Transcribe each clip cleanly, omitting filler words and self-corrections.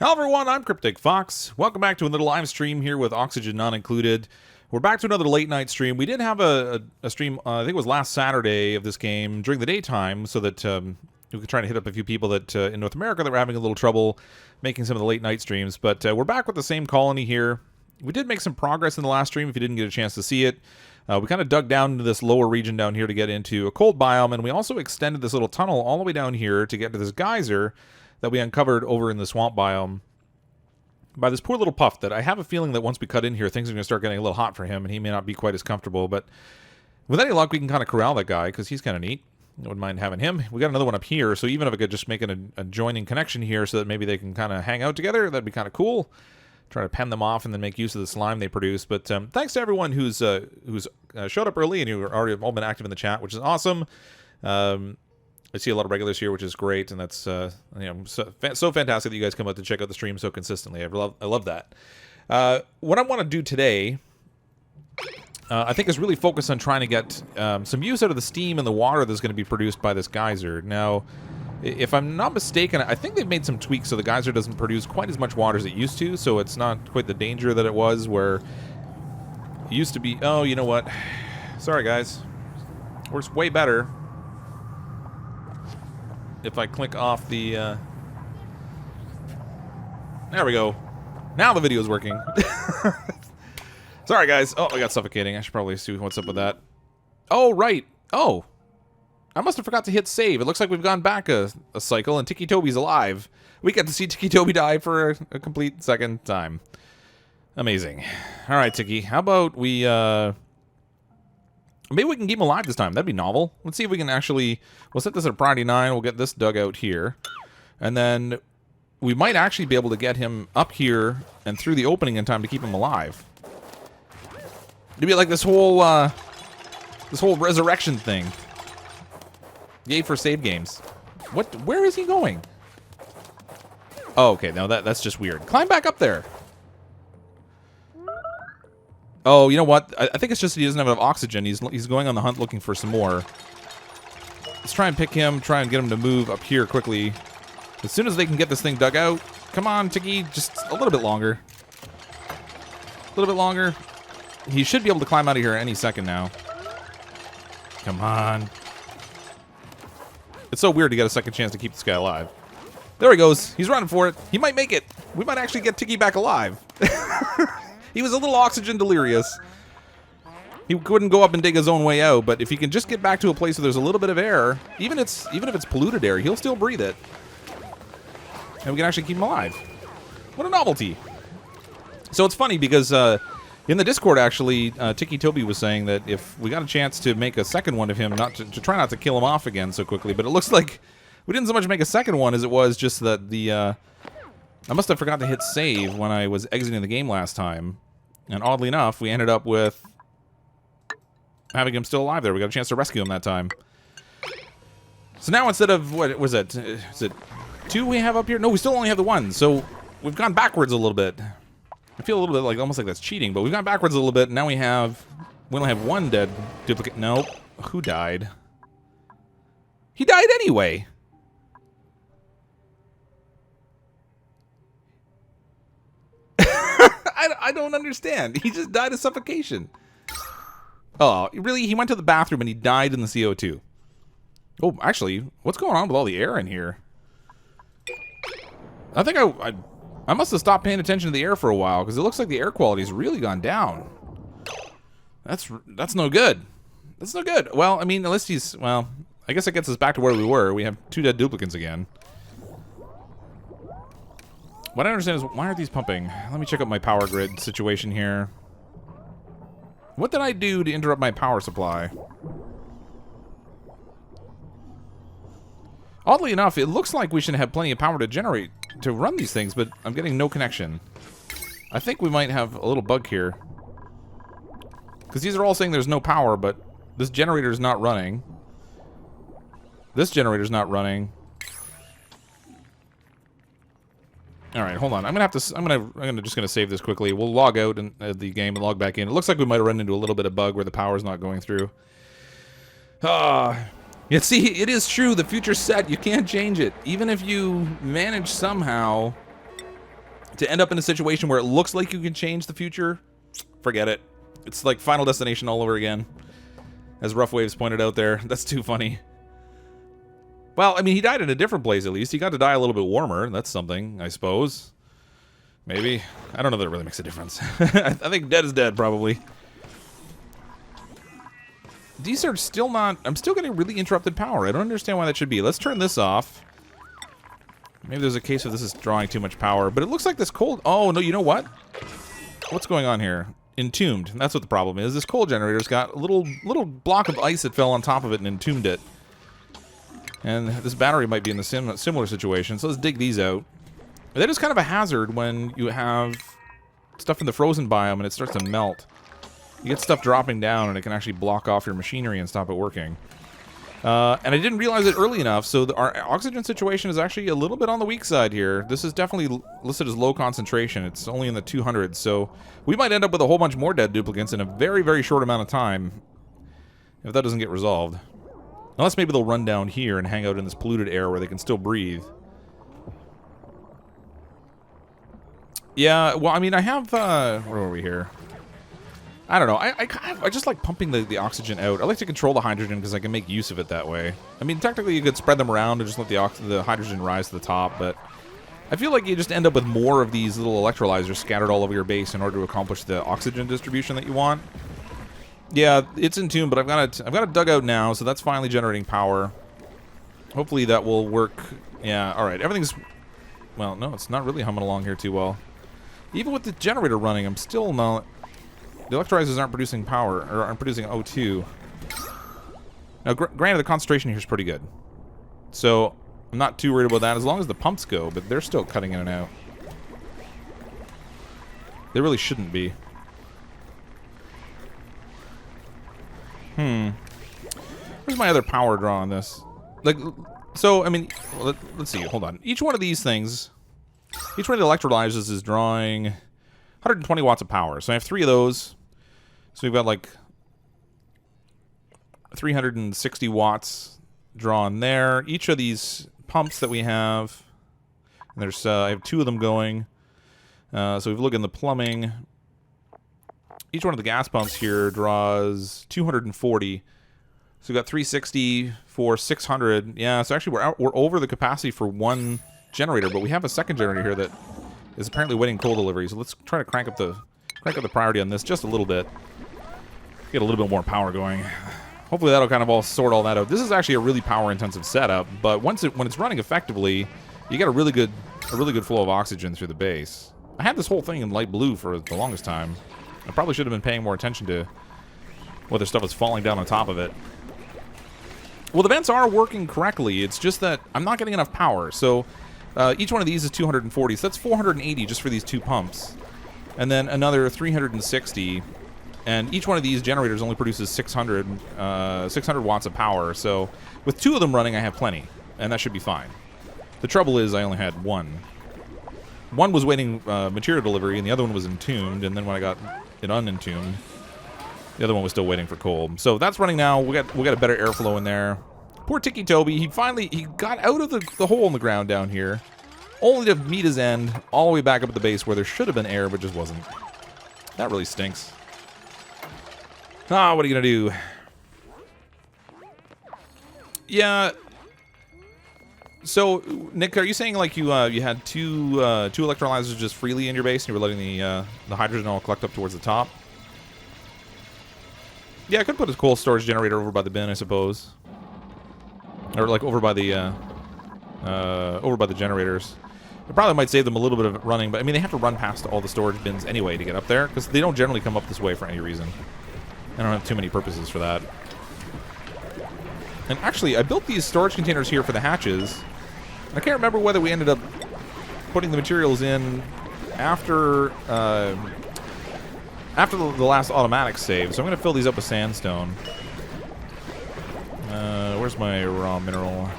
Hello everyone, I'm CrypticFox. Welcome back to another live stream here with Oxygen not included. We're back to another late night stream. We did have a stream, I think it was last Saturday of this game during the daytime, so that we could try to hit up a few people that in North America that were having a little trouble making some of the late night streams. But we're back with the same colony here. We did make some progress in the last stream if you didn't get a chance to see it. We kind of dug down into this lower region down here to get into a cold biome, and we also extended this little tunnel all the way down here to get to this geyser that we uncovered over in the swamp biome by this poor little puff that I have a feeling that once we cut in here, things are going to start getting a little hot for him, and he may not be quite as comfortable. But with any luck, we can kind of corral that guy, because he's kind of neat. I wouldn't mind having him. We got another one up here, so even if I could just make an adjoining connection here so that maybe they can kind of hang out together, that'd be kind of cool. Try to pen them off and then make use of the slime they produce. But thanks to everyone who's showed up early and who are already all been active in the chat, which is awesome. I see a lot of regulars here, which is great, and that's so fantastic that you guys come out to check out the stream so consistently. I love that. What I want to do today, I think, is really focus on trying to get some use out of the steam and the water that's going to be produced by this geyser. Now, if I'm not mistaken, I think they've made some tweaks so the geyser doesn't produce quite as much water as it used to, so it's not quite the danger that it was where it used to be. Oh, you know what? Sorry, guys. Works way better if I click off the, there we go. Now the video is working. Sorry, guys. Oh, I got suffocating. I should probably see what's up with that. Oh, right. Oh. I must have forgot to hit save. It looks like we've gone back a cycle, and Ticky Toby's alive. We get to see Ticky Toby die for a complete second time. Amazing. All right, Ticky. How about we, maybe we can keep him alive this time. That'd be novel. Let's see if we can actually... We'll set this at priority 9. We'll get this dug out here. And then we might actually be able to get him up here and through the opening in time to keep him alive. It'd be like this whole resurrection thing. Yay for save games. What? Where is he going? Oh, okay. No, that's just weird. Climb back up there. Oh, you know what? I think it's just that he doesn't have enough oxygen. He's going on the hunt looking for some more. Let's try and pick him, try and get him to move up here quickly. As soon as they can get this thing dug out. Come on, Ticky, just a little bit longer. A little bit longer. He should be able to climb out of here any second now. Come on. It's so weird to get a second chance to keep this guy alive. There he goes. He's running for it. He might make it. We might actually get Ticky back alive. He was a little oxygen delirious. He couldn't go up and dig his own way out, but if he can just get back to a place where there's a little bit of air, even if it's polluted air, he'll still breathe it. And we can actually keep him alive. What a novelty. So it's funny because in the Discord, actually, Ticky Toby was saying that if we got a chance to make a second one of him, not to try not to kill him off again so quickly, but it looks like we didn't so much make a second one as it was just that the... I must have forgot to hit save when I was exiting the game last time. And oddly enough, we ended up with having him still alive there. We got a chance to rescue him that time. So now instead of, what was it? Is it 2 we have up here? No, we still only have the 1. So we've gone backwards a little bit. I feel a little bit like, almost like that's cheating, but we've gone backwards a little bit. And now we only have 1 dead duplicate. No. Who died? He died anyway. I don't understand. He just died of suffocation. Oh, really? He went to the bathroom and he died in the CO2. Oh, actually, what's going on with all the air in here? I think I must have stopped paying attention to the air for a while, because it looks like the air quality's really gone down. That's no good. That's no good. Well, I mean, at least he's... Well, I guess it gets us back to where we were. We have 2 dead duplicants again. What I don't understand is, why aren't these pumping? Let me check out my power grid situation here. What did I do to interrupt my power supply? Oddly enough, it looks like we should have plenty of power to generate, to run these things, but I'm getting no connection. I think we might have a little bug here. Because these are all saying there's no power, but this generator's not running. This generator's not running. All right, hold on. I'm just gonna save this quickly. We'll log out in the game and log back in. It looks like we might have run into a little bit of bug where the power's not going through. Yeah, see, it is true. The future's set. You can't change it. Even if you manage somehow to end up in a situation where it looks like you can change the future, forget it. It's like Final Destination all over again. As Rough Waves pointed out there. That's too funny. Well, I mean, he died in a different place at least. He got to die a little bit warmer. That's something, I suppose. Maybe. I don't know that it really makes a difference. I think dead is dead, probably. These are still not... I'm still getting really interrupted power. I don't understand why that should be. Let's turn this off. Maybe there's a case of this is drawing too much power. But it looks like this cold... Oh, no, you know what? What's going on here? Entombed. That's what the problem is. This coal generator's got a little block of ice that fell on top of it and entombed it. And this battery might be in a similar situation. So let's dig these out. That is kind of a hazard when you have stuff in the frozen biome and it starts to melt. You get stuff dropping down and it can actually block off your machinery and stop it working. And I didn't realize it early enough, so our oxygen situation is actually a little bit on the weak side here. This is definitely listed as low concentration. It's only in the 200s, so we might end up with a whole bunch more dead duplicants in a very, very short amount of time if that doesn't get resolved. Unless maybe they'll run down here and hang out in this polluted air where they can still breathe. Yeah, well, I mean, I have, where are we here? I don't know. I just like pumping the oxygen out. I like to control the hydrogen because I can make use of it that way. I mean, technically you could spread them around and just let the hydrogen rise to the top, but I feel like you just end up with more of these little electrolyzers scattered all over your base in order to accomplish the oxygen distribution that you want. Yeah, it's in tune, but I've got it dug out now, so that's finally generating power. Hopefully that will work. Yeah, all right. Everything's... Well, no, it's not really humming along here too well. Even with the generator running, I'm still not... The electrolyzers aren't producing power, or aren't producing O2. Now, granted, the concentration here is pretty good. So, I'm not too worried about that as long as the pumps go, but they're still cutting in and out. They really shouldn't be. Where's my other power draw on this? Like, so, I mean, let's see, hold on. Each one of these things, each one of the electrolyzers is drawing 120 watts of power. So I have 3 of those. So we've got like 360 watts drawn there. Each of these pumps that we have, and there's I have 2 of them going. So if you look in the plumbing, each one of the gas pumps here draws 240. So we've got 360 for 600. Yeah, so actually we're over the capacity for one generator, but we have a second generator here that is apparently waiting coal delivery. So let's try to crank up the priority on this just a little bit. Get a little bit more power going. Hopefully that'll kind of all sort all that out. This is actually a really power intensive setup, but when it's running effectively, you get a really good flow of oxygen through the base. I had this whole thing in light blue for the longest time. I probably should have been paying more attention to whether stuff was falling down on top of it. Well, the vents are working correctly. It's just that I'm not getting enough power. So each one of these is 240. So that's 480 just for these 2 pumps. And then another 360. And each one of these generators only produces 600 watts of power. So with 2 of them running, I have plenty. And that should be fine. The trouble is I only had 1. One was waiting material delivery, and the other one was entombed. And then when I got it unentombed, the other one was still waiting for coal. So that's running now. We got a better airflow in there. Poor Ticky Toby. He got out of the hole in the ground down here, only to meet his end all the way back up at the base where there should have been air, but just wasn't. That really stinks. Ah, what are you gonna do? Yeah. So, Nick, are you saying like you had two electrolyzers just freely in your base, and you were letting the hydrogen all collect up towards the top? Yeah, I could put a coal storage generator over by the bin, I suppose, or like over by the generators. It probably might save them a little bit of running, but I mean they have to run past all the storage bins anyway to get up there because they don't generally come up this way for any reason. I don't have too many purposes for that. And actually, I built these storage containers here for the hatches. I can't remember whether we ended up putting the materials in after the last automatic save. So I'm going to fill these up with sandstone. Where's my raw mineral?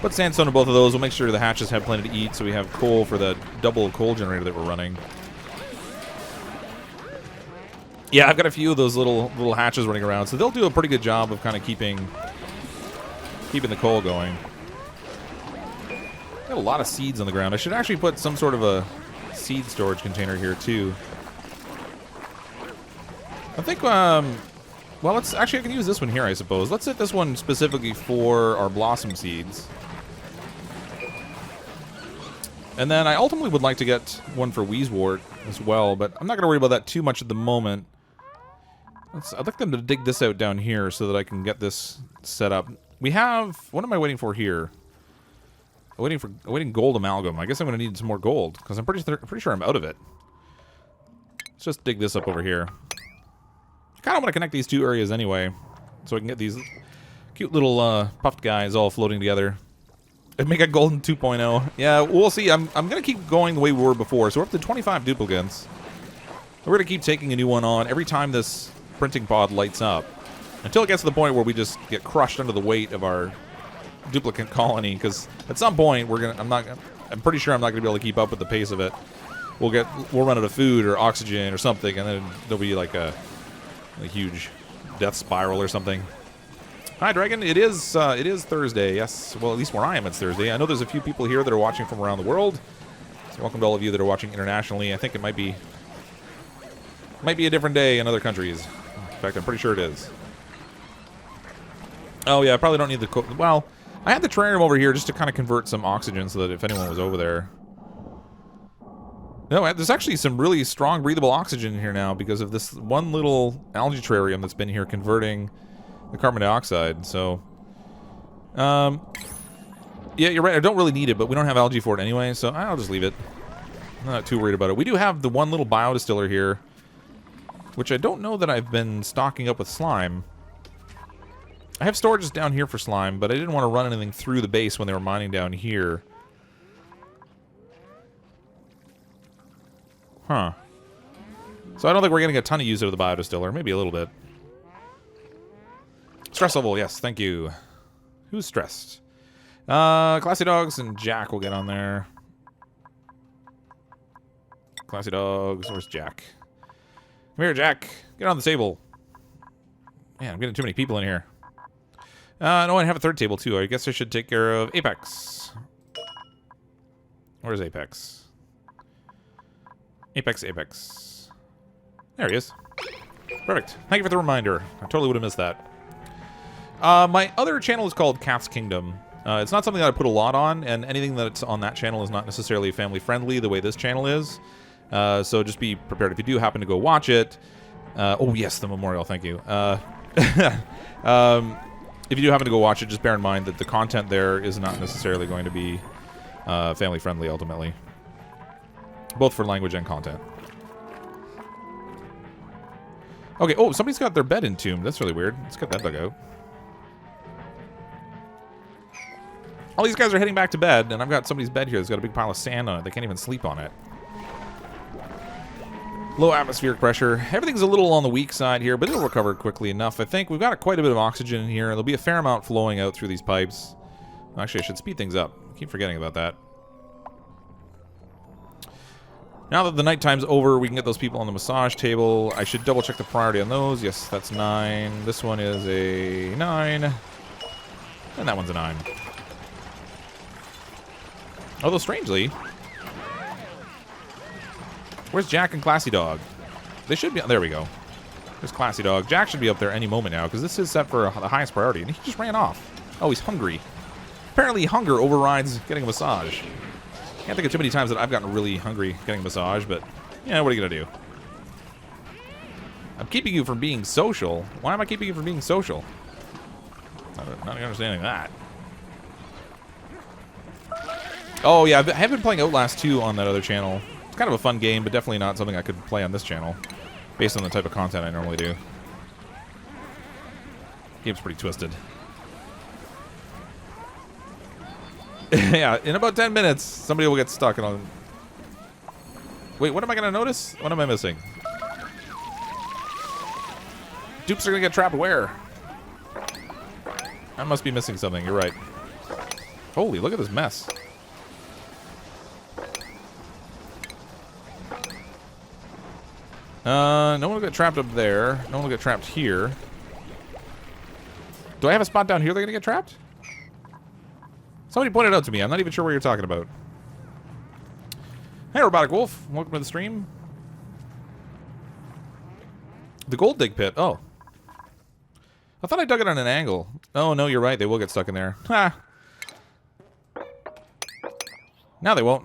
Put sandstone in both of those. We'll make sure the hatches have plenty to eat so we have coal for the double coal generator that we're running. Yeah, I've got a few of those little hatches running around, so they'll do a pretty good job of kind of keeping the coal going. Got a lot of seeds on the ground. I should actually put some sort of a seed storage container here too. I think, well, let's actually, I can use this one here, I suppose. Let's set this one specifically for our blossom seeds. And then I ultimately would like to get one for Wheezewort as well, but I'm not going to worry about that too much at the moment. I'd like them to dig this out down here so that I can get this set up. We have, what am I waiting for here? Awaiting gold amalgam. I guess I'm going to need some more gold, because I'm pretty sure I'm out of it. Let's just dig this up over here. I kind of want to connect these two areas anyway, so I can get these cute little puffed guys all floating together. And make a golden 2.0. Yeah, we'll see. I'm going to keep going the way we were before. So we're up to 25 duplicants. We're going to keep taking a new one on every time this printing pod lights up, until it gets to the point where we just get crushed under the weight of our duplicant colony, because at some point I'm pretty sure I'm not going to be able to keep up with the pace of it. We'll run out of food or oxygen or something, and then there'll be like a huge death spiral or something. Hi, Dragon. It is Thursday. Yes. Well, at least where I am, it's Thursday. I know there's a few people here that are watching from around the world. So welcome to all of you that are watching internationally. I think it might be a different day in other countries. In fact, I'm pretty sure it is. Oh yeah, I probably don't need the well, I had the terrarium over here just to kind of convert some oxygen so that if anyone was over there. No, there's actually some really strong breathable oxygen in here now because of this one little algae terrarium that's been here converting the carbon dioxide. So, yeah, you're right. I don't really need it, but we don't have algae for it anyway, so I'll just leave it. I'm not too worried about it. We do have the one little biodistiller here, which I don't know that I've been stocking up with slime. I have storages down here for slime, but I didn't want to run anything through the base when they were mining down here. Huh. So I don't think we're getting a ton of use out of the biodistiller. Maybe a little bit. Stress level, yes, thank you. Who's stressed? Classy Dogs and Jack will get on there. Classy Dogs, where's Jack? Come here, Jack. Get on the table. Man, I'm getting too many people in here. No, I have a third table, too. I guess I should take care of Apex. Where's Apex? Apex. There he is. Perfect. Thank you for the reminder. I totally would have missed that. My other channel is called Cat's Kingdom. It's not something that I put a lot on, and anything that's on that channel is not necessarily family-friendly the way this channel is. So just be prepared. If you do happen to go watch it... oh, yes, the memorial. Thank you. If you do happen to go watch it, just bear in mind that the content there is not necessarily going to be family-friendly, ultimately. Both for language and content. Okay, oh, somebody's got their bed entombed. That's really weird. Let's get that dug out. All these guys are heading back to bed, and I've got somebody's bed here that's got a big pile of sand on it. They can't even sleep on it. Low atmospheric pressure. Everything's a little on the weak side here, but it'll recover quickly enough. I think we've got quite a bit of oxygen in here. There'll be a fair amount flowing out through these pipes. Actually, I should speed things up. I keep forgetting about that. Now that the nighttime's over, we can get those people on the massage table. I should double check the priority on those. Yes, that's 9. This one is a 9. And that one's a 9. Although, strangely... Where's Jack and Classy Dog? They should be... There we go. There's Classy Dog. Jack should be up there any moment now, because this is set for the highest priority, and he just ran off. Oh, he's hungry. Apparently, hunger overrides getting a massage. Can't think of too many times that I've gotten really hungry getting a massage, but, yeah, what are you going to do? I'm keeping you from being social. Why am I keeping you from being social? Not understanding that. Oh, yeah, I have been playing Outlast 2 on that other channel. It's kind of a fun game, but definitely not something I could play on this channel, based on the type of content I normally do. Game's pretty twisted. Yeah, in about 10 minutes, somebody will get stuck on... Wait, what am I going to notice? What am I missing? Dupes are going to get trapped where? I must be missing something, you're right. Holy, look at this mess. No one will get trapped up there. No one will get trapped here. Do I have a spot down here they're going to get trapped? Somebody pointed out to me. I'm not even sure what you're talking about. Hey, Robotic Wolf. Welcome to the stream. The gold dig pit. Oh. I thought I dug it on an angle. Oh, no, you're right. They will get stuck in there. Ha! Now they won't.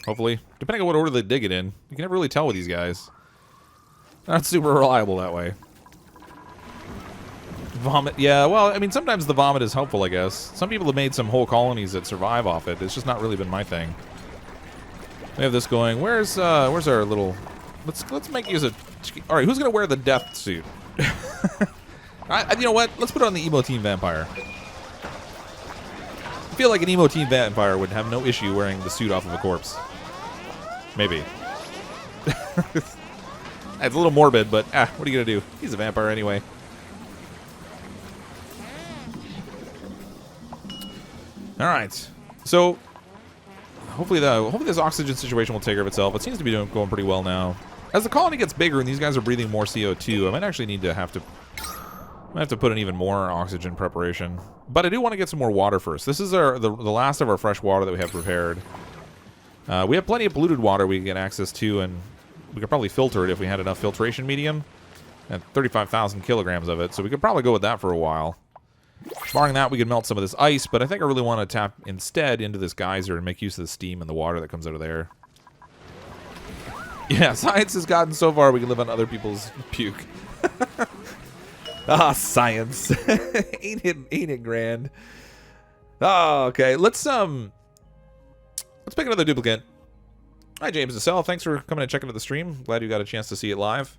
Hopefully. Depending on what order they dig it in. You can never really tell with these guys. Not super reliable that way. Vomit. Yeah, well, I mean, sometimes the vomit is helpful, I guess. Some people have made some whole colonies that survive off it. It's just not really been my thing. We have this going. Where's our little... Let's make use of... Alright, who's going to wear the death suit? You know what? Let's put on the Emo Team Vampire. I feel like an Emo Team Vampire would have no issue wearing the suit off of a corpse. Maybe. It's a little morbid, but what are you going to do? He's a vampire anyway. Alright. So, hopefully this oxygen situation will take care of itself. It seems to be going pretty well now. As the colony gets bigger and these guys are breathing more CO2, I might actually need to have to put in even more oxygen preparation. But I do want to get some more water first. This is the last of our fresh water that we have prepared. We have plenty of polluted water we can get access to, and we could probably filter it if we had enough filtration medium. And 35,000 kilograms of it, so we could probably go with that for a while. Barring that, we could melt some of this ice, but I think I really want to tap instead into this geyser and make use of the steam and the water that comes out of there. Yeah, science has gotten so far we can live on other people's puke. Ah, science. ain't it grand? Oh, okay. Let's pick another duplicant. Hi, James Nassell. Thanks for coming and checking out the stream. Glad you got a chance to see it live.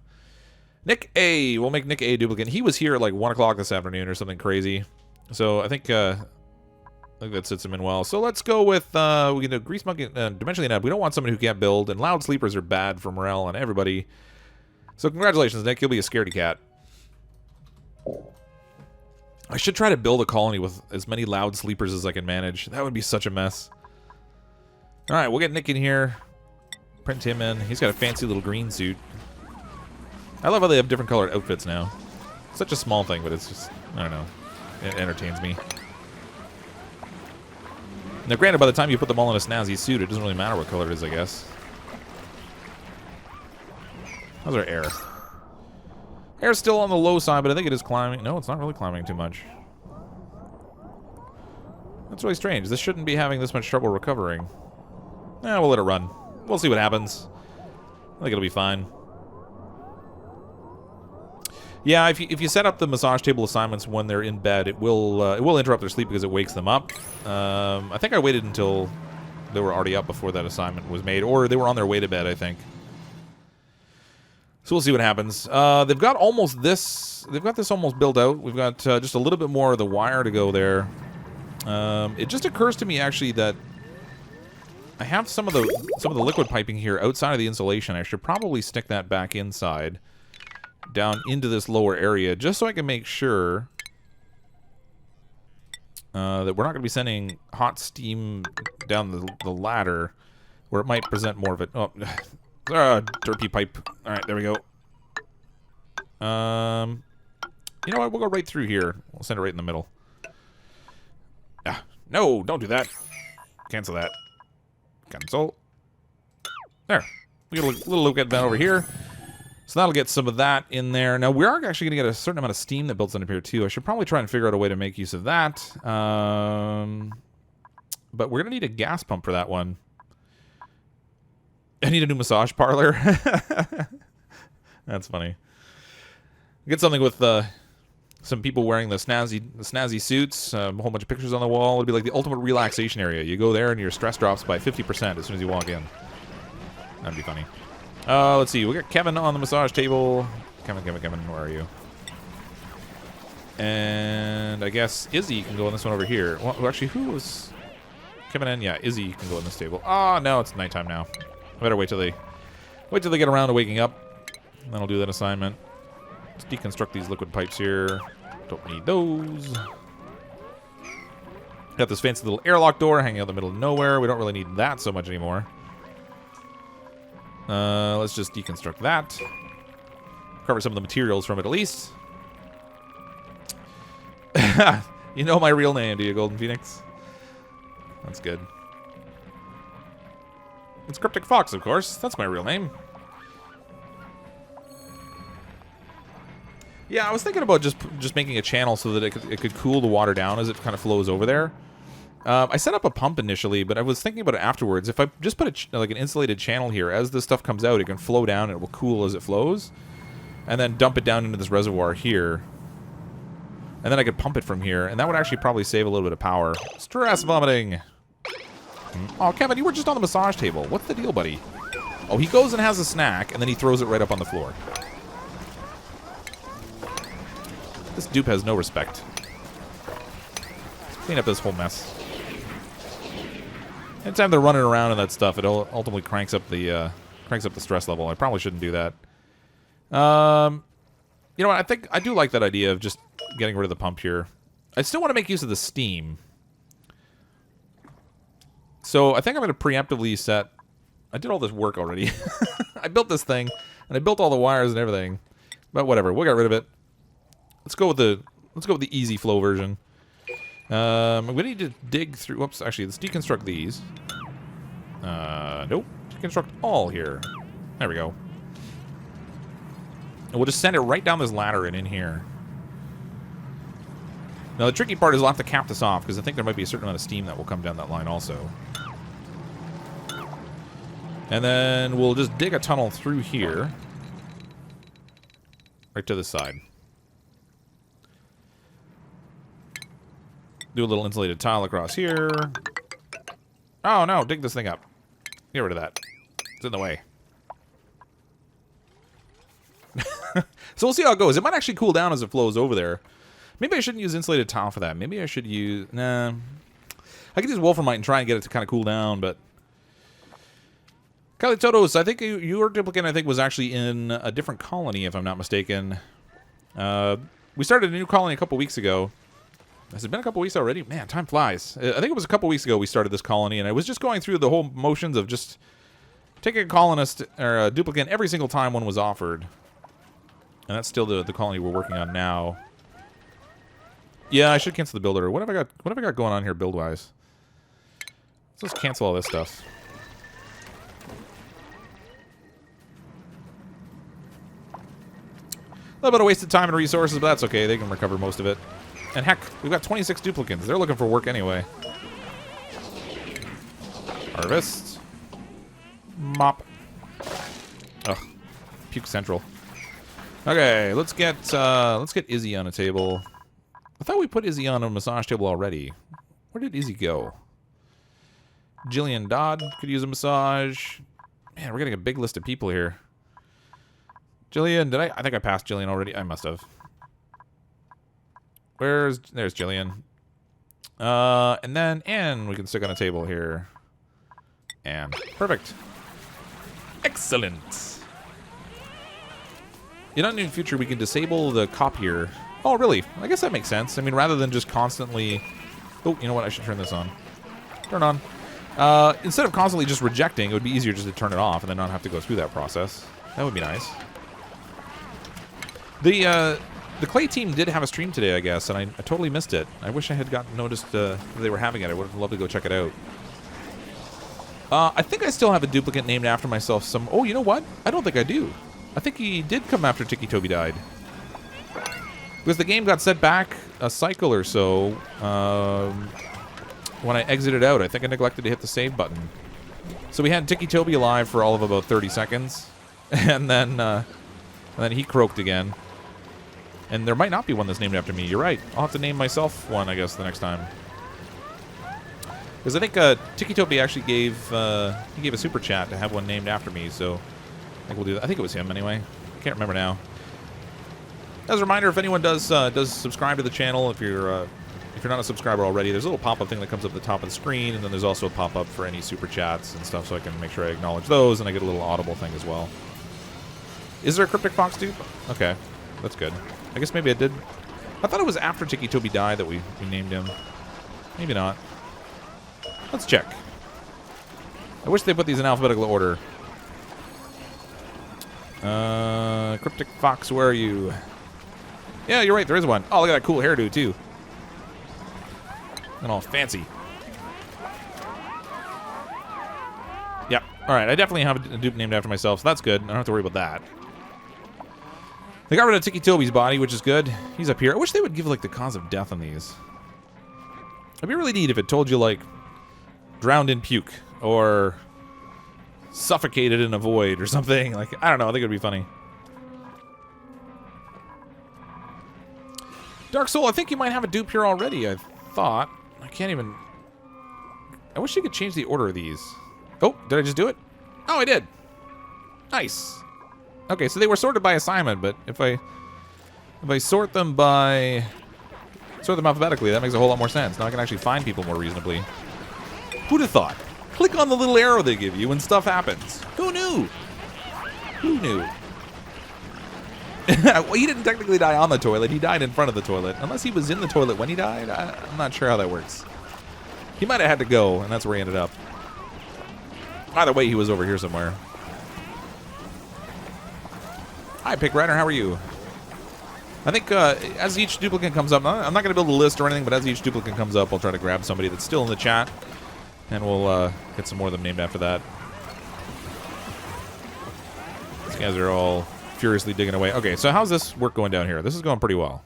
Nick A. We'll make Nick A duplicant. He was here at like 1 o'clock this afternoon or something crazy. So I think that sits him in well. So let's go with, we can do Grease Monkey, Dimensionally Nub. We don't want someone who can't build, and loud sleepers are bad for morale on everybody. So congratulations, Nick. You'll be a scaredy cat. I should try to build a colony with as many loud sleepers as I can manage. That would be such a mess. Alright, we'll get Nick in here. Print him in. He's got a fancy little green suit. I love how they have different colored outfits now. Such a small thing, but it's just, I don't know. It entertains me. Now, granted, by the time you put them all in a snazzy suit, it doesn't really matter what color it is, I guess. How's our air? Air's still on the low side, but I think it is climbing. No, it's not really climbing too much. That's really strange. This shouldn't be having this much trouble recovering. We'll let it run. We'll see what happens. I think it'll be fine. Yeah, if you set up the massage table assignments when they're in bed, it will interrupt their sleep because it wakes them up. I think I waited until they were already up before that assignment was made, or they were on their way to bed, I think. So we'll see what happens. They've got almost this. They've got this almost built out. We've got just a little bit more of the wire to go there. It just occurs to me actually that I have some of the liquid piping here outside of the insulation. I should probably stick that back inside, down into this lower area, just so I can make sure that we're not going to be sending hot steam down the ladder, where it might present more of it. Oh, derpy pipe. All right, there we go. You know what? We'll go right through here. We'll send it right in the middle. No, don't do that. Cancel that. Cancel. There. We got a little look at that over here. So that'll get some of that in there. Now, we are actually going to get a certain amount of steam that builds up here, too. I should probably try and figure out a way to make use of that. But we're going to need a gas pump for that one. I need a new massage parlor. That's funny. Get something with some people wearing the snazzy suits, a whole bunch of pictures on the wall. It'd be like the ultimate relaxation area. You go there and your stress drops by 50% as soon as you walk in. That'd be funny. Let's see. We got Kevin on the massage table. Kevin, where are you? And I guess Izzy can go on this one over here. Well, actually, who was Kevin in? Yeah, Izzy can go on this table. Oh, no, it's nighttime now. I better wait till they get around to waking up. And then I'll do that assignment. Let's deconstruct these liquid pipes here. Don't need those. Got this fancy little airlock door hanging out in the middle of nowhere. We don't really need that so much anymore. Let's just deconstruct that. Cover some of the materials from it at least. You know my real name, do you, Golden Phoenix? That's good. It's CrypticFox, of course. That's my real name. Yeah, I was thinking about just making a channel so that it could cool the water down as it kind of flows over there. I set up a pump initially, but I was thinking about it afterwards. If I just put like an insulated channel here, as this stuff comes out, it can flow down and it will cool as it flows. And then dump it down into this reservoir here. And then I could pump it from here, and that would actually probably save a little bit of power. Stress vomiting! Oh, Kevin, you were just on the massage table. What's the deal, buddy? Oh, he goes and has a snack, and then he throws it right up on the floor. This dupe has no respect. Let's clean up this whole mess. Anytime they're running around and that stuff, it ultimately cranks up the stress level. I probably shouldn't do that. You know what? I think I do like that idea of just getting rid of the pump here. I still want to make use of the steam. So I think I'm going to preemptively set... I did all this work already. I built this thing, and I built all the wires and everything. But whatever, we'll get rid of it. Let's go with the easy flow version. We need to dig through... Whoops, actually, let's deconstruct these. Nope. Deconstruct all here. There we go. And we'll just send it right down this ladder and in here. Now, the tricky part is I'll have to cap this off, because I think there might be a certain amount of steam that will come down that line also. And then we'll just dig a tunnel through here. Right to the side. Do a little insulated tile across here. Oh, no, dig this thing up. Get rid of that. It's in the way. So we'll see how it goes. It might actually cool down as it flows over there. Maybe I shouldn't use insulated tile for that. Maybe I should use... Nah. I could use wolframite and try and get it to kind of cool down, but... Kylie Totos, I think your duplicant, I think, was actually in a different colony, if I'm not mistaken. We started a new colony a couple weeks ago. Has it been a couple weeks already? Man, time flies. I think it was a couple weeks ago we started this colony, and I was just going through the whole motions of just taking a colonist, or a duplicant, every single time one was offered. And that's still the colony we're working on now. Yeah, I should cancel the builder. What have I got going on here build-wise? Let's just cancel all this stuff. A little bit of wasted time and resources, but that's okay. They can recover most of it. And heck, we've got 26 duplicants. They're looking for work anyway. Harvest. Mop. Ugh. Puke Central. Okay, let's get Izzy on a table. I thought we put Izzy on a massage table already. Where did Izzy go? Jillian Dodd could use a massage. Man, we're getting a big list of people here. Jillian, did I think I passed Jillian already. I must have. There's Jillian. And then Anne we can stick on a table here. Anne. Perfect. Excellent. In the near future, we can disable the copier. Oh, really? I guess that makes sense. I mean, rather than just constantly... Oh, you know what? I should turn this on. Turn on. Instead of constantly just rejecting, it would be easier just to turn it off and then not have to go through that process. That would be nice. The Clay team did have a stream today, I guess, and I totally missed it. I wish I had noticed that they were having it. I would have loved to go check it out. I think I still have a duplicant named after myself. Oh, you know what? I don't think I do. I think he did come after Ticky Toby died. Because the game got set back a cycle or so when I exited out. I think I neglected to hit the save button. So we had Ticky Toby alive for all of about 30 seconds. And then he croaked again. And there might not be one that's named after me. You're right. I'll have to name myself one, I guess, the next time. Because I think Ticky Toby actually gave a super chat to have one named after me, so I think we'll do that. I think it was him anyway. Can't remember now. As a reminder, if anyone does subscribe to the channel, if you're not a subscriber already, there's a little pop-up thing that comes up at the top of the screen, and then there's also a pop-up for any super chats and stuff, so I can make sure I acknowledge those, and I get a little audible thing as well. Is there a CrypticFox dupe? Okay, that's good. I guess maybe I did. I thought it was after Ticky Toby died that we named him. Maybe not. Let's check. I wish they put these in alphabetical order. CrypticFox, where are you? Yeah, you're right, there is one. Oh, look at that cool hairdo, too. And all fancy. Alright, I definitely have a dupe named after myself, so that's good. I don't have to worry about that. They got rid of Ticky Toby's body, which is good. He's up here. I wish they would give, like, the cause of death on these. It'd be really neat if it told you, like, drowned in puke, or suffocated in a void, or something. Like, I don't know, I think it'd be funny. Dark Soul, I think you might have a dupe here already, I thought. I can't even... I wish you could change the order of these. Oh, did I just do it? Oh, I did. Nice. Okay, so they were sorted by assignment, but if I sort them alphabetically, that makes a whole lot more sense. Now I can actually find people more reasonably. Who'd have thought? Click on the little arrow they give you and stuff happens. Who knew? Who knew? Well, he didn't technically die on the toilet. He died in front of the toilet. Unless he was in the toilet when he died, I'm not sure how that works. He might have had to go, and that's where he ended up. Either way, he was over here somewhere. Hi, Pick Rider. How are you? I think as each duplicant comes up, I'm not going to build a list or anything, but as each duplicant comes up, I'll try to grab somebody that's still in the chat, and we'll get some more of them named after that. These guys are all furiously digging away. Okay, so how's this work going down here? This is going pretty well.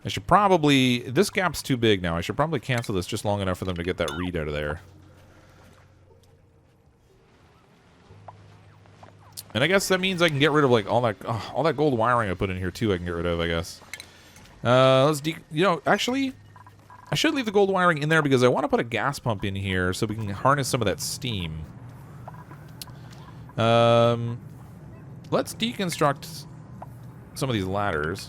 I should probably... This gap's too big now. I should probably cancel this just long enough for them to get that read out of there. And I guess that means I can get rid of, like, all that gold wiring I put in here, too, I can get rid of, I guess. You know, actually, I should leave the gold wiring in there because I want to put a gas pump in here so we can harness some of that steam. Let's deconstruct some of these ladders.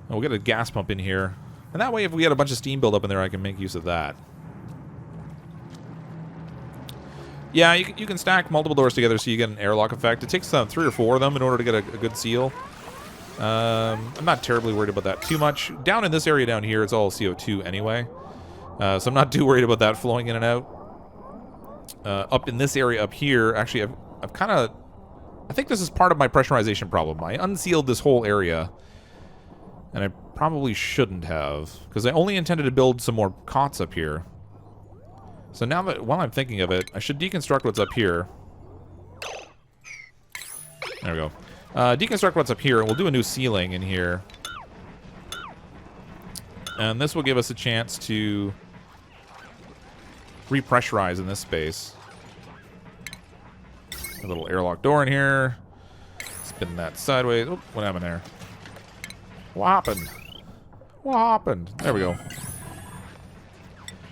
And we'll get a gas pump in here. And that way, if we get a bunch of steam build up in there, I can make use of that. Yeah, you can stack multiple doors together so you get an airlock effect. It takes 3 or 4 of them in order to get a good seal. I'm not terribly worried about that too much. Down in this area down here, it's all CO2 anyway. So I'm not too worried about that flowing in and out. Up in this area up here, actually, I've kind of... I think this is part of my pressurization problem. I unsealed this whole area. And I probably shouldn't have. Because I only intended to build some more cots up here. So now that, while I'm thinking of it, I should deconstruct what's up here. There we go. Deconstruct what's up here, and we'll do a new ceiling in here. And this will give us a chance to repressurize in this space. A little airlock door in here. Spin that sideways. Oh, what happened there? What happened? What happened? There we go.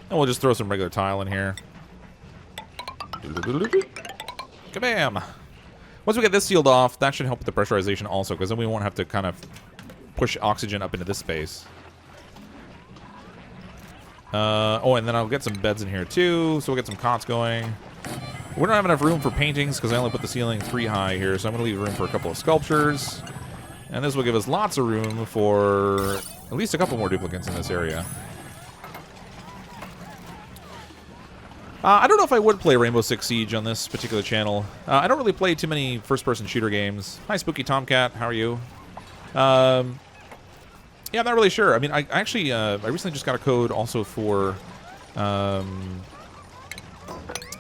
And we'll just throw some regular tile in here. Kabam! Once we get this sealed off, that should help with the pressurization also, because then we won't have to kind of push oxygen up into this space. Oh, and then I'll get some beds in here too, so we'll get some cots going. We don't have enough room for paintings, because I only put the ceiling 3 high here, so I'm going to leave room for a couple of sculptures. And this will give us lots of room for at least a couple more duplicants in this area. I don't know if I would play Rainbow Six Siege on this particular channel. I don't really play too many first-person shooter games. Hi, Spooky Tomcat. How are you? Yeah, I'm not really sure. I mean, I actually, I recently just got a code also for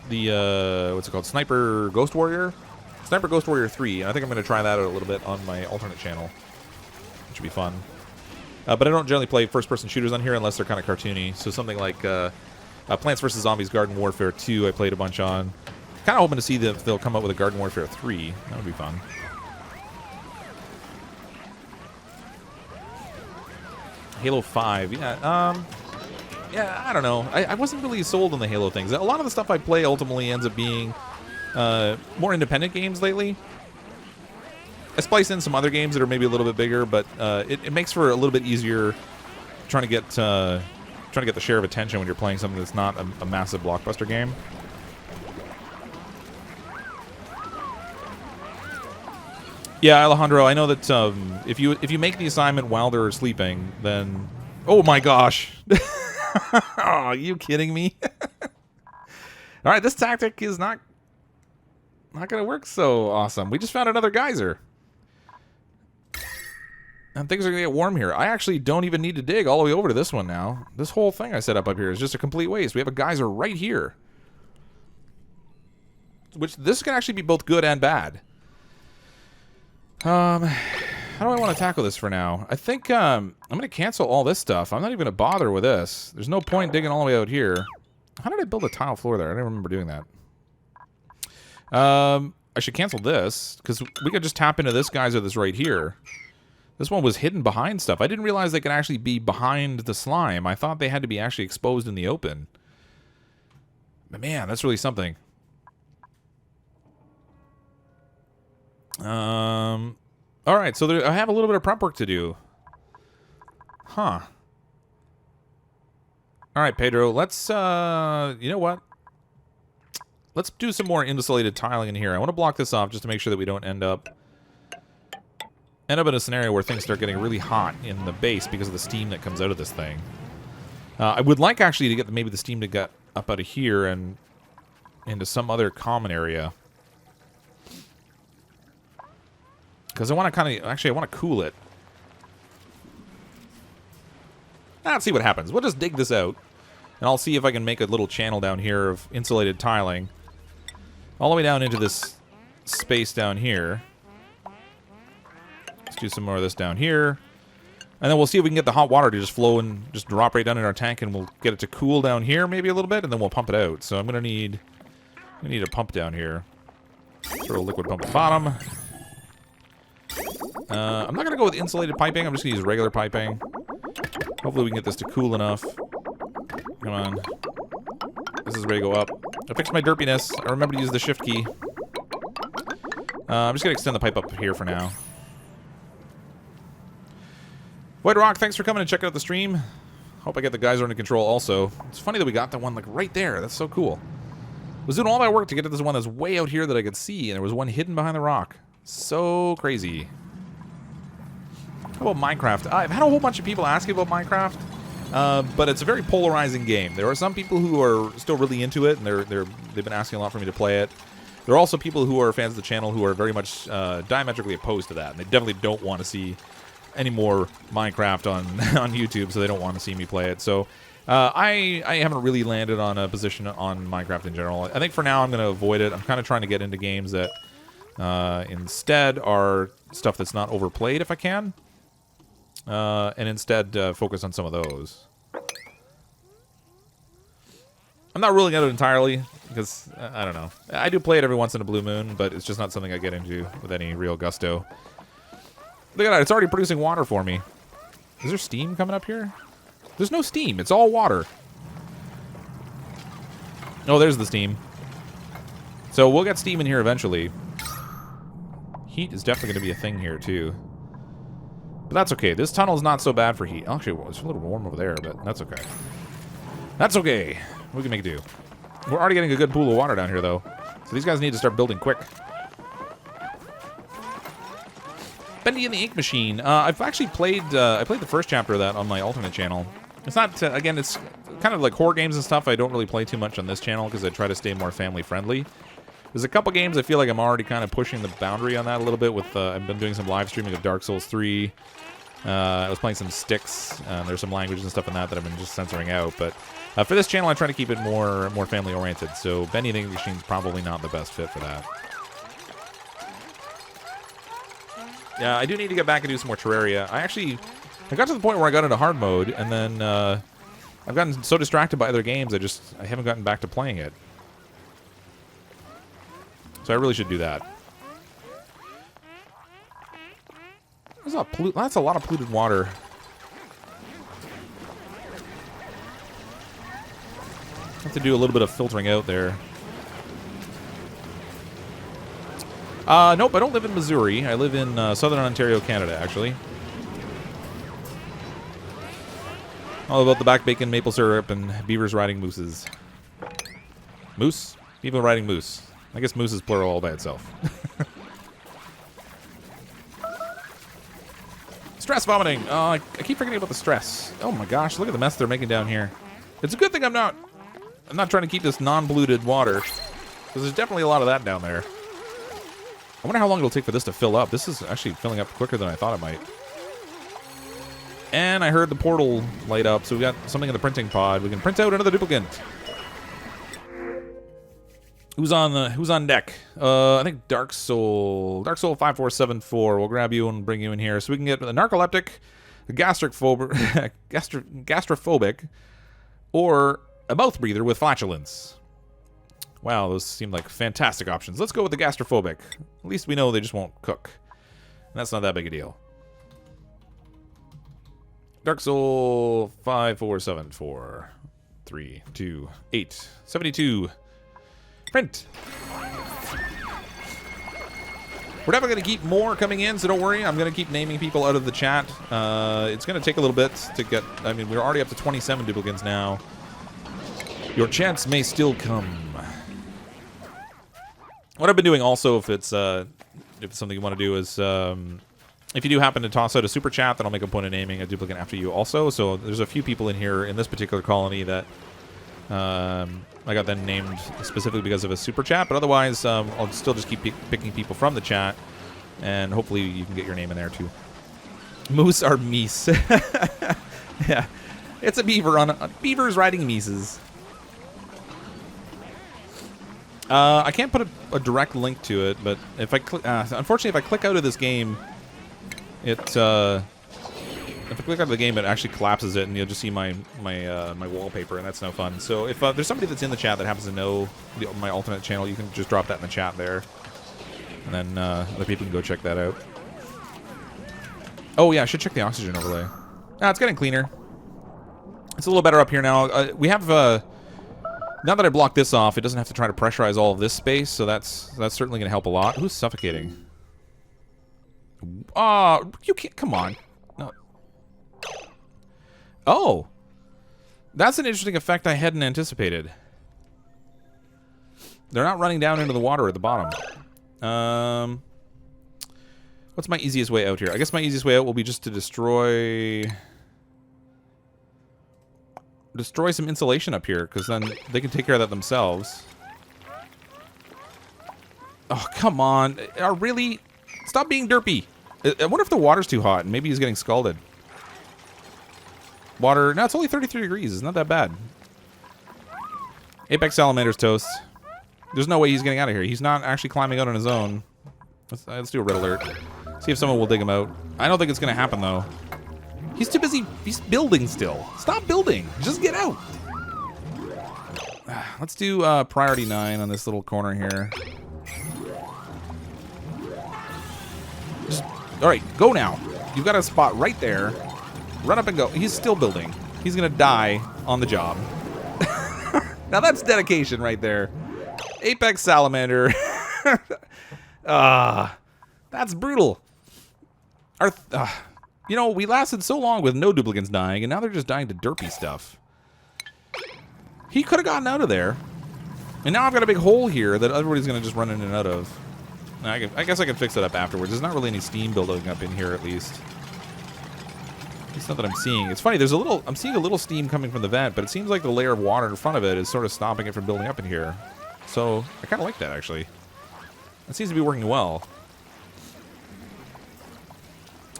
the, what's it called? Sniper Ghost Warrior? Sniper Ghost Warrior 3. And I think I'm going to try that out a little bit on my alternate channel. Which should be fun. But I don't generally play first-person shooters on here unless they're kind of cartoony. So something like... Plants vs. Zombies Garden Warfare 2 I played a bunch on. Kind of hoping to see if they'll come up with a Garden Warfare 3. That would be fun. Halo 5. Yeah, yeah, I don't know. I wasn't really sold on the Halo things. A lot of the stuff I play ultimately ends up being more independent games lately. I splice in some other games that are maybe a little bit bigger, but it makes for a little bit easier trying to get the share of attention when you're playing something that's not a massive blockbuster game. Yeah, Alejandro, I know that if you make the assignment while they're sleeping, then... Oh my gosh! Oh, are you kidding me? Alright, this tactic is not going to work so awesome. We just found another geyser. And things are going to get warm here. I actually don't even need to dig all the way over to this one now. This whole thing I set up here is just a complete waste. We have a geyser right here. which this can actually be both good and bad. How do I want to tackle this for now? I think I'm going to cancel all this stuff. I'm not even going to bother with this. There's no point digging all the way out here. How did I build a tile floor there? I don't remember doing that. I should cancel this, because we could just tap into this geyser that's right here. This one was hidden behind stuff. I didn't realize they could actually be behind the slime. I thought they had to be actually exposed in the open. But man, that's really something. Alright, so I have a little bit of prep work to do. Huh. Alright, Pedro, let's, you know what? Let's do some more insulated tiling in here. I want to block this off just to make sure that we don't end up in a scenario where things start getting really hot in the base because of the steam that comes out of this thing. I would like actually to get maybe the steam to get up out of here and into some other common area. Because I want to kind of... Actually, I want to cool it. Let's see what happens. We'll just dig this out. And I'll see if I can make a little channel down here of insulated tiling. All the way down into this space down here. Let's do some more of this down here. And then we'll see if we can get the hot water to just flow and just drop right down in our tank. And we'll get it to cool down here maybe a little bit. And then we'll pump it out. So I'm going to need... I need a pump down here. Throw a liquid pump at the bottom. I'm not going to go with insulated piping. I'm just going to use regular piping. Hopefully we can get this to cool enough. Come on. This is ready to go up. I fixed my derpiness. I remember to use the shift key. I'm just going to extend the pipe up here for now. White Rock, thanks for coming and checking out the stream. Hope I get the geyser under control also. It's funny that we got that one like right there. That's so cool. I was doing all that work to get to this one that's way out here that I could see, and there was one hidden behind the rock. So crazy. How about Minecraft? I've had a whole bunch of people asking about Minecraft, but it's a very polarizing game. There are some people who are still really into it, and they've been asking a lot for me to play it. There are also people who are fans of the channel who are very much diametrically opposed to that, and they definitely don't want to see any more Minecraft on on YouTube, so they don't want to see me play it. So I haven't really landed on a position on Minecraft in general. I think for now I'm going to avoid it. I'm kind of trying to get into games that instead are stuff that's not overplayed if I can. And instead focus on some of those. I'm not ruling it out entirely because I don't know. I do play it every once in a blue moon, but it's just not something I get into with any real gusto. Look at that, it's already producing water for me. Is there steam coming up here? There's no steam, it's all water. Oh, there's the steam. So we'll get steam in here eventually. Heat is definitely going to be a thing here too. But that's okay. This tunnel is not so bad for heat. Actually, well, it's a little warm over there, but that's okay. That's okay. We can make do. We're already getting a good pool of water down here, though. So these guys need to start building quick. Bendy and the Ink Machine. I've actually played... I played the first chapter of that on my alternate channel. It's not... again, it's kind of like horror games and stuff. I don't really play too much on this channel because I try to stay more family-friendly. There's a couple games I feel like I'm already kind of pushing the boundary on that a little bit with... I've been doing some live streaming of Dark Souls 3. I was playing some Styx. There's some language and stuff in that I've been just censoring out. But for this channel, I try to keep it more family-oriented. So Bendy and the Ink Machine's probably not the best fit for that. Yeah, I do need to get back and do some more Terraria. I got to the point where I got into hard mode, and then I've gotten so distracted by other games, I haven't gotten back to playing it. So I really should do that. That's a lot of polluted water. Have to do a little bit of filtering out there. Nope, I don't live in Missouri. I live in southern Ontario, Canada, actually. All about the back bacon, maple syrup, and beavers riding mooses. Moose? People riding moose. I guess moose is plural all by itself. Stress vomiting. I keep forgetting about the stress. Oh my gosh, look at the mess they're making down here. It's a good thing I'm not trying to keep this non-polluted water, because there's definitely a lot of that down there. I wonder how long it'll take for this to fill up. This is actually filling up quicker than I thought it might. And I heard the portal light up, so we got something in the printing pod. We can print out another duplicant. Who's on deck? I think Dark Soul 5474. We'll grab you and bring you in here so we can get a narcoleptic, a gastrophobic, or a mouth breather with flatulence. Wow, those seem like fantastic options. Let's go with the gastrophobic. At least we know they just won't cook. And that's not that big a deal. Dark Soul 5474. 3, 2, 8, 72. Print. We're definitely going to keep more coming in, so don't worry. I'm going to keep naming people out of the chat. It's going to take a little bit to get... I mean, we're already up to 27 duplicants now. Your chance may still come. What I've been doing also, if it's something you want to do, is if you do happen to toss out a super chat, then I'll make a point of naming a duplicant after you also. So there's a few people in here in this particular colony that I got them named specifically because of a super chat, but otherwise I'll still just keep picking people from the chat, and hopefully you can get your name in there too. Moose are meese. Yeah, it's a beaver on beavers riding meeses. I can't put a direct link to it, but if I unfortunately if I click out of this game, it if I click out of the game, it actually collapses it, and you'll just see my wallpaper, and that's no fun. So if there's somebody that's in the chat that happens to know my alternate channel, you can just drop that in the chat there, and then other people can go check that out. Oh yeah, I should check the oxygen overlay. Ah, it's getting cleaner. It's a little better up here now. We have now that I blocked this off, it doesn't have to try to pressurize all of this space, so that's certainly going to help a lot. Who's suffocating? You can't. Come on. No. Oh, that's an interesting effect I hadn't anticipated. They're not running down into the water at the bottom. What's my easiest way out here? I guess my easiest way out will be just to destroy some insulation up here, because then they can take care of that themselves. Oh, come on. Really? Stop being derpy. I wonder if the water's too hot, and maybe he's getting scalded. Water... No, it's only 33 degrees. It's not that bad. Apex Salamander's toast. There's no way he's getting out of here. He's not actually climbing out on his own. Let's do a red alert. See if someone will dig him out. I don't think it's going to happen, though. He's too busy. He's building still. Stop building. Just get out. Let's do priority 9 on this little corner here. All right, go now. You've got a spot right there. Run up and go. He's still building. He's going to die on the job. Now that's dedication right there. Apex Salamander. That's brutal. You know, we lasted so long with no duplicants dying, and now they're just dying to derpy stuff. He could have gotten out of there. And now I've got a big hole here that everybody's going to just run in and out of. I guess I can fix it up afterwards. There's not really any steam building up in here, at least. It's not that I'm seeing. It's funny, I'm seeing a little steam coming from the vent, but it seems like the layer of water in front of it is sort of stopping it from building up in here. So, I kind of like that, actually. It seems to be working well.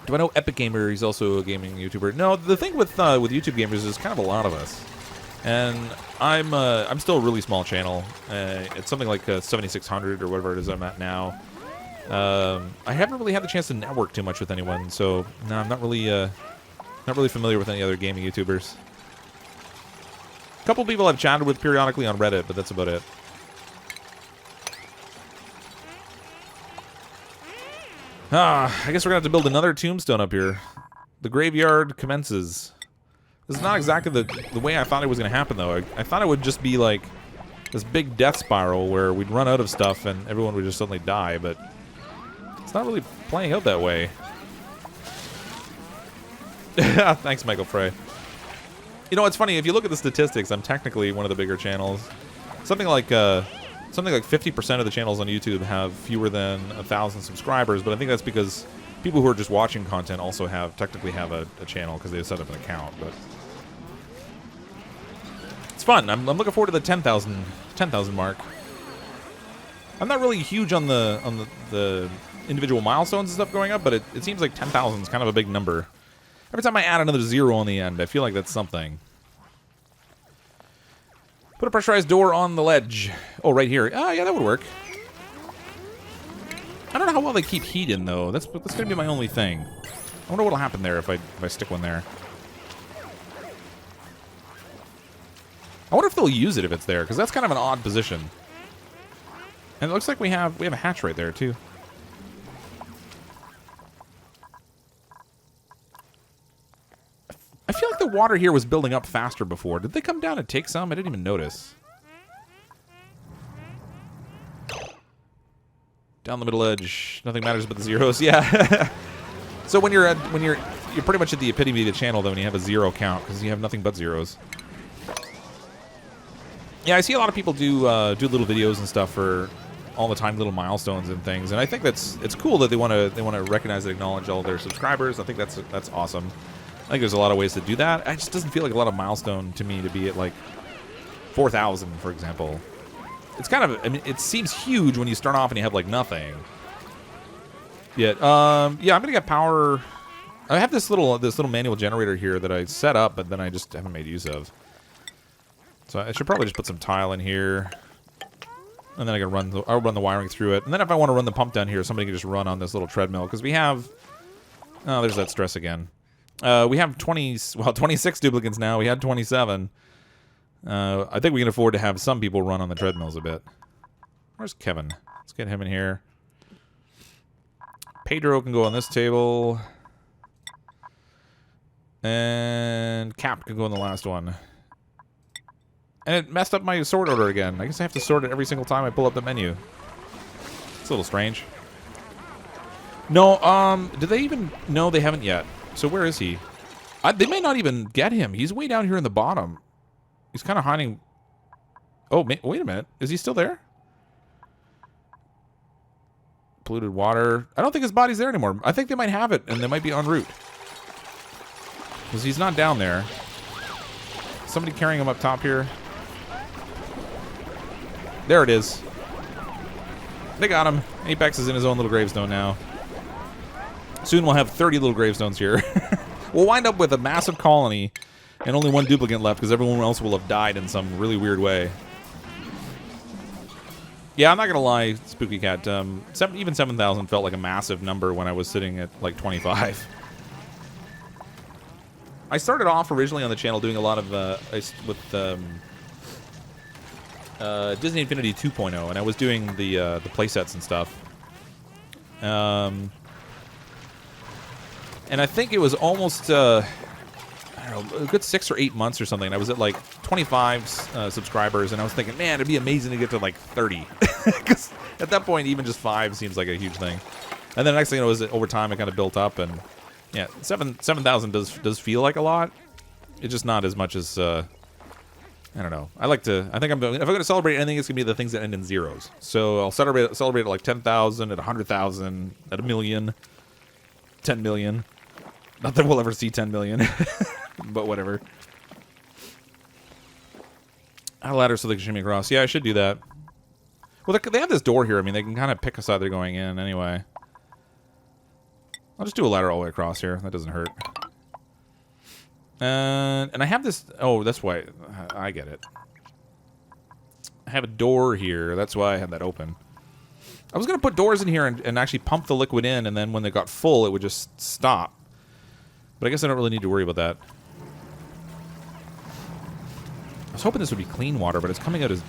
Do I know Epic Gamer? He's also a gaming YouTuber. No, the thing with YouTube gamers is kind of a lot of us. And I'm still a really small channel. It's something like 7,600 or whatever it is I'm at now. I haven't really had the chance to network too much with anyone, so no, I'm not really familiar with any other gaming YouTubers. A couple people I've chatted with periodically on Reddit, but that's about it. I guess we're gonna have to build another tombstone up here. The graveyard commences. This is not exactly the way I thought it was gonna happen, though. I thought it would just be like this big death spiral where we'd run out of stuff and everyone would just suddenly die, but it's not really playing out that way. Thanks, Michael Frey. You know, it's funny, if you look at the statistics, I'm technically one of the bigger channels. Something like 50% of the channels on YouTube have fewer than 1,000 subscribers, but I think that's because people who are just watching content also technically have a channel because they set up an account. But it's fun. I'm looking forward to the 10,000 mark. I'm not really huge on the individual milestones and stuff going up, but it seems like 10,000 is kind of a big number. Every time I add another 0 on the end, I feel like that's something. Put a pressurized door on the ledge. Oh, right here. Ah, yeah, that would work. I don't know how well they keep heat in, though. That's going to be my only thing. I wonder what'll happen there if I stick one there. I wonder if they'll use it if it's there, because that's kind of an odd position. And it looks like we have a hatch right there, too. I feel like the water here was building up faster before. Did they come down and take some? I didn't even notice. Down the middle edge. Nothing matters but the zeros. Yeah. So when you're pretty much at the epitome of the channel, though, when you have a zero count, because you have nothing but zeros. Yeah, I see a lot of people do little videos and stuff for all the time, little milestones and things, and I think it's cool that they want to recognize and acknowledge all their subscribers. I think that's awesome. I think there's a lot of ways to do that. It just doesn't feel like a lot of milestone to me to be at like 4,000, for example. It's kind of, I mean, it seems huge when you start off and you have like nothing. Yet, yeah, I'm gonna get power. I have this little manual generator here that I set up, but then I just haven't made use of. So I should probably just put some tile in here, and then I'll run the wiring through it. And then if I want to run the pump down here, somebody can just run on this little treadmill because we have. Oh, there's that stress again. We have 26 duplicants now. We had 27. I think we can afford to have some people run on the treadmills a bit. Where's Kevin? Let's get him in here. Pedro can go on this table. And Cap can go on the last one. And it messed up my sort order again. I guess I have to sort it every single time I pull up the menu. It's a little strange. No, did they even... No, they haven't yet. So where is he? They may not even get him. He's way down here in the bottom. He's kind of hiding... Oh, wait a minute. Is he still there? Polluted water. I don't think his body's there anymore. I think they might have it, and they might be en route. Because he's not down there. Somebody carrying him up top here. There it is. They got him. Apex is in his own little gravestone now. Soon we'll have 30 little gravestones here. We'll wind up with a massive colony and only one duplicant left because everyone else will have died in some really weird way. Yeah, I'm not going to lie, Spooky Cat. Even 7,000 felt like a massive number when I was sitting at like 25. I started off originally on the channel doing a lot of Disney Infinity 2.0, and I was doing the playsets and stuff. And I think it was almost, I don't know, a good 6 or 8 months or something. I was at like 25 subscribers, and I was thinking, man, it'd be amazing to get to like 30. Because at that point, even just 5 seems like a huge thing. And then the next thing you know, is over time, it kind of built up, and yeah, 7,000 does feel like a lot. It's just not as much as, I don't know. I think if I'm going to celebrate anything, it's going to be the things that end in zeros. So I'll celebrate at like 10,000, at 100,000, at a million, 10 million. Not that we'll ever see 10 million, but whatever. Add a ladder so they can shimmy across. Yeah, I should do that. Well, they have this door here. I mean, they can kind of pick a side they're going in anyway. I'll just do a ladder all the way across here. That doesn't hurt. And I have this... Oh, that's why... I get it. I have a door here. That's why I had that open. I was going to put doors in here and actually pump the liquid in, and then when they got full, it would just stop. But I guess I don't really need to worry about that. I was hoping this would be clean water, but it's coming out as...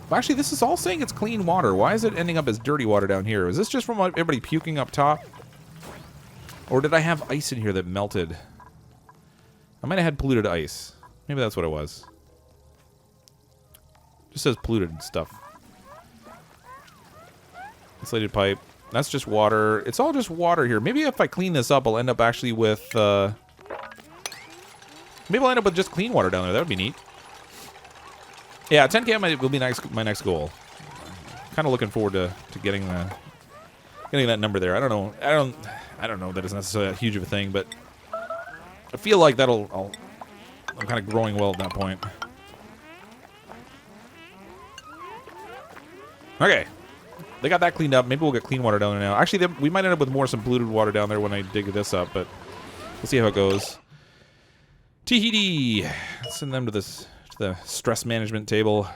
Well, actually, this is all saying it's clean water. Why is it ending up as dirty water down here? Is this just from everybody puking up top? Or did I have ice in here that melted? I might have had polluted ice. Maybe that's what it was. Just says polluted stuff. Insulated pipe. That's just water. It's all just water here. Maybe if I clean this up, I'll end up actually with... maybe I'll end up with just clean water down there. That would be neat. Yeah, 10K will be my next goal. Kind of looking forward to getting that number there. I don't know that it's necessarily that huge of a thing, but I feel like I'm kind of growing well at that point. Okay. They got that cleaned up. Maybe we'll get clean water down there now. Actually, we might end up with some polluted water down there when I dig this up, but we'll see how it goes. Tahiti. Let's send them to this To the stress management table.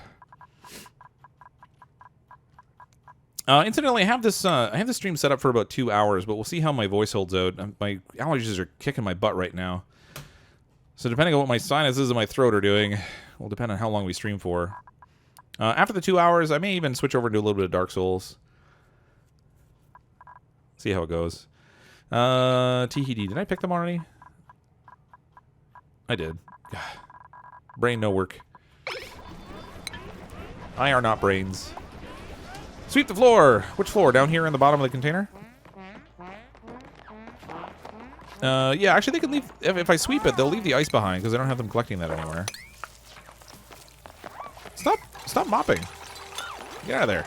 Incidentally, I have this stream set up for about 2 hours, but we'll see how my voice holds out. My allergies are kicking my butt right now. So depending on what my sinuses and my throat are doing, will depend on how long we stream for. After the 2 hours, I may even switch over to a little bit of Dark Souls. See how it goes. THD, did I pick them already? I did. Brain no work. I are not brains. Sweep the floor! Which floor? Down here in the bottom of the container? Yeah, actually they can leave... If I sweep it, they'll leave the ice behind, because I don't have them collecting that anywhere. Stop mopping. Get out of there.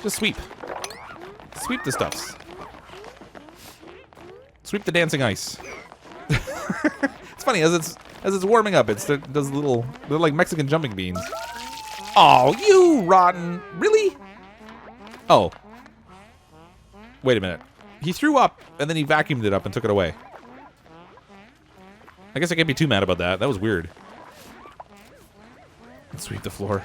Just sweep. Sweep the stuffs. Sweep the dancing ice. It's funny, as it's warming up, it does little... They're like Mexican jumping beans. Oh, you rotten... Really? Oh. Wait a minute. He threw up, and then he vacuumed it up and took it away. I guess I can't be too mad about that. That was weird. Let's sweep the floor.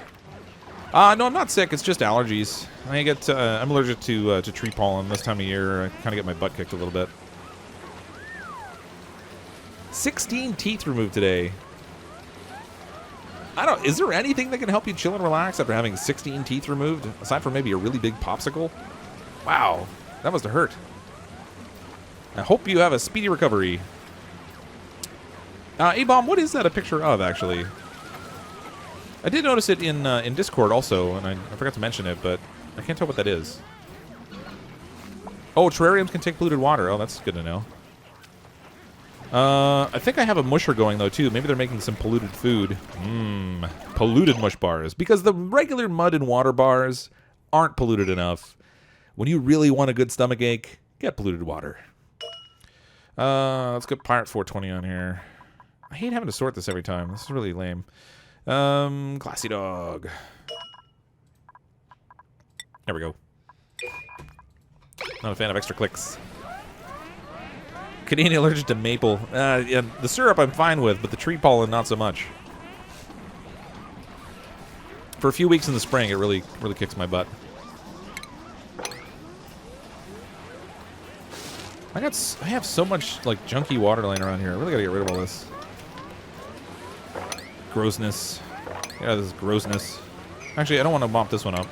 No, I'm not sick. It's just allergies. I'm allergic to tree pollen this time of year. I kind of get my butt kicked a little bit. 16 teeth removed today. Is there anything that can help you chill and relax after having 16 teeth removed? Aside from maybe a really big popsicle? Wow, that must have hurt. I hope you have a speedy recovery. A-Bomb, what is that a picture of, actually? I did notice it in Discord also, and I forgot to mention it, but I can't tell what that is. Oh, terrariums can take polluted water. Oh, that's good to know. I think I have a musher going, though, too. Maybe they're making some polluted food. Polluted mush bars. Because the regular mud and water bars aren't polluted enough. When you really want a good stomachache, get polluted water. Let's get Pirate 420 on here. I hate having to sort this every time. This is really lame. Classy dog. There we go. Not a fan of extra clicks. Canadian allergic to maple. Yeah, the syrup I'm fine with, but the tree pollen not so much. For a few weeks in the spring, it really kicks my butt. I have so much like junky water laying around here. I really gotta get rid of all this. Grossness. Yeah, this is grossness. Actually, I don't want to mop this one up.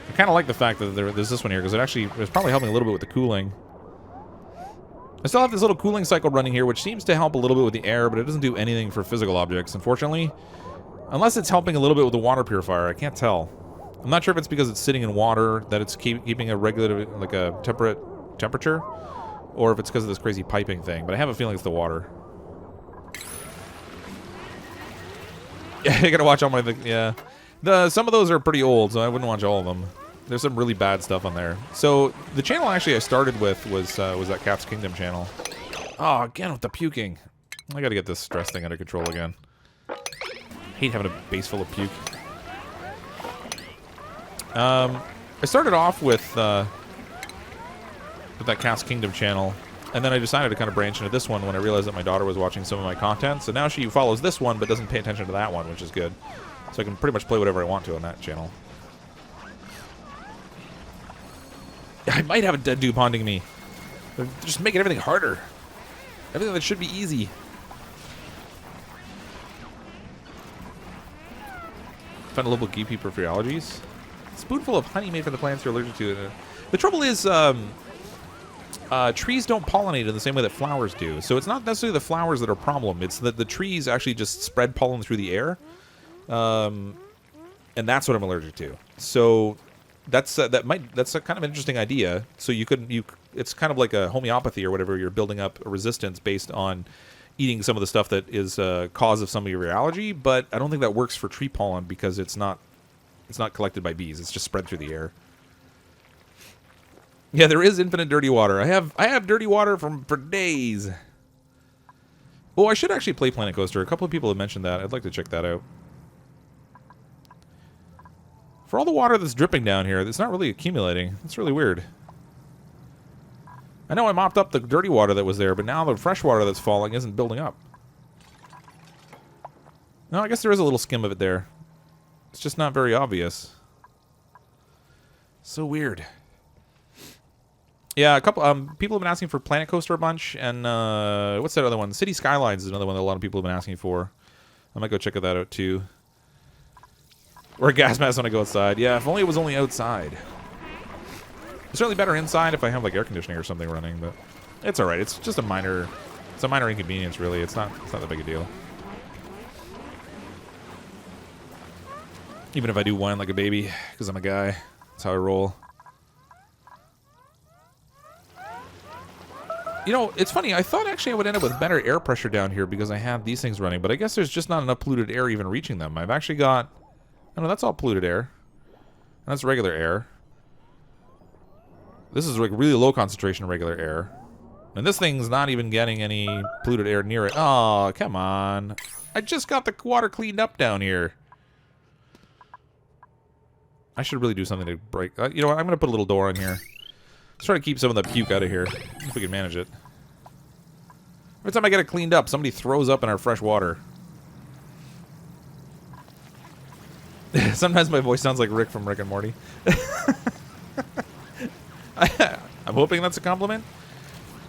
I kind of like the fact that there's this one here, because it's probably helping a little bit with the cooling. I still have this little cooling cycle running here, which seems to help a little bit with the air, but it doesn't do anything for physical objects, unfortunately. Unless it's helping a little bit with the water purifier. I can't tell. I'm not sure if it's because it's sitting in water that it's keeping a regular, like a temperate temperature, or if it's because of this crazy piping thing, but I have a feeling it's the water. Yeah, you gotta watch all my... Yeah. Some of those are pretty old, so I wouldn't watch all of them. There's some really bad stuff on there. So, the channel actually I started with was that Cat's Kingdom channel. Oh, again with the puking. I gotta get this stress thing under control again. I hate having a base full of puke. I started off with that Cat's Kingdom channel, and then I decided to kind of branch into this one when I realized that my daughter was watching some of my content. So now she follows this one, but doesn't pay attention to that one, which is good. So I can pretty much play whatever I want to on that channel. I might have a dead dupe haunting me. They're just making everything harder. Everything that should be easy. Found a little beekeeper for your allergies. Spoonful of honey made from the plants you're allergic to. The trouble is, trees don't pollinate in the same way that flowers do. So it's not necessarily the flowers that are a problem. It's that the trees actually just spread pollen through the air. And that's what I'm allergic to. So that's a kind of an interesting idea. So it's kind of like a homeopathy or whatever. You're building up a resistance based on eating some of the stuff that is a cause of some of your allergy. But I don't think that works for tree pollen because it's not collected by bees. It's just spread through the air. Yeah, there is infinite dirty water. I have dirty water for days. Oh, I should actually play Planet Coaster. A couple of people have mentioned that. I'd like to check that out. For all the water that's dripping down here, it's not really accumulating. It's really weird. I know I mopped up the dirty water that was there, but now the fresh water that's falling isn't building up. No, I guess there is a little skim of it there. It's just not very obvious. So weird. Yeah, a couple people have been asking for Planet Coaster a bunch, and what's that other one? City Skylines is another one that a lot of people have been asking for. I might go check that out too. Or a gas mask when I go outside. Yeah, if only it was only outside. It's certainly better inside if I have like air conditioning or something running, but it's all right. It's just a minor inconvenience, really. It's not that big a deal. Even if I do whine like a baby, because I'm a guy. That's how I roll. You know, it's funny. I thought actually I would end up with better air pressure down here because I have these things running, but I guess there's just not enough polluted air even reaching them. I've actually got... I know that's all polluted air. And that's regular air. This is like really low concentration of regular air. And this thing's not even getting any polluted air near it. Oh, come on. I just got the water cleaned up down here. I should really do something to break... you know what? I'm going to put a little door in here. Let's try to keep some of the puke out of here. If we can manage it. Every time I get it cleaned up, somebody throws up in our fresh water. Sometimes my voice sounds like Rick from Rick and Morty. I'm hoping that's a compliment.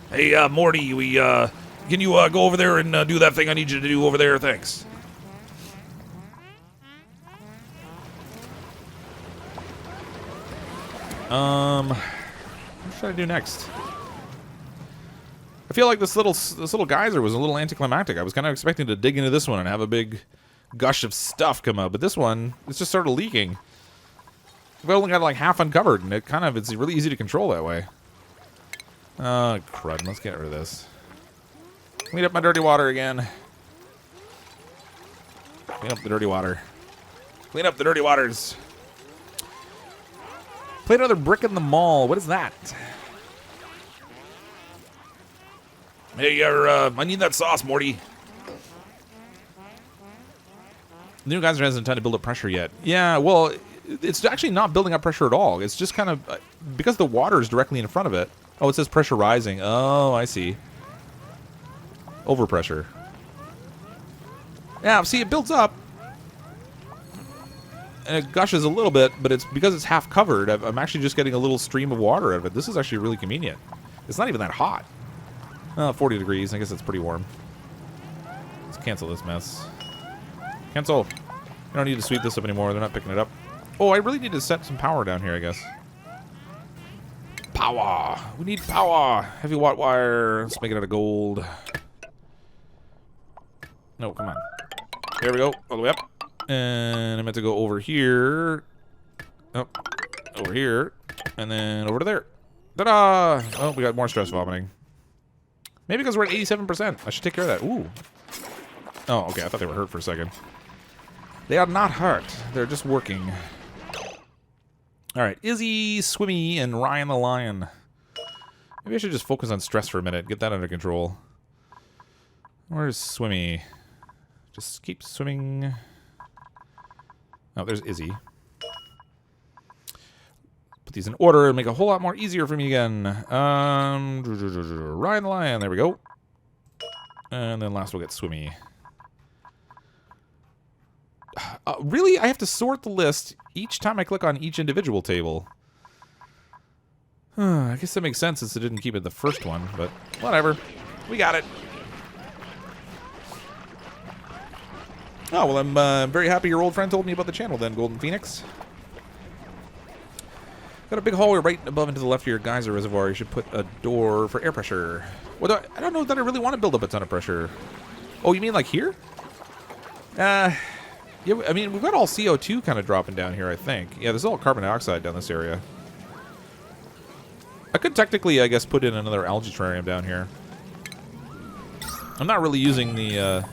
Hey, Morty, can you go over there and do that thing I need you to do over there? Thanks. What should I do next? I feel like this little geyser was a little anticlimactic. I was kind of expecting to dig into this one and have a big gush of stuff come out, but this one, it's just started leaking. We only got like half uncovered, and it's really easy to control that way. Oh, crud. Let's get rid of this. Clean up my dirty water again. Clean up the dirty water. Clean up the dirty waters. Play another brick in the mall. What is that? Hey, I need that sauce, Morty. The new geyser hasn't time to build up pressure yet. Yeah, well, it's actually not building up pressure at all. It's just kind of... because the water is directly in front of it. Oh, it says pressurizing. Oh, I see. Overpressure. Yeah, see, it builds up. And it gushes a little bit, but it's because it's half covered. I'm actually just getting a little stream of water out of it. This is actually really convenient. It's not even that hot. 40 degrees. I guess it's pretty warm. Let's cancel this mess. Cancel. You don't need to sweep this up anymore. They're not picking it up. Oh, I really need to set some power down here, I guess. Power. We need power. Heavy watt wire. Let's make it out of gold. No, come on. There we go. All the way up. And I meant to go over here. Oh, over here. And then over to there. Ta-da! Oh, we got more stress vomiting. Maybe because we're at 87%. I should take care of that. Ooh. Oh, okay. I thought they were hurt for a second. They are not hurt. They're just working. All right. Izzy, Swimmy, and Ryan the Lion. Maybe I should just focus on stress for a minute. Get that under control. Where's Swimmy? Just keep swimming. Oh, there's Izzy. Put these in order and make it a whole lot more easier for me again. Ryan the Lion. There we go. And then last we'll get Swimmy. Really? I have to sort the list each time I click on each individual table. I guess that makes sense since it didn't keep it the first one, but whatever. We got it. Oh, well, I'm very happy your old friend told me about the channel then, Golden Phoenix. Got a big hallway right above and to the left of your geyser reservoir. You should put a door for air pressure. Well, I don't know that I really want to build up a ton of pressure. Oh, you mean like here? Yeah, I mean, we've got all CO2 kind of dropping down here, I think. Yeah, there's all carbon dioxide down this area. I could technically, I guess, put in another algae terrarium down here. I'm not really using the...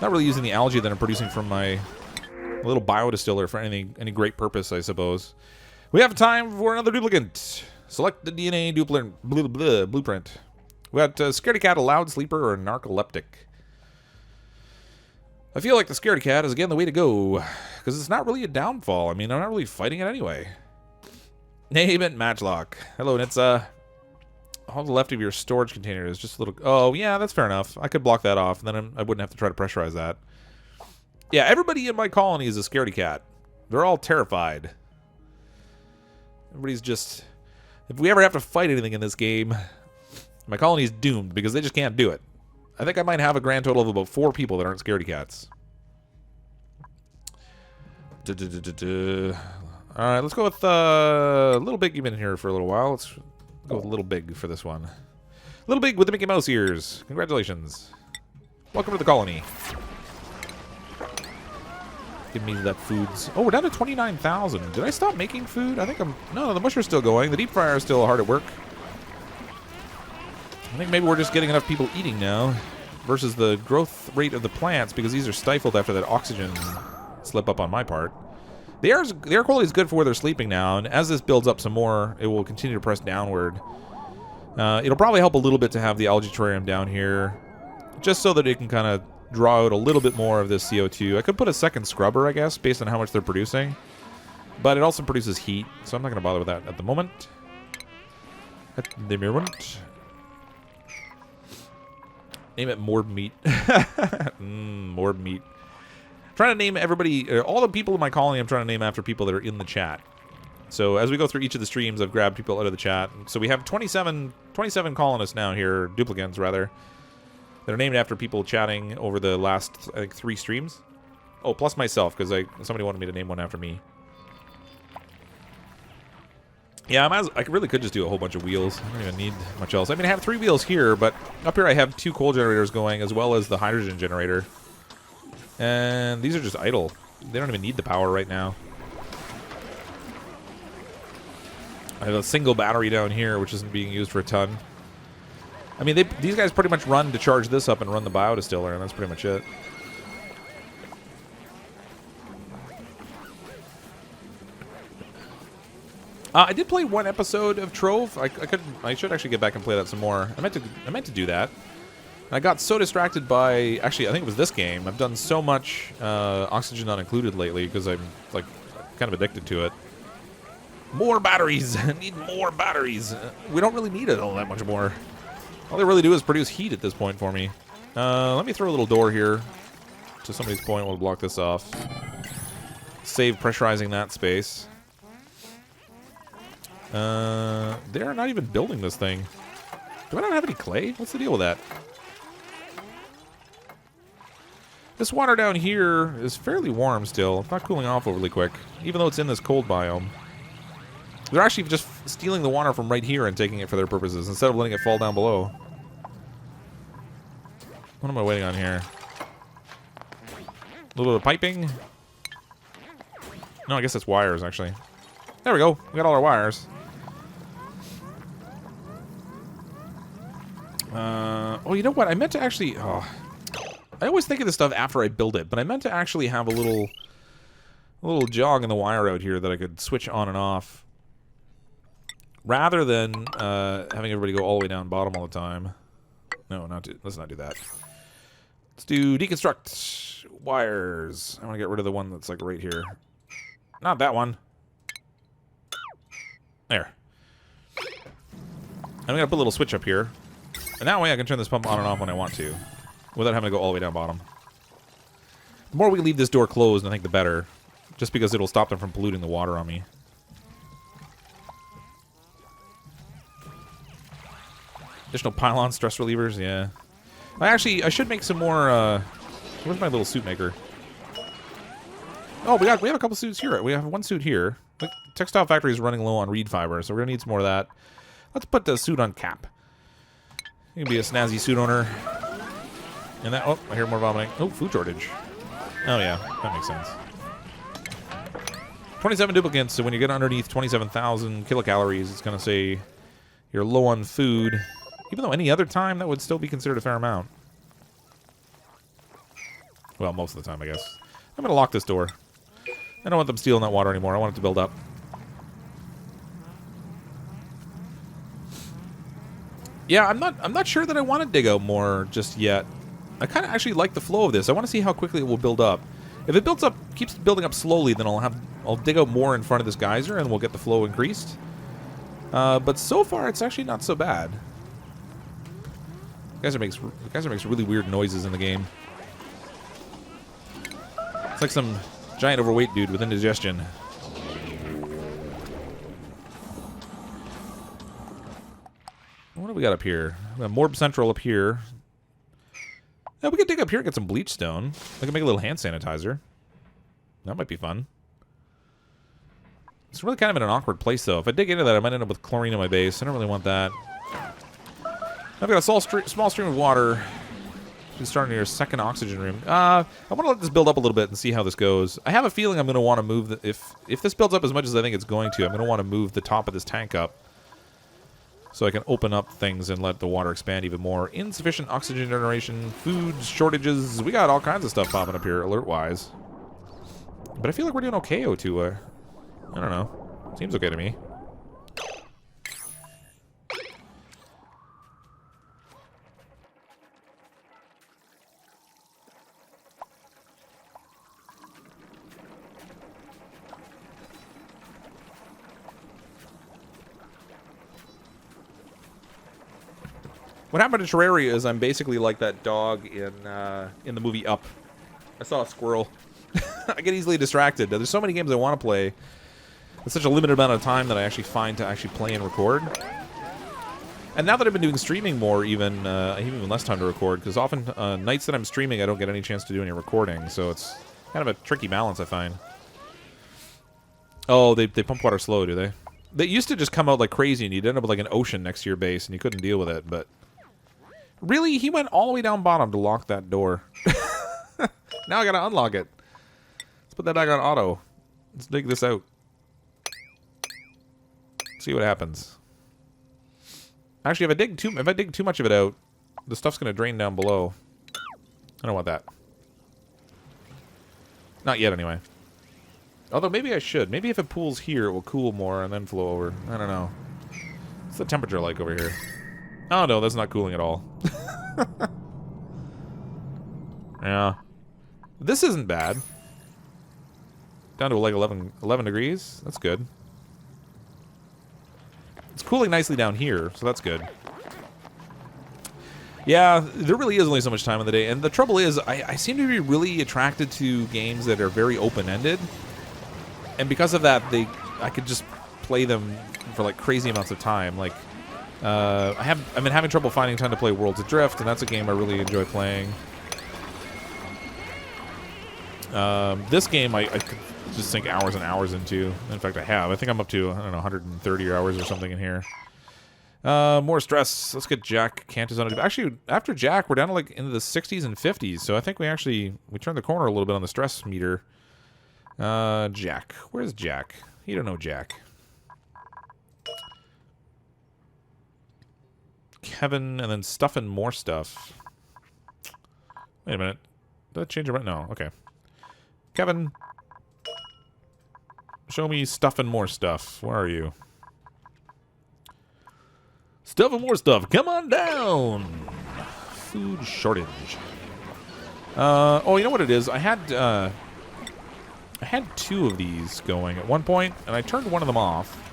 not really using the algae that I'm producing from my little biodistiller for any great purpose, I suppose. We have time for another duplicant. Select the DNA blueprint. We got Scaredy Cat, a loud sleeper, or a narcoleptic. I feel like the Scaredy Cat is again the way to go, because it's not really a downfall. I mean, I'm not really fighting it anyway. Name it Matchlock. Hello, and it's all the left of your storage container is just a little... Oh, yeah, that's fair enough. I could block that off, and then I wouldn't have to try to pressurize that. Yeah, everybody in my colony is a scaredy cat. They're all terrified. Everybody's just... If we ever have to fight anything in this game, my colony is doomed because they just can't do it. I think I might have a grand total of about 4 people that aren't scaredy cats. Alright, let's go with Little Big. You've been here for a little while. Let's go with Little Big for this one. Little Big with the Mickey Mouse ears. Congratulations. Welcome to the colony. Give me that foods. Oh, we're down to 29,000. Did I stop making food? I think I'm... No, the musher's still going. The deep fryer is still hard at work. I think maybe we're just getting enough people eating now versus the growth rate of the plants because these are stifled after that oxygen slip up on my part. The air quality is good for where they're sleeping now, and as this builds up some more, it will continue to press downward. It'll probably help a little bit to have the algae terrarium down here, just so that it can kind of draw out a little bit more of this CO2. I could put a second scrubber, I guess, based on how much they're producing, but it also produces heat, so I'm not going to bother with that at the moment. Name it Morb Meat. Morb Meat. Trying to name everybody, all the people in my colony, I'm trying to name after people that are in the chat. So as we go through each of the streams, I've grabbed people out of the chat. So we have 27 colonists now here, duplicants rather, that are named after people chatting over the last, I think, 3 streams. Oh, plus myself, because somebody wanted me to name one after me. Yeah, I really could just do a whole bunch of wheels. I don't even need much else. I mean, I have 3 wheels here, but up here I have 2 coal generators going, as well as the hydrogen generator. And these are just idle. They don't even need the power right now. I have a single battery down here, which isn't being used for a ton. I mean, these guys pretty much run to charge this up and run the biodistiller, and that's pretty much it. I did play 1 episode of Trove. I should actually get back and play that some more. I meant to do that. I got so distracted by... Actually, I think it was this game. I've done so much Oxygen Not Included lately because I'm, like, kind of addicted to it. More batteries! I need more batteries! We don't really need it all that much more. All they really do is produce heat at this point for me. Let me throw a little door here. To somebody's point, we'll block this off. Save pressurizing that space. They're not even building this thing. Do I not have any clay? What's the deal with that? This water down here is fairly warm still. It's not cooling off overly quick, even though it's in this cold biome. They're actually just stealing the water from right here and taking it for their purposes, instead of letting it fall down below. What am I waiting on here? A little bit of piping? No, I guess it's wires, actually. There we go. We got all our wires. Oh, you know what? I meant to actually... Oh, I always think of this stuff after I build it, but I meant to actually have a little jog in the wire out here that I could switch on and off, rather than having everybody go all the way down bottom all the time. No, let's not do that. Let's do deconstruct wires. I want to get rid of the one that's like right here. Not that one. There. I'm going to put a little switch up here. And that way I can turn this pump on and off when I want to, without having to go all the way down bottom. The more we leave this door closed, I think the better. Just because it'll stop them from polluting the water on me. Additional pylon stress relievers, yeah. I should make some more, where's my little suit maker? Oh, we have a couple suits here. We have 1 suit here. The textile factory is running low on reed fiber, so we're going to need some more of that. Let's put the suit on cap. You can be a snazzy suit owner. And that... Oh, I hear more vomiting. Oh, food shortage. Oh, yeah. That makes sense. 27 duplicants, so when you get underneath 27,000 kilocalories, it's going to say you're low on food. Even though any other time, that would still be considered a fair amount. Well, most of the time, I guess. I'm going to lock this door. I don't want them stealing that water anymore. I want it to build up. Yeah, I'm not sure that I want to dig out more just yet. I kind of actually like the flow of this. I want to see how quickly it will build up. If it builds up, keeps building up slowly, then I'll dig out more in front of this geyser and we'll get the flow increased. But so far, it's actually not so bad. The geyser makes really weird noises in the game. It's like some giant overweight dude with indigestion. What do we got up here? We got Morb Central up here. Yeah, we could dig up here and get some bleach stone. I can make a little hand sanitizer. That might be fun. It's really kind of in an awkward place, though. If I dig into that, I might end up with chlorine in my base. I don't really want that. I've got a small stream of water. It's starting near a second oxygen room. I want to let this build up a little bit and see how this goes. I have a feeling I'm going to want to move... If this builds up as much as I think it's going to, I'm going to want to move the top of this tank up so I can open up things and let the water expand even more. Insufficient oxygen generation, food shortages. We got all kinds of stuff popping up here, alert-wise. But I feel like we're doing okay, O2. I don't know. Seems okay to me. What happened to Terraria is I'm basically like that dog in the movie Up. I saw a squirrel. I get easily distracted. There's so many games I want to play. It's such a limited amount of time that I actually find to actually play and record. And now that I've been doing streaming more, even I have even less time to record, because often nights that I'm streaming, I don't get any chance to do any recording. So it's kind of a tricky balance, I find. Oh, they pump water slow, do they? They used to just come out like crazy, and you'd end up with like an ocean next to your base, and you couldn't deal with it, but... Really? He went all the way down bottom to lock that door. Now I gotta unlock it. Let's put that back on auto. Let's dig this out. See what happens. Actually, if I dig too much of it out, the stuff's gonna drain down below. I don't want that. Not yet, anyway. Although maybe I should. Maybe if it pools here, it will cool more and then flow over. I don't know. What's the temperature like over here? Oh, no, that's not cooling at all. Yeah. This isn't bad. Down to like 11 degrees. That's good. It's cooling nicely down here, so that's good. Yeah, there really is only so much time in the day. And the trouble is, I seem to be really attracted to games that are very open-ended. And because of that, I could just play them for like crazy amounts of time. Like, I've been having trouble finding time to play Worlds Adrift, and that's a game I really enjoy playing. This game I could just sink hours and hours into. In fact, I have. I think I'm up to, I don't know, 130 hours or something in here. More stress. Let's get Jack Cantus on it. Actually, after Jack, we're down to like into the 60s and 50s, so I think we turned the corner a little bit on the stress meter. Jack. Where's Jack? You don't know Jack. Kevin, and then stuff and more stuff. Wait a minute. Did that change it right now? Okay. Kevin. Show me stuff and more stuff. Where are you? Stuff and more stuff. Come on down. Food shortage. Oh, you know what it is? I had two of these going at one point, and I turned one of them off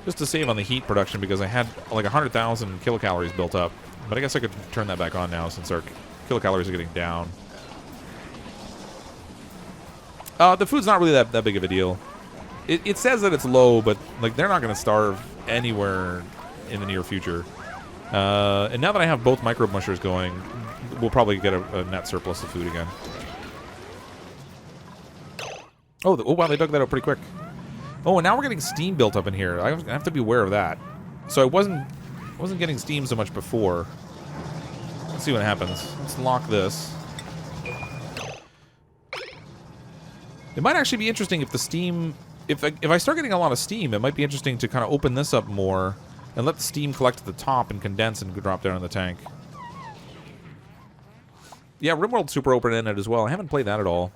just to save on the heat production because I had like 100,000 kilocalories built up. But I guess I could turn that back on now since our kilocalories are getting down. The food's not really that big of a deal. It says that it's low, but like they're not going to starve anywhere in the near future. And now that I have both microbe mushers going, we'll probably get a net surplus of food again. Oh, wow, they dug that out pretty quick. Oh, and now we're getting steam built up in here. I have to be aware of that. So I wasn't getting steam so much before. Let's see what happens. Let's lock this. It might actually be interesting if the steam... If I start getting a lot of steam, it might be interesting to kind of open this up more and let the steam collect at the top and condense and drop down in the tank. Yeah, RimWorld's super open-ended as well. I haven't played that at all.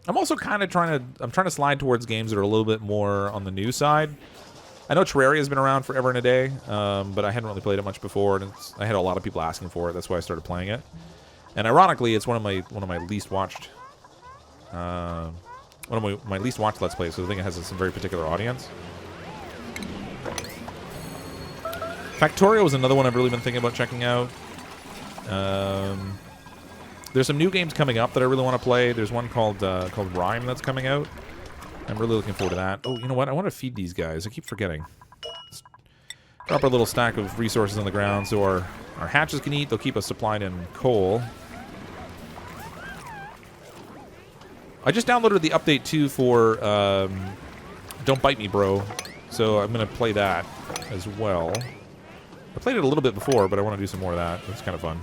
I'm also kind of trying to slide towards games that are a little bit more on the new side. I know Terraria's been around forever and a day, but I hadn't really played it much before, and I had a lot of people asking for it. That's why I started playing it. And ironically, it's one of my least watched least watched Let's Plays, so I think it has some very particular audience. Factorio is another one I've really been thinking about checking out. There's some new games coming up that I really want to play. There's one called Rhyme that's coming out. I'm really looking forward to that. Oh, you know what? I want to feed these guys. I keep forgetting. Let's drop a little stack of resources on the ground so our hatches can eat. They'll keep us supplied in coal. I just downloaded the update, too, for Don't Bite Me, Bro. So I'm going to play that as well. I played it a little bit before, but I want to do some more of that. It's kind of fun.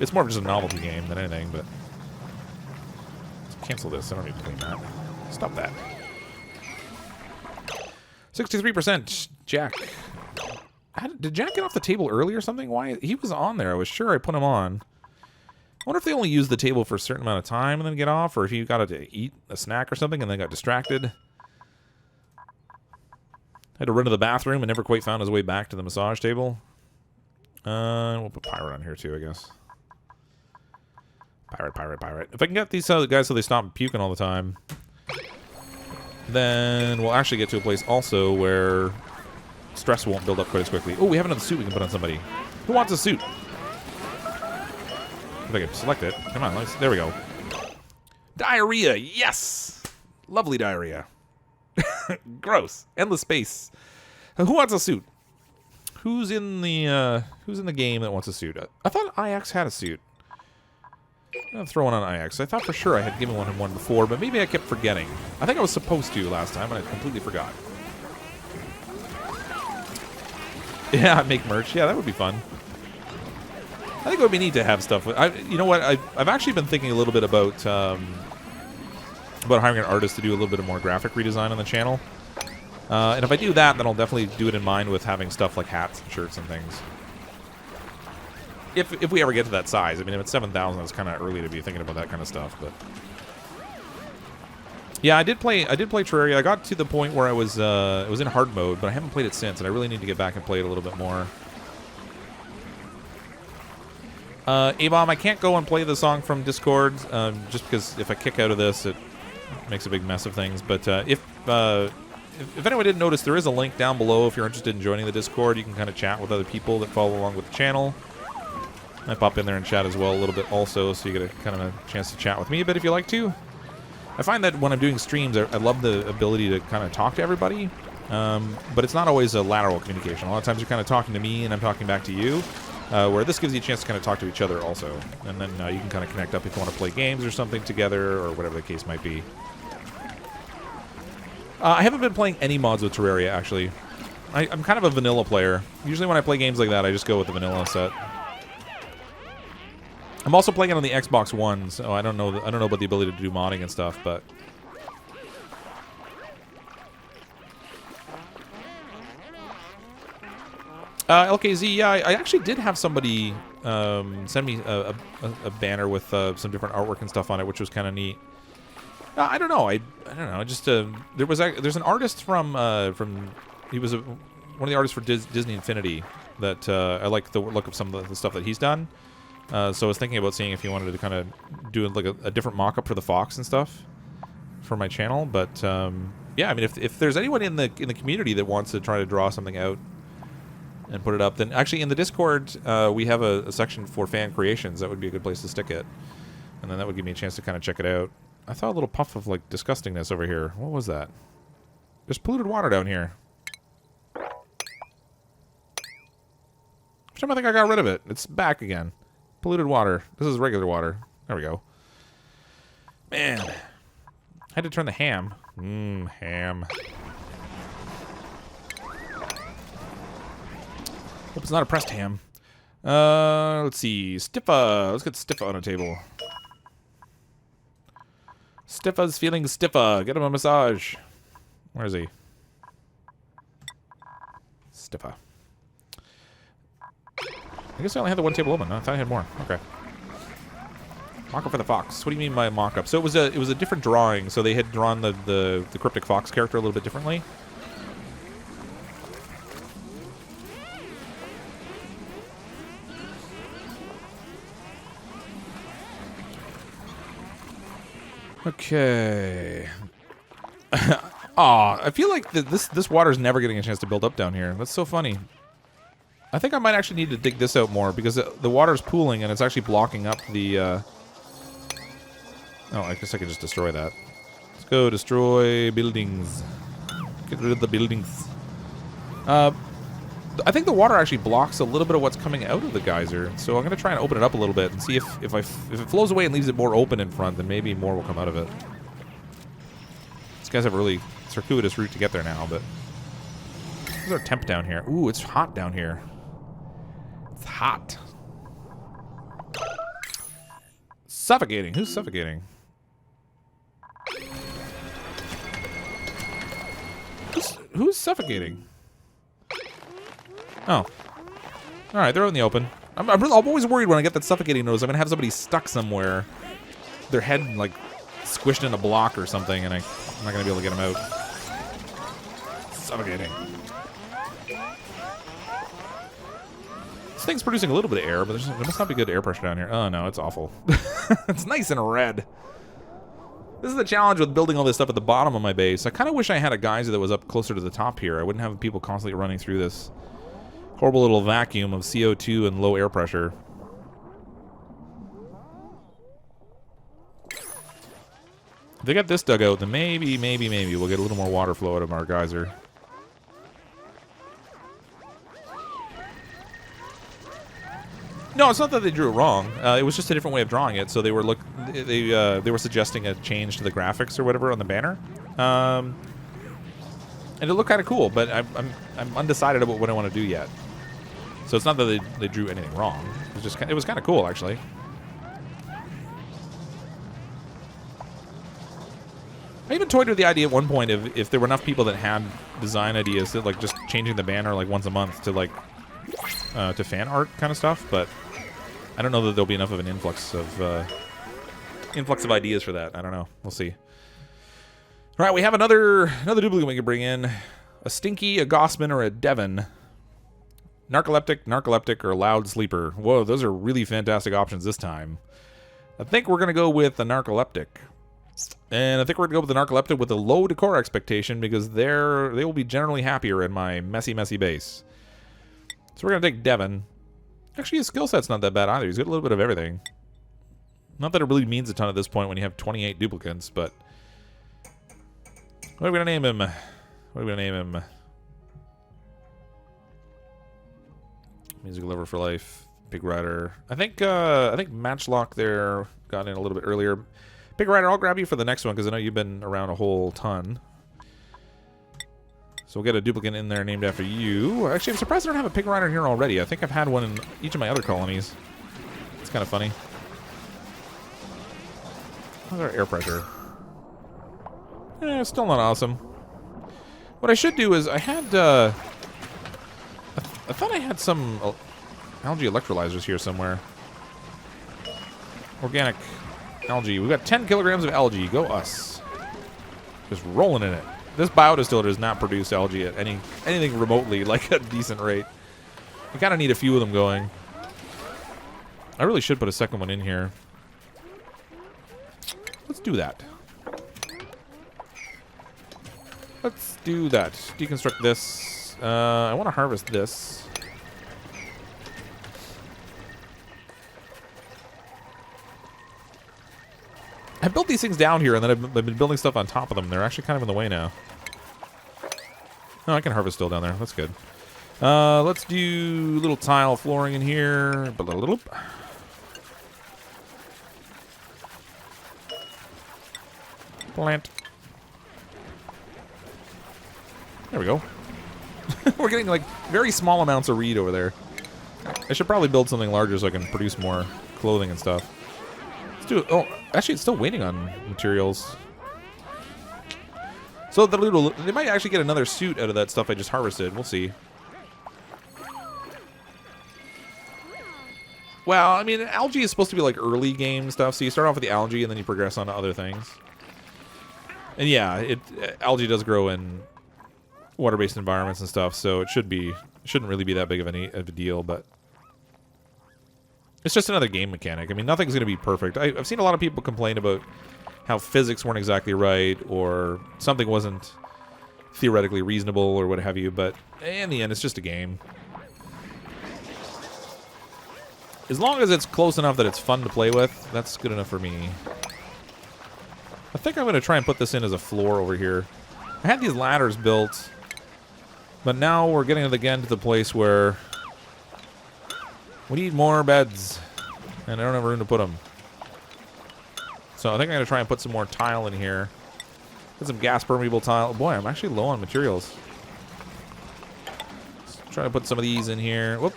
It's more of just a novelty game than anything, but... Let's cancel this. I don't need to clean that. Stop that. 63%. Jack. Did Jack get off the table early or something? Why? He was on there. I was sure I put him on. I wonder if they only use the table for a certain amount of time and then get off, or if you got to eat a snack or something and then got distracted. Had to run to the bathroom and never quite found his way back to the massage table. We'll put pirate on here too, I guess. Pirate. If I can get these guys so they stop puking all the time, then we'll actually get to a place also where stress won't build up quite as quickly. Oh, we have another suit we can put on somebody. Who wants a suit? If I can select it. Come on, there we go. Diarrhea, yes! Lovely diarrhea. Gross. Endless space. Who wants a suit? Who's in the game that wants a suit? I thought IX had a suit. I'm gonna throw one on IX. I thought for sure I had given him one before, but maybe I kept forgetting. I think I was supposed to last time, and I completely forgot. Yeah, make merch. Yeah, that would be fun. I think it would be neat to have stuff. You know what? I've actually been thinking a little bit about hiring an artist to do a little bit of more graphic redesign on the channel. And if I do that, then I'll definitely do it in mind with having stuff like hats and shirts and things. If we ever get to that size. I mean, if it's 7,000, it's kind of early to be thinking about that kind of stuff. But yeah, I did play Terraria. I got to the point where it was in hard mode, but I haven't played it since, and I really need to get back and play it a little bit more. A-Bomb, I can't go and play the song from Discord, just because if I kick out of this, it makes a big mess of things. But if anyone didn't notice, there is a link down below if you're interested in joining the Discord. You can kind of chat with other people that follow along with the channel. I pop in there and chat as well a little bit also, so you get a kind of a chance to chat with me a bit if you like to. I find that when I'm doing streams, I love the ability to kind of talk to everybody, but it's not always a lateral communication. A lot of times you're kind of talking to me and I'm talking back to you, where this gives you a chance to kind of talk to each other also. And then you can kind of connect up if you want to play games or something together or whatever the case might be. I haven't been playing any mods with Terraria, actually. I'm kind of a vanilla player. Usually when I play games like that, I just go with the vanilla set. I'm also playing it on the Xbox One, so I don't know about the ability to do modding and stuff, but LKZ, yeah, I actually did have somebody send me a banner with some different artwork and stuff on it, which was kind of neat. I don't know. I don't know. Just there's an artist from he was one of the artists for Disney Infinity that I like the look of some of the stuff that he's done. So I was thinking about seeing if he wanted to kind of do like a different mock-up for the Fox and stuff for my channel. But yeah, I mean, if there's anyone in the community that wants to try to draw something out and put it up, then actually in the Discord we have a section for fan creations. That would be a good place to stick it, and then that would give me a chance to kind of check it out. I saw a little puff of like disgustingness over here. What was that? There's polluted water down here. First time I think I got rid of it. It's back again. Polluted water. This is regular water. There we go. Man. I had to turn the ham. Ham. Hope it's not a pressed ham. Let's see. Stiffa. Let's get Stiffa on a table. Stiffa's feeling stiffa. Get him a massage. Where is he? Stiffa. I guess I only had the one table open. I thought I had more. Okay. Mock-up for the Fox. What do you mean by mock-up? So it was a different drawing. So they had drawn the CrypticFox character a little bit differently. Okay. Aw, I feel like this water's never getting a chance to build up down here. That's so funny. I think I might actually need to dig this out more because the water's pooling and it's actually blocking up the Oh, I guess I could just destroy that. Let's go destroy buildings. Get rid of the buildings. I think the water actually blocks a little bit of what's coming out of the geyser, so I'm going to try and open it up a little bit and see if it flows away and leaves it more open in front, then maybe more will come out of it. These guys have a really circuitous route to get there now, but... What's our temp down here? Ooh, it's hot down here. It's hot. Suffocating. Who's suffocating? Who's suffocating? Oh. Alright, they're out in the open. I'm always worried when I get that suffocating notice. I'm going to have somebody stuck somewhere. Their head, like, squished in a block or something, and I'm not going to be able to get them out. Suffocating. This thing's producing a little bit of air, but there must not be good air pressure down here. Oh, no, it's awful. It's nice and red. This is the challenge with building all this stuff at the bottom of my base. I kind of wish I had a geyser that was up closer to the top here. I wouldn't have people constantly running through this horrible little vacuum of CO2 and low air pressure. If they get this dug out, then maybe we'll get a little more water flow out of our geyser. No, it's not that they drew it wrong. It was just a different way of drawing it. So they were they were suggesting a change to the graphics or whatever on the banner, and it looked kind of cool. But I'm undecided about what I want to do yet. So it's not that they drew anything wrong. It was kind of cool actually. I even toyed with the idea at one point if there were enough people that had design ideas that like just changing the banner like once a month to like to fan art kind of stuff, but I don't know that there'll be enough of an influx of ideas for that. I don't know. We'll see. All right, we have another duplicate we can bring in: a Stinky, a Gossman, or a Devon. Narcoleptic, or Loud Sleeper. Whoa, those are really fantastic options this time. I think we're gonna go with the Narcoleptic. And I think we're going to go with the Narcoleptic with a low decor expectation because they will be generally happier in my messy base. So we're going to take Devon. Actually, his skill set's not that bad either. He's got a little bit of everything. Not that it really means a ton at this point when you have 28 duplicants, but... What are we going to name him? Music Lover for Life. Pig Rider. I think Matchlock there got in a little bit earlier. Pig Rider, I'll grab you for the next one because I know you've been around a whole ton. So we'll get a duplicant in there named after you. Actually, I'm surprised I don't have a Pig Rider here already. I think I've had one in each of my other colonies. It's kind of funny. How's our air pressure? Still not awesome. What I should do is I had... I thought I had some algae electrolyzers here somewhere. Organic... algae. We've got 10 kilograms of algae. Go us. Just rolling in it. This biodistiller does not produce algae at anything remotely like a decent rate. We kind of need a few of them going. I really should put a second one in here. Let's do that. Let's do that. Deconstruct this. I want to harvest this. I built these things down here, and then I've been building stuff on top of them. They're actually kind of in the way now. Oh, I can harvest still down there. That's good. Let's do little tile flooring in here. Plant. There we go. We're getting, like, very small amounts of reed over there. I should probably build something larger so I can produce more clothing and stuff. Oh, actually, it's still waiting on materials. So they might actually get another suit out of that stuff I just harvested. We'll see. Well, I mean, algae is supposed to be like early game stuff, so you start off with the algae and then you progress on to other things. And yeah, algae does grow in water-based environments and stuff, so shouldn't really be that big of a deal, but it's just another game mechanic. I mean, nothing's going to be perfect. I've seen a lot of people complain about how physics weren't exactly right or something wasn't theoretically reasonable or what have you, but in the end, it's just a game. As long as it's close enough that it's fun to play with, that's good enough for me. I think I'm going to try and put this in as a floor over here. I had these ladders built, but now we're getting again to the place where we need more beds, and I don't have room to put them. So I think I'm going to try and put some more tile in here. Put some gas permeable tile. Boy, I'm actually low on materials. Let's try to put some of these in here. Whoop.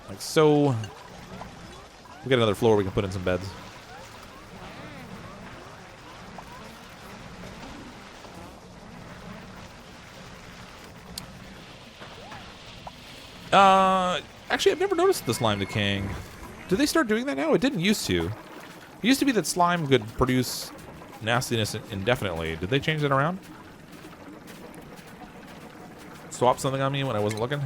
Like so. We got another floor we can put in some beds. Actually, I've never noticed the slime decaying. Did they start doing that now? It didn't used to. It used to be that slime could produce nastiness indefinitely. Did they change that around? Swap something on me when I wasn't looking?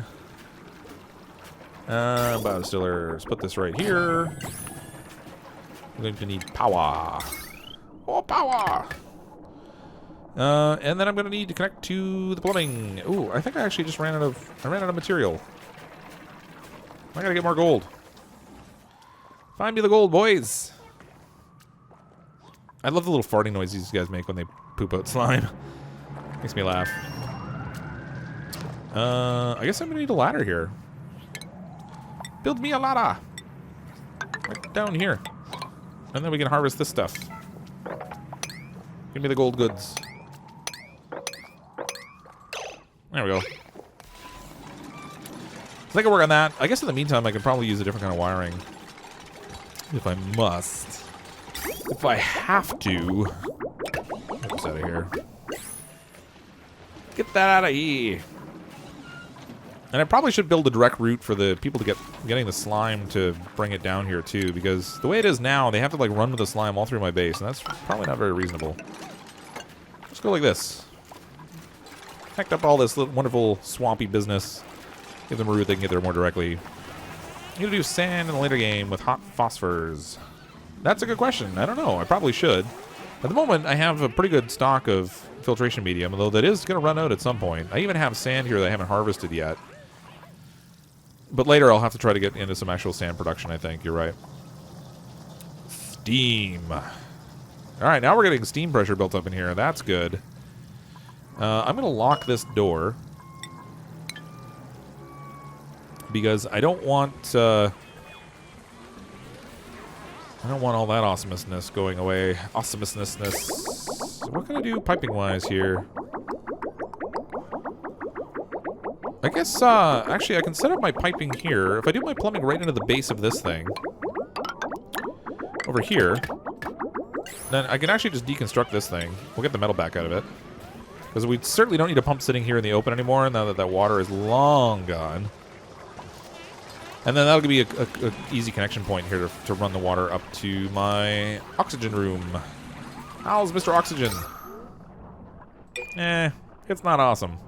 Biodistiller. Let's put this right here. We're going to need power. Oh, power! And then I'm going to need to connect to the plumbing. Ooh, I think I actually just ran out of material. I gotta get more gold. Find me the gold, boys. I love the little farting noise these guys make when they poop out slime. Makes me laugh. I guess I'm gonna need a ladder here. Build me a ladder. Right down here. And then we can harvest this stuff. Give me the gold goods. There we go. So I can work on that. I guess in the meantime, I could probably use a different kind of wiring. If I must. If I have to. Get this out of here. Get that out of here. And I probably should build a direct route for the people to getting the slime to bring it down here too, because the way it is now, they have to like run with the slime all through my base, and that's probably not very reasonable. Let's go like this. Packed up all this wonderful swampy business. Give them a route they can get there more directly. I'm gonna do sand in the later game with hot phosphors. That's a good question. I don't know. I probably should. At the moment, I have a pretty good stock of filtration medium, although that is going to run out at some point. I even have sand here that I haven't harvested yet. But later, I'll have to try to get into some actual sand production, I think. You're right. Steam. All right, now we're getting steam pressure built up in here. That's good. I'm going to lock this door. Because I don't want all that awesomeness going away. Awesomeness. What can I do piping-wise here? I guess, actually, I can set up my piping here. If I do my plumbing right into the base of this thing, over here, then I can actually just deconstruct this thing. We'll get the metal back out of it. Because we certainly don't need a pump sitting here in the open anymore, now that that water is long gone. And then that'll be a easy connection point here to run the water up to my oxygen room. How's Mr. Oxygen? It's not awesome.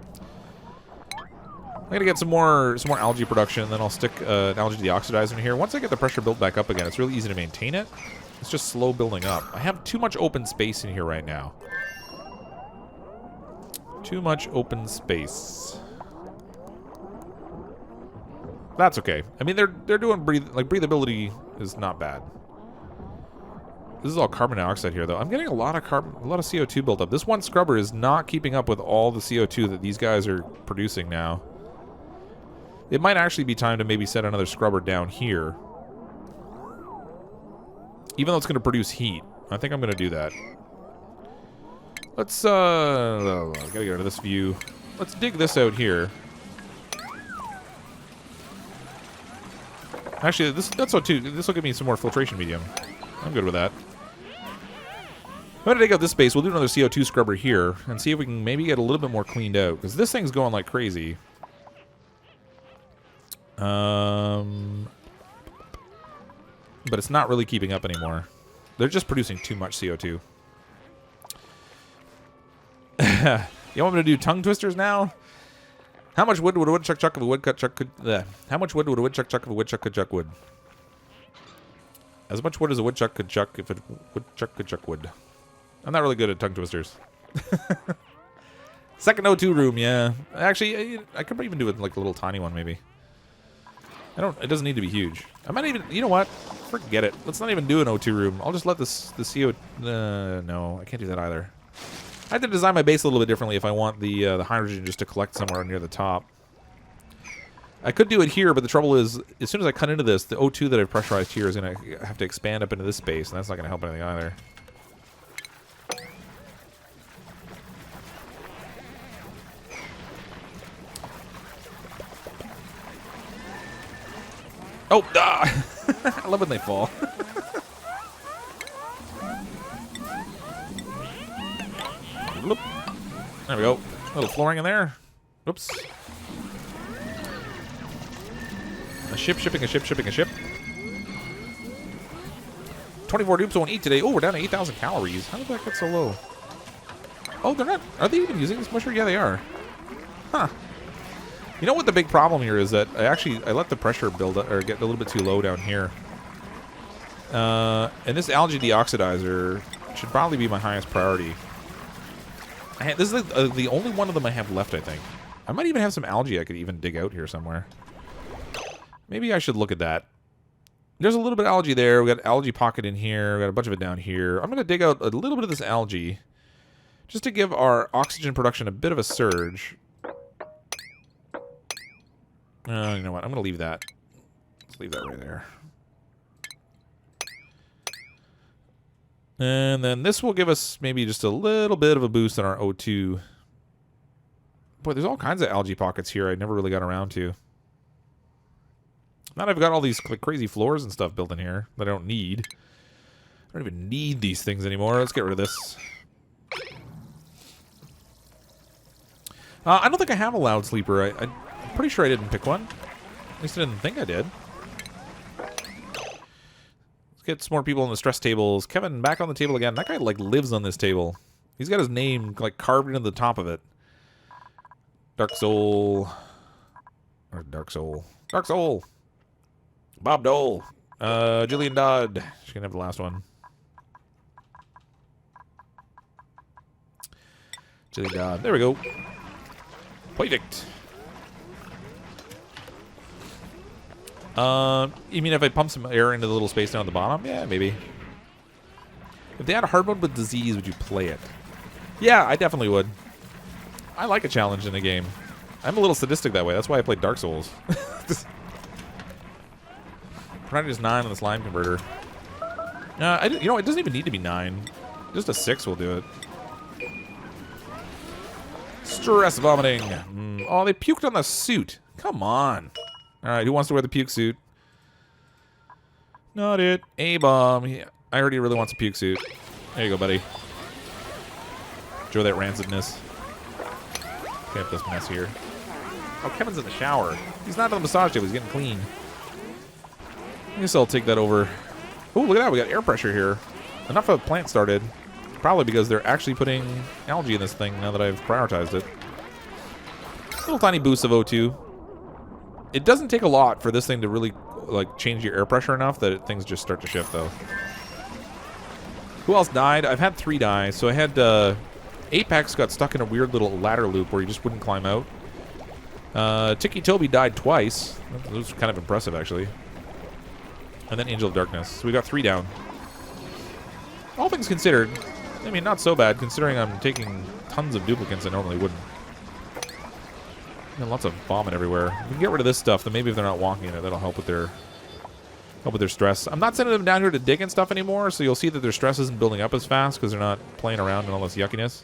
I'm gonna get some more algae production, then I'll stick an algae deoxidizer in here. Once I get the pressure built back up again, it's really easy to maintain it. It's just slow building up. I have too much open space in here right now. Too much open space. That's okay. I mean, they're doing breathability is not bad. This is all carbon dioxide here, though. I'm getting a lot of CO2 built up. This one scrubber is not keeping up with all the CO2 that these guys are producing now. It might actually be time to maybe set another scrubber down here. Even though it's going to produce heat. I think I'm going to do that. Let's, gotta get rid of this view. Let's dig this out here. Actually, that's so too. This will give me some more filtration medium. I'm good with that. I'm gonna take out this space. We'll do another CO2 scrubber here and see if we can maybe get a little bit more cleaned out, because this thing's going like crazy. But it's not really keeping up anymore. They're just producing too much CO2. You want me to do tongue twisters now? How much wood would a woodchuck chuck if a woodchuck chuck could... How much wood would a woodchuck chuck if a woodchuck could chuck wood? As much wood as a woodchuck could chuck if a woodchuck could chuck wood. I'm not really good at tongue twisters. Second O2 room, yeah. Actually, I could even do it like a little tiny one, maybe. It doesn't need to be huge. I might even, you know what? Forget it. Let's not even do an O2 room. I'll just let the CO. No, I can't do that either. I have to design my base a little bit differently if I want the hydrogen just to collect somewhere near the top. I could do it here, but the trouble is, as soon as I cut into this, the O2 that I've pressurized here is going to have to expand up into this space, and that's not going to help anything either. Oh, I love when they fall. There we go. A little flooring in there. Oops. A ship shipping a ship shipping a ship. 24 dupes won't eat today. Oh, we're down to 8,000 calories. How did that get so low? Oh, they're not. Are they even using this musher? Yeah, they are. Huh. You know what the big problem here is that I let the pressure build up, or get a little bit too low down here. And this algae deoxidizer should probably be my highest priority. This is the only one of them I have left, I think. I might even have some algae I could even dig out here somewhere. Maybe I should look at that. There's a little bit of algae there. We got algae pocket in here. We got a bunch of it down here. I'm going to dig out a little bit of this algae just to give our oxygen production a bit of a surge. You know what? I'm going to leave that. Let's leave that right there. And then this will give us maybe just a little bit of a boost on our O2. Boy, there's all kinds of algae pockets here I never really got around to. Now that I've got all these crazy floors and stuff built in here that I don't need. I don't even need these things anymore. Let's get rid of this. I don't think I have a loud sleeper. I'm pretty sure I didn't pick one. At least I didn't think I did. Let's get some more people on the stress tables. Kevin, back on the table again. That guy, like, lives on this table. He's got his name, like, carved into the top of it. Dark Soul. Or Dark Soul. Dark Soul. Bob Dole. Jillian Dodd. She's going to have the last one. Jillian Dodd. There we go. Perfect. You mean if I pump some air into the little space down at the bottom? Yeah, maybe. If they had a hard mode with disease, would you play it? Yeah, I definitely would. I like a challenge in a game. I'm a little sadistic that way. That's why I played Dark Souls. Priority is 9 on the slime converter. You know, it doesn't even need to be 9. Just a 6 will do it. Stress vomiting. Oh, they puked on the suit. Come on. All right, who wants to wear the puke suit? Not it. A-bomb. Yeah, I heard he really wants a puke suit. There you go, buddy. Enjoy that rancidness. Clean up this mess here. Oh, Kevin's in the shower. He's not on the massage table. He's getting clean. I guess I'll take that over. Oh, look at that. We got air pressure here. Enough of a plant started. Probably because they're actually putting algae in this thing now that I've prioritized it. Little tiny boost of O2. It doesn't take a lot for this thing to really, like, change your air pressure enough that things just start to shift, though. Who else died? I've had 3 die. So I had Apex got stuck in a weird little ladder loop where he just wouldn't climb out. Ticky Toby died twice. That was kind of impressive, actually. And then Angel of Darkness. So we got 3 down. All things considered, I mean, not so bad, considering I'm taking tons of duplicants I normally wouldn't. And lots of vomit everywhere. If we can get rid of this stuff, then maybe if they're not walking in it, that'll help with their stress. I'm not sending them down here to dig and stuff anymore, so you'll see that their stress isn't building up as fast because they're not playing around in all this yuckiness.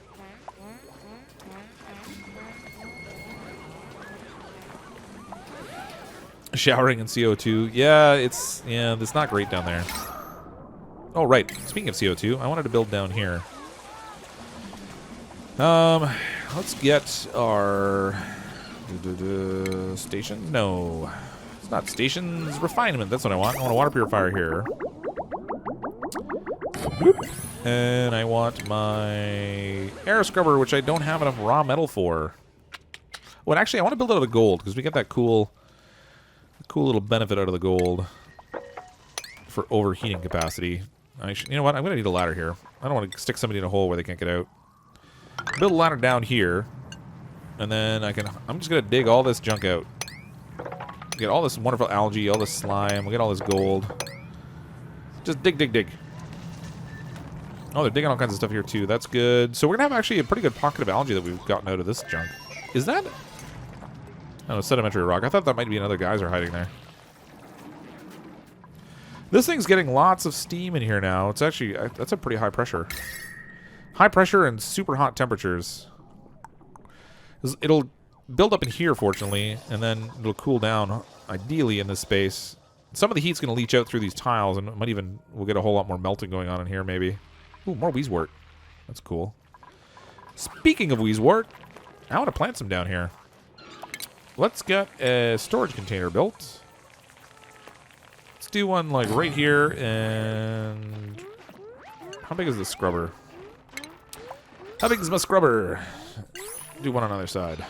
Showering in CO2. Yeah, it's not great down there. Oh, right. Speaking of CO2, I wanted to build down here. Let's get our stations. No, it's not stations. Refinement. That's what I want. I want a water purifier here. And I want my air scrubber, which I don't have enough raw metal for. Oh, and actually, I want to build it out of gold because we get that cool little benefit out of the gold for overheating capacity. You know what? I'm going to need a ladder here. I don't want to stick somebody in a hole where they can't get out. Build a ladder down here, and then I'm just going to dig all this junk out. Get all this wonderful algae, all this slime. We'll get all this gold. Just dig, dig, dig. Oh, they're digging all kinds of stuff here, too. That's good. So we're going to have actually a pretty good pocket of algae that we've gotten out of this junk. Is that... Oh, sedimentary rock. I thought that might be another geyser hiding there. This thing's getting lots of steam in here now. It's actually... That's a pretty high pressure. High pressure and super hot temperatures. It'll build up in here, fortunately, and then it'll cool down, ideally, in this space. Some of the heat's going to leach out through these tiles, and might even... We'll get a whole lot more melting going on in here, maybe. Ooh, more Wheezewort. That's cool. Speaking of Wheezewort, I want to plant some down here. Let's get a storage container built. Let's do one, like, right here, and... How big is this scrubber? How big is my scrubber? Do one on the other side.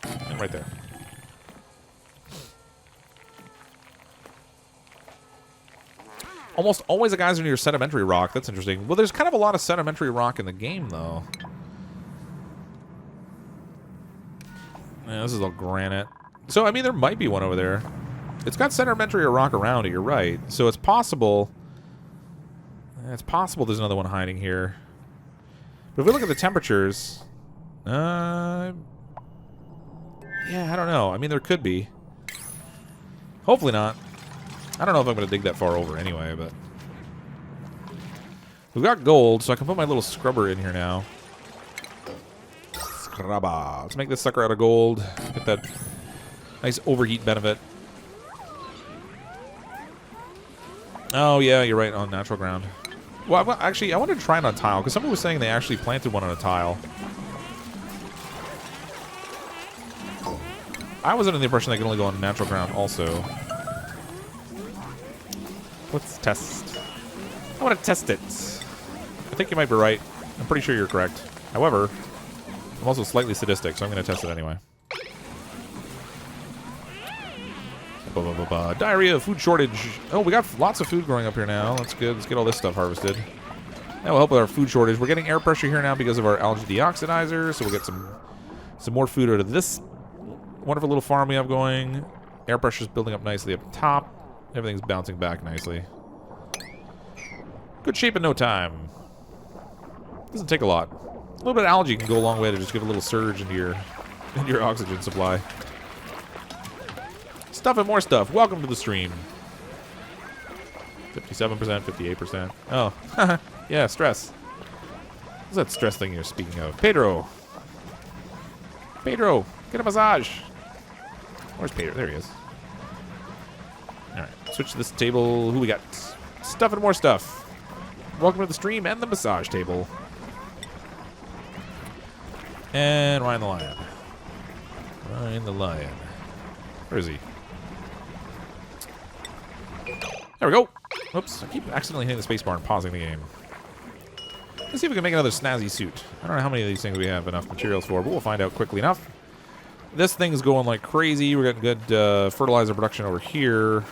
And right there. Almost always a geyser near sedimentary rock. That's interesting. Well, there's kind of a lot of sedimentary rock in the game, though. Yeah, this is all granite. So, I mean, there might be one over there. It's got sedimentary rock around it, you're right. So it's possible... It's possible there's another one hiding here. But if we look at the temperatures... Yeah, I don't know. I mean, there could be. Hopefully not. I don't know if I'm going to dig that far over anyway, but... We've got gold, so I can put my little scrubber in here now. Scrubber. Let's make this sucker out of gold. Get that nice overheat benefit. Oh, yeah, you're right, on natural ground. Well, actually, I wanted to try it on tile, because somebody was saying they actually planted one on a tile. I was under the impression they could only go on natural ground also. Let's test. I want to test it. I think you might be right. I'm pretty sure you're correct. However, I'm also slightly sadistic, so I'm going to test it anyway. Diarrhea, food shortage. Oh, we got lots of food growing up here now. That's good. Let's get all this stuff harvested. That will help with our food shortage. We're getting air pressure here now because of our algae deoxidizer, so we'll get some more food out of this wonderful little farm we have going. Air pressure's building up nicely up top. Everything's bouncing back nicely. Good shape in no time. Doesn't take a lot. A little bit of algae can go a long way to just give a little surge into your oxygen supply. Stuff and more stuff. Welcome to the stream. 57%, 58%. Oh, yeah, stress. What's that stress thing you're speaking of? Pedro. Pedro, get a massage. Where's Pedro? There he is. Alright, switch to this table. Who we got? Stuff and more stuff. Welcome to the stream and the massage table. And Ryan the Lion. Ryan the Lion. Where is he? There we go. Oops, I keep accidentally hitting the spacebar and pausing the game. Let's see if we can make another snazzy suit. I don't know how many of these things we have enough materials for, but we'll find out quickly enough. This thing's going like crazy. We're getting good fertilizer production over here.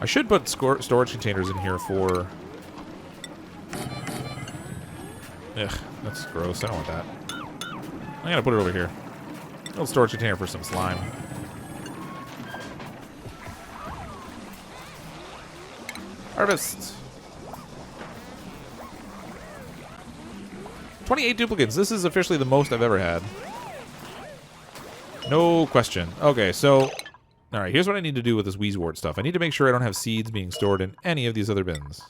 I should put storage containers in here for... Ugh, that's gross. I don't want that. I'm going to put it over here. A little storage container for some slime. Harvest. 28 duplicants. This is officially the most I've ever had. No question. Okay, so... Alright, here's what I need to do with this Wheezewort stuff. I need to make sure I don't have seeds being stored in any of these other bins.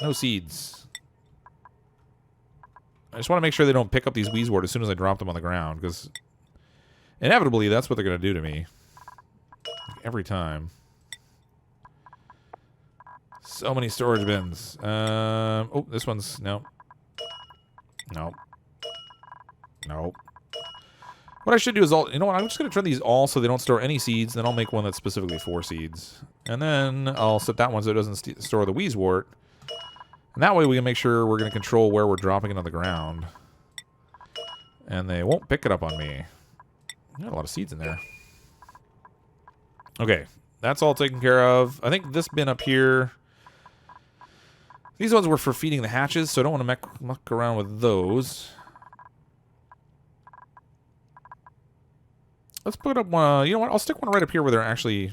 No seeds. I just want to make sure they don't pick up these Wheezewort as soon as I drop them on the ground, because inevitably that's what they're going to do to me. Every time. So many storage bins. Oh, this one's... No. No. No. What I should do is you know what, I'm just going to turn these all so they don't store any seeds, then I'll make one that's specifically for seeds. And then I'll set that one so it doesn't store the Wheezewort. And that way we can make sure we're going to control where we're dropping it on the ground. And they won't pick it up on me. Got a lot of seeds in there. Okay, that's all taken care of. I think this bin up here... These ones were for feeding the hatches, so I don't want to muck around with those. Let's put up one. You know what? I'll stick one right up here where they're actually...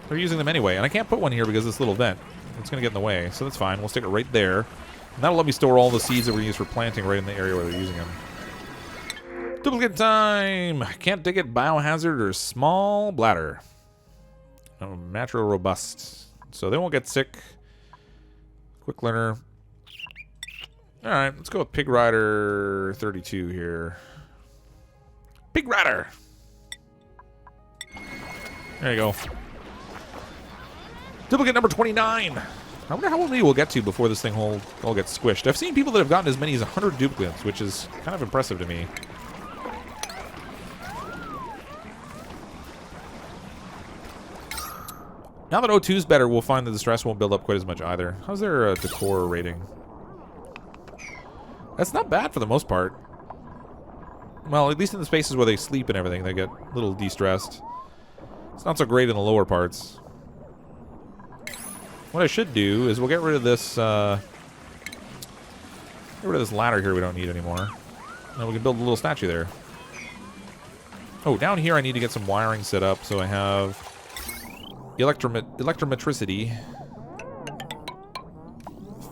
They're using them anyway. And I can't put one here because of this little vent. It's going to get in the way. So that's fine. We'll stick it right there. And that'll let me store all the seeds that we use for planting right in the area where they're using them. Duplicate time! Can't dig it, biohazard, or small bladder. Oh, natural robust. So they won't get sick. Quick learner. Alright, let's go with Pig Rider 32 here. Pig Rider! There you go. Duplicate number 29! I wonder how many we'll get to before this thing all gets squished. I've seen people that have gotten as many as 100 duplicates, which is kind of impressive to me. Now that O2's better, we'll find that the stress won't build up quite as much either. How's their decor rating? That's not bad for the most part. Well, at least in the spaces where they sleep and everything, they get a little de-stressed. It's not so great in the lower parts. What I should do is we'll get rid of this, ladder here we don't need anymore. And we can build a little statue there. Oh, down here I need to get some wiring set up so I have electrometricity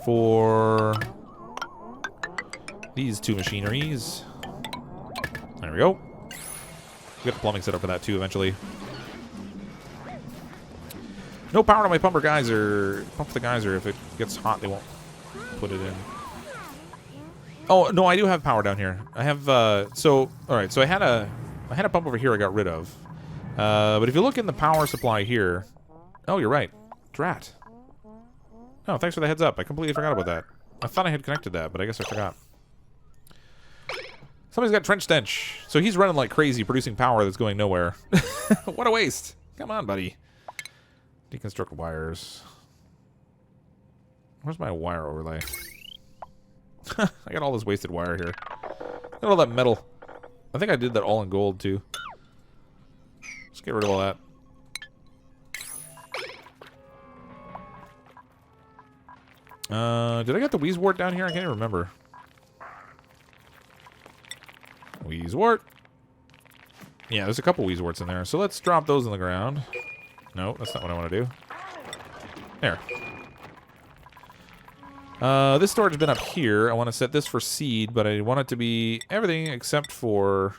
for these two machineries. There we go. We'll get the plumbing set up for that too eventually. No power to my pumper geyser. Pump the geyser. If it gets hot, they won't put it in. Oh, no, I do have power down here. I have, all right, so I had a pump over here I got rid of. But if you look in the power supply here... Oh, you're right. Drat. Oh, thanks for the heads up. I completely forgot about that. I thought I had connected that, but I guess I forgot. Somebody's got trench stench. So he's running like crazy, producing power that's going nowhere. What a waste. Come on, buddy. Deconstruct wires. Where's my wire overlay? I got all this wasted wire here. Got all that metal. I think I did that all in gold, too. Let's get rid of all that. Did I get the Wheezewort down here? I can't even remember. Wheezewort. Yeah, there's a couple Wheezeworts in there. So let's drop those on the ground. No, that's not what I want to do. There. This storage has been up here. I want to set this for seed, but I want it to be everything except for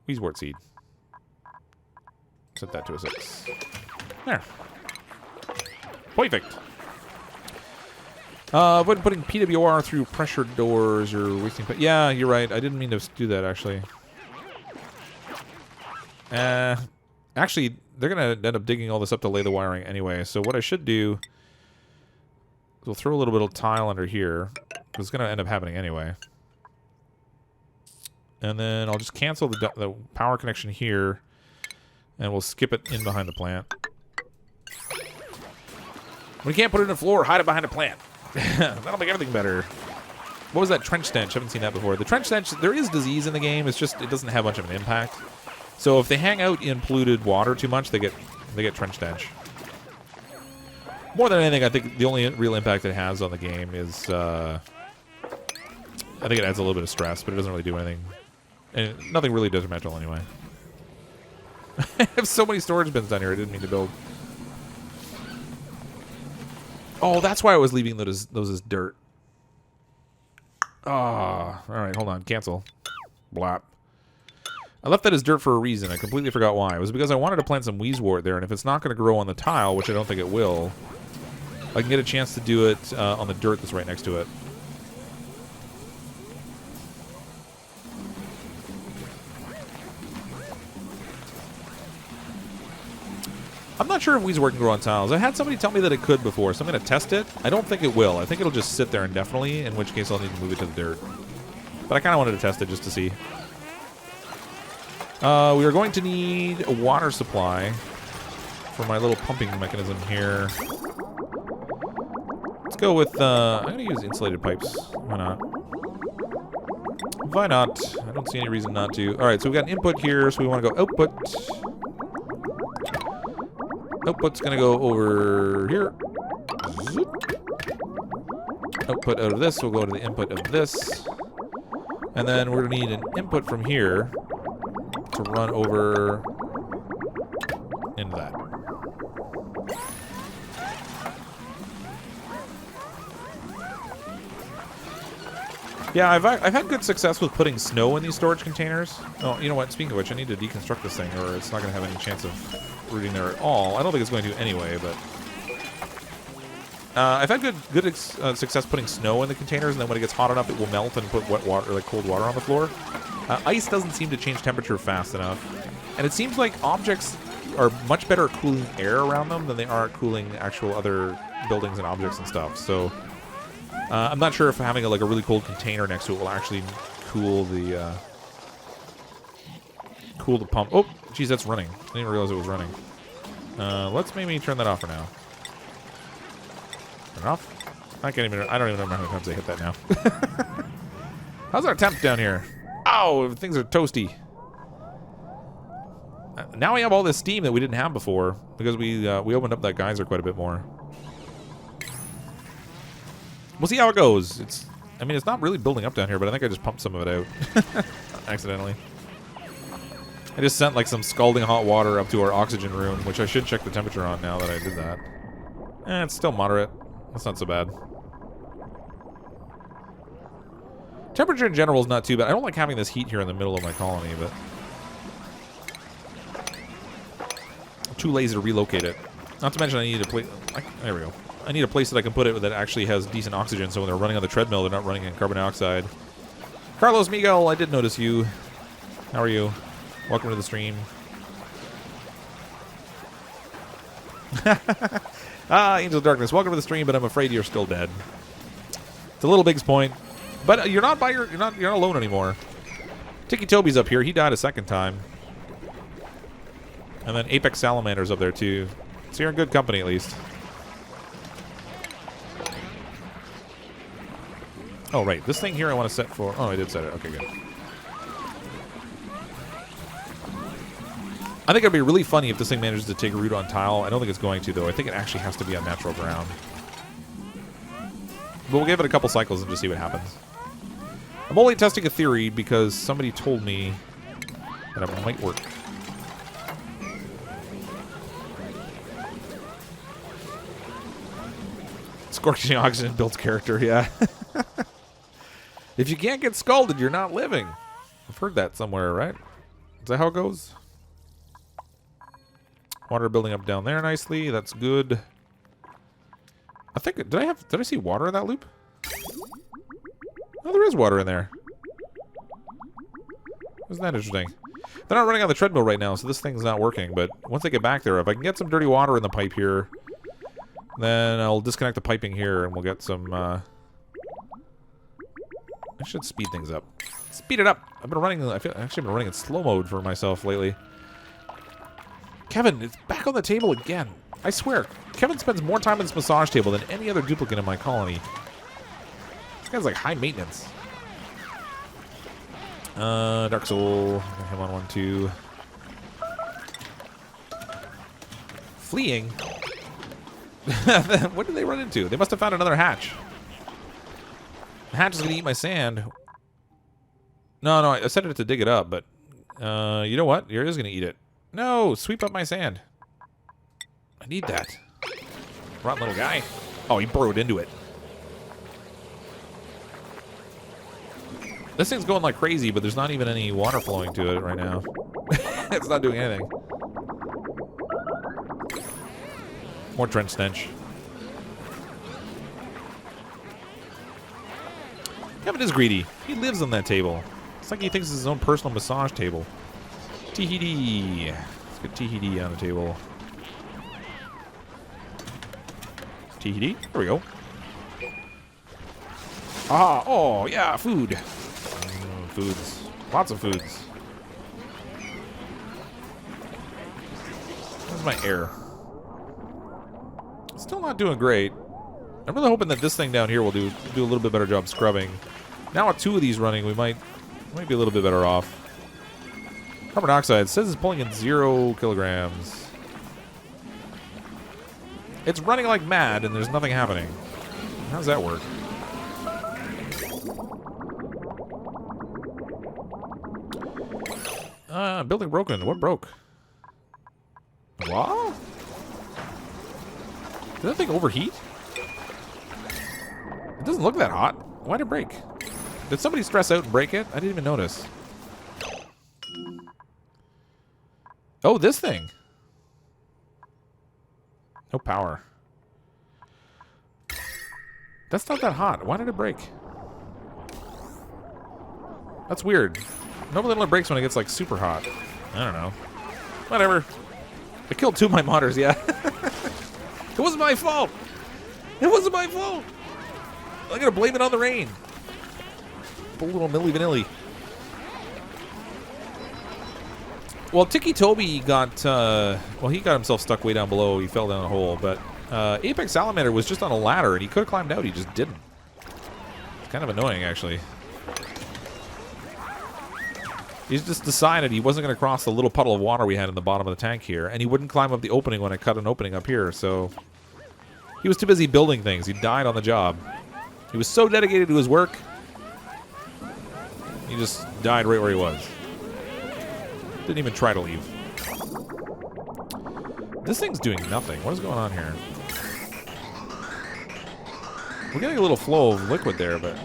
Wheezewort seed. Set that to a 6. There. Perfect. Avoid putting PWR through pressure doors or wasting... Yeah, you're right. I didn't mean to do that, actually. Actually, they're going to end up digging all this up to lay the wiring anyway. So what I should do is we'll throw a little bit of tile under here. It's going to end up happening anyway. And then I'll just cancel the power connection here. And we'll skip it in behind the plant. We can't put it in the floor. Hide it behind a plant. That'll make everything better. What was that trench stench? I haven't seen that before. The trench stench, there is disease in the game. It's just, it doesn't have much of an impact. So if they hang out in polluted water too much, they get trench stench. More than anything, I think the only real impact it has on the game is, I think it adds a little bit of stress, but it doesn't really do anything. And nothing really detrimental anyway. I have so many storage bins down here I didn't mean to build. Oh, that's why I was leaving those as dirt. Ah, all right, hold on. Cancel. Blap. I left that as dirt for a reason. I completely forgot why. It was because I wanted to plant some Wheezewort there, and if it's not going to grow on the tile, which I don't think it will, I can get a chance to do it on the dirt that's right next to it. I'm not sure if Wheezewort can grow on tiles. I had somebody tell me that it could before, so I'm going to test it. I don't think it will. I think it'll just sit there indefinitely, in which case I'll need to move it to the dirt. But I kind of wanted to test it just to see. We are going to need a water supply for my little pumping mechanism here. Let's go with, I'm going to use insulated pipes. Why not? Why not? I don't see any reason not to. Alright, so we've got an input here, so we want to go output. Output's going to go over here. Zoop. Output out of this will go to the input of this. And then we're going to need an input from here to run over into that. Yeah, I've had good success with putting snow in these storage containers. Oh, you know what? Speaking of which, I need to deconstruct this thing, or it's not going to have any chance of rooting there at all. I don't think it's going to anyway, but I've had good success putting snow in the containers, and then when it gets hot enough, it will melt and put wet water, like cold water, on the floor. Ice doesn't seem to change temperature fast enough, and it seems like objects are much better at cooling air around them than they are at cooling actual other buildings and objects and stuff. So. I'm not sure if having a really cold container next to it will actually cool the pump. Oh, geez, that's running. I didn't even realize it was running. Let's maybe turn that off for now. Turn it off. I don't even know how many times I hit that now. How's our temp down here? Oh, things are toasty. Now we have all this steam that we didn't have before because we opened up that geyser quite a bit more. We'll see how it goes. It's not really building up down here, but I think I just pumped some of it out. Accidentally. I just sent some scalding hot water up to our oxygen room, which I should check the temperature on now that I did that. It's still moderate. That's not so bad. Temperature in general is not too bad. I don't like having this heat here in the middle of my colony, but I'm too lazy to relocate it. Not to mention I need to play... There we go. I need a place that I can put it that actually has decent oxygen, so when they're running on the treadmill, they're not running in carbon dioxide. Carlos Miguel, I did notice you. How are you? Welcome to the stream. Angel of Darkness, welcome to the stream, but I'm afraid you're still dead. It's a little Big's point, but you're not alone anymore. Ticky Toby's up here. He died a second time, and then Apex Salamander's up there too. So you're in good company at least. Oh, right. This thing here I want to set for... Oh, I did set it. Okay, good. I think it'd be really funny if this thing manages to take root on tile. I don't think it's going to, though. I think it actually has to be on natural ground. But we'll give it a couple cycles and just see what happens. I'm only testing a theory because somebody told me that it might work. Scorching oxygen builds character, yeah. If you can't get scalded, you're not living. I've heard that somewhere, right? Is that how it goes? Water building up down there nicely. That's good. I think... Did I see water in that loop? Oh, there is water in there. Isn't that interesting? They're not running on the treadmill right now, so this thing's not working. But once I get back there, if I can get some dirty water in the pipe here, then I'll disconnect the piping here and we'll get some... I should speed things up. Speed it up. I've actually been running in slow mode for myself lately. Kevin, it's back on the table again. I swear, Kevin spends more time on this massage table than any other duplicant in my colony. This guy's like high maintenance. Dark Soul. Him on 1-2. Fleeing? What did they run into? They must have found another hatch. The hatch is going to eat my sand. No, I set it to dig it up, but you know what? It is going to eat it. No, sweep up my sand. I need that. Rotten little guy. Oh, he burrowed into it. This thing's going like crazy, but there's not even any water flowing to it right now. It's not doing anything. More trench stench. Kevin is greedy. He lives on that table. It's like he thinks it's his own personal massage table. Tee-hee-dee. Let's get tee-hee-dee on the table. Tee-hee-dee. There we go. Ah, oh, yeah, food. Foods. Lots of foods. Where's my air? Still not doing great. I'm really hoping that this thing down here will do a little bit better job scrubbing. Now with 2 of these running, we might be a little bit better off. Carbon dioxide says it's pulling in 0 kilograms. It's running like mad, and there's nothing happening. How does that work? Building broken. What broke? What? Did that thing overheat? It doesn't look that hot. Why'd it break? Did somebody stress out and break it? I didn't even notice. Oh, this thing. No power. That's not that hot. Why did it break? That's weird. Normally it only breaks when it gets like super hot. I don't know. Whatever. I killed 2 of my modders, yeah. It wasn't my fault. It wasn't my fault. I'm gonna blame it on the rain. A little Milli Vanilli. Well, Ticky Toby got, well, he got himself stuck way down below. He fell down a hole, but Apex Salamander was just on a ladder, and he could have climbed out. He just didn't. It's kind of annoying, actually. He just decided he wasn't going to cross the little puddle of water we had in the bottom of the tank here, and he wouldn't climb up the opening when I cut an opening up here, so he was too busy building things. He died on the job. He was so dedicated to his work, he just died right where he was. Didn't even try to leave. This thing's doing nothing. What is going on here? We're getting a little flow of liquid there, but...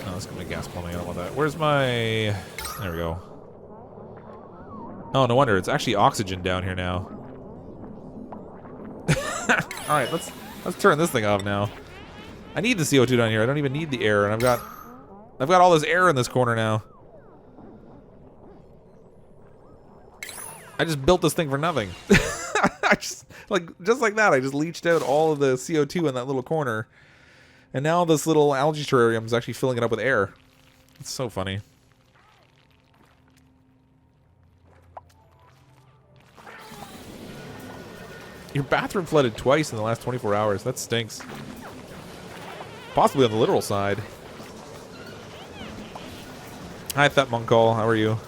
Oh, that's gonna be gas plumbing. I don't want that. Where's my... There we go. Oh, no wonder. It's actually oxygen down here now. Alright, let's turn this thing off now. I need the CO2 down here. I don't even need the air, and I've got all this air in this corner now. I just built this thing for nothing. just like that, I just leached out all of the CO2 in that little corner. And now this little algae terrarium is actually filling it up with air. It's so funny. Your bathroom flooded twice in the last 24 hours. That stinks. Possibly on the literal side. Hi, Fat Monkall. How are you?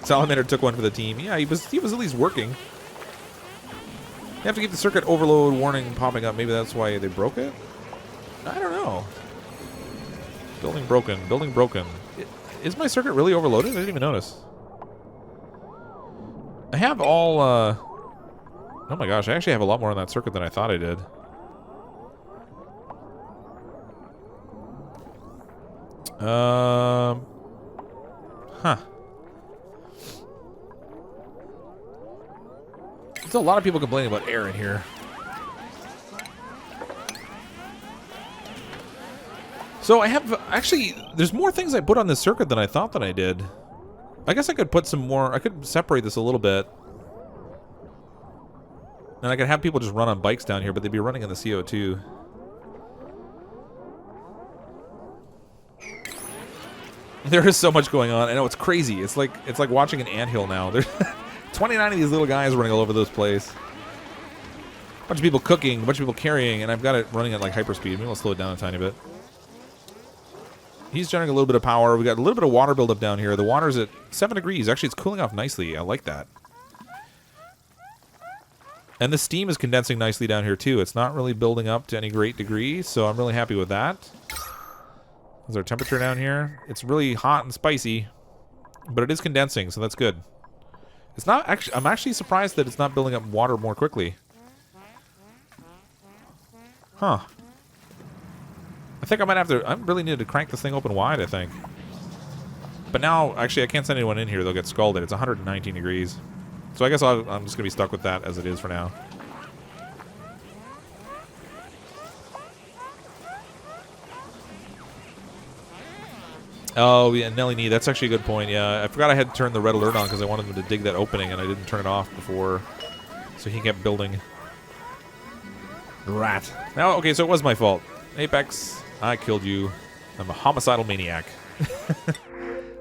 Salamander took one for the team. Yeah, he was at least working. You have to keep the circuit overload warning popping up. Maybe that's why they broke it? I don't know. Building broken. Building broken. Is my circuit really overloaded? I didn't even notice. I have all... Oh my gosh, I actually have a lot more on that circuit than I thought I did. Huh. There's a lot of people complaining about air in here. So I have, actually, there's more things I put on this circuit than I thought that I did. I guess I could put some more, I could separate this a little bit. And I could have people just run on bikes down here, but they'd be running in the CO2. There is so much going on. I know, it's crazy. It's like watching an anthill now. There's 29 of these little guys running all over this place. A bunch of people cooking, a bunch of people carrying, and I've got it running at like hyperspeed. Maybe I'll slow it down a tiny bit. He's generating a little bit of power. We got a little bit of water buildup down here. The water's at 7 degrees. Actually, it's cooling off nicely. I like that. And the steam is condensing nicely down here, too. It's not really building up to any great degree, so I'm really happy with that. There's our temperature down here. It's really hot and spicy, but it is condensing, so that's good. It's not actually... I'm actually surprised that it's not building up water more quickly. Huh. I think I might have to... I really need to crank this thing open wide, I think. But now, actually, I can't send anyone in here. They'll get scalded. It's 119 degrees. So I guess I'm just going to be stuck with that as it is for now. Oh, yeah, Nelly Nee. That's actually a good point. Yeah, I forgot I had turned the red alert on because I wanted him to dig that opening, and I didn't turn it off before. So he kept building. Rat. Now, okay, so it was my fault. Apex, I killed you. I'm a homicidal maniac.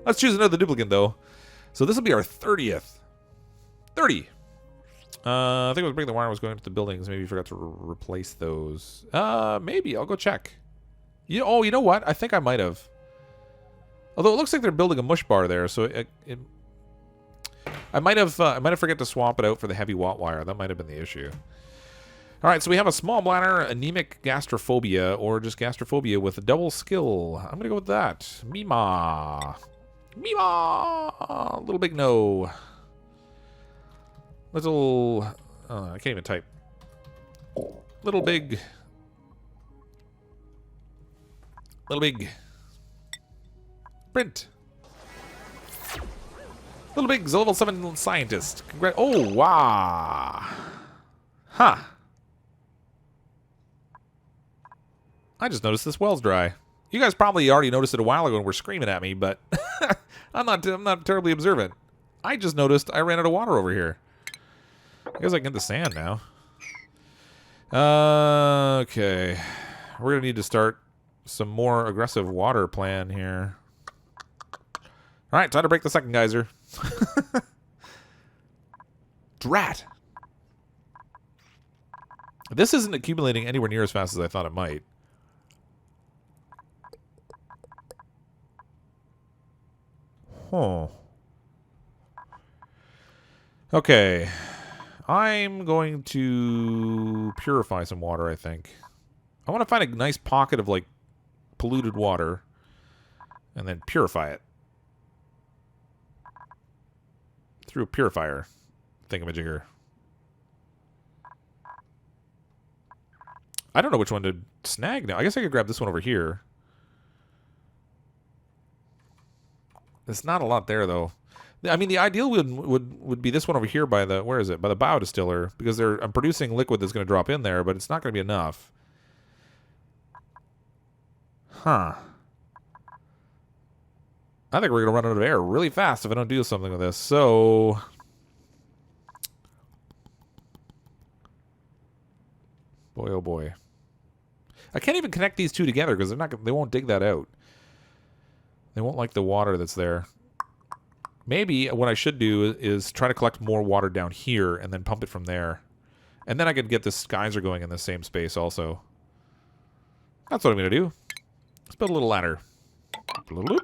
Let's choose another duplicant, though. So this will be our 30th. 30. I think it was breaking the wire was going into the buildings. Maybe you forgot to replace those. Maybe. I'll go check. Oh, you know what? I think I might have. Although it looks like they're building a mush bar there, so I might have forget to swap it out for the heavy watt wire. That might have been the issue. All right, so we have a small bladder, anemic gastrophobia, or just gastrophobia with a double skill. I'm gonna go with that. Mima. Meemaw! Little big no. Little... I can't even type. Little big... Little big... Print. Little Big's a level 7 scientist. Oh, wow. Huh. I just noticed this well's dry. You guys probably already noticed it a while ago and were screaming at me, but I'm not terribly observant. I just noticed I ran out of water over here. I guess I can get the sand now. Okay. We're going to need to start some more aggressive water plan here. All right, time to break the second geyser. Drat. This isn't accumulating anywhere near as fast as I thought it might. Huh. Okay. I'm going to purify some water, I think. I want to find a nice pocket of, like, polluted water and then purify it. Through a purifier thingamajigger. I don't know which one to snag now. I guess I could grab this one over here. There's not a lot there, though. I mean, the ideal would be this one over here by the... Where is it? By the biodistiller. Because I'm producing liquid that's going to drop in there, but it's not going to be enough. Huh. I think we're going to run out of air really fast if I don't do something with this. So... Boy, oh boy. I can't even connect these two together because they won't dig that out. They won't like the water that's there. Maybe what I should do is try to collect more water down here and then pump it from there. And then I could get this geyser going in the same space also. That's what I'm going to do. Let's build a little ladder. Build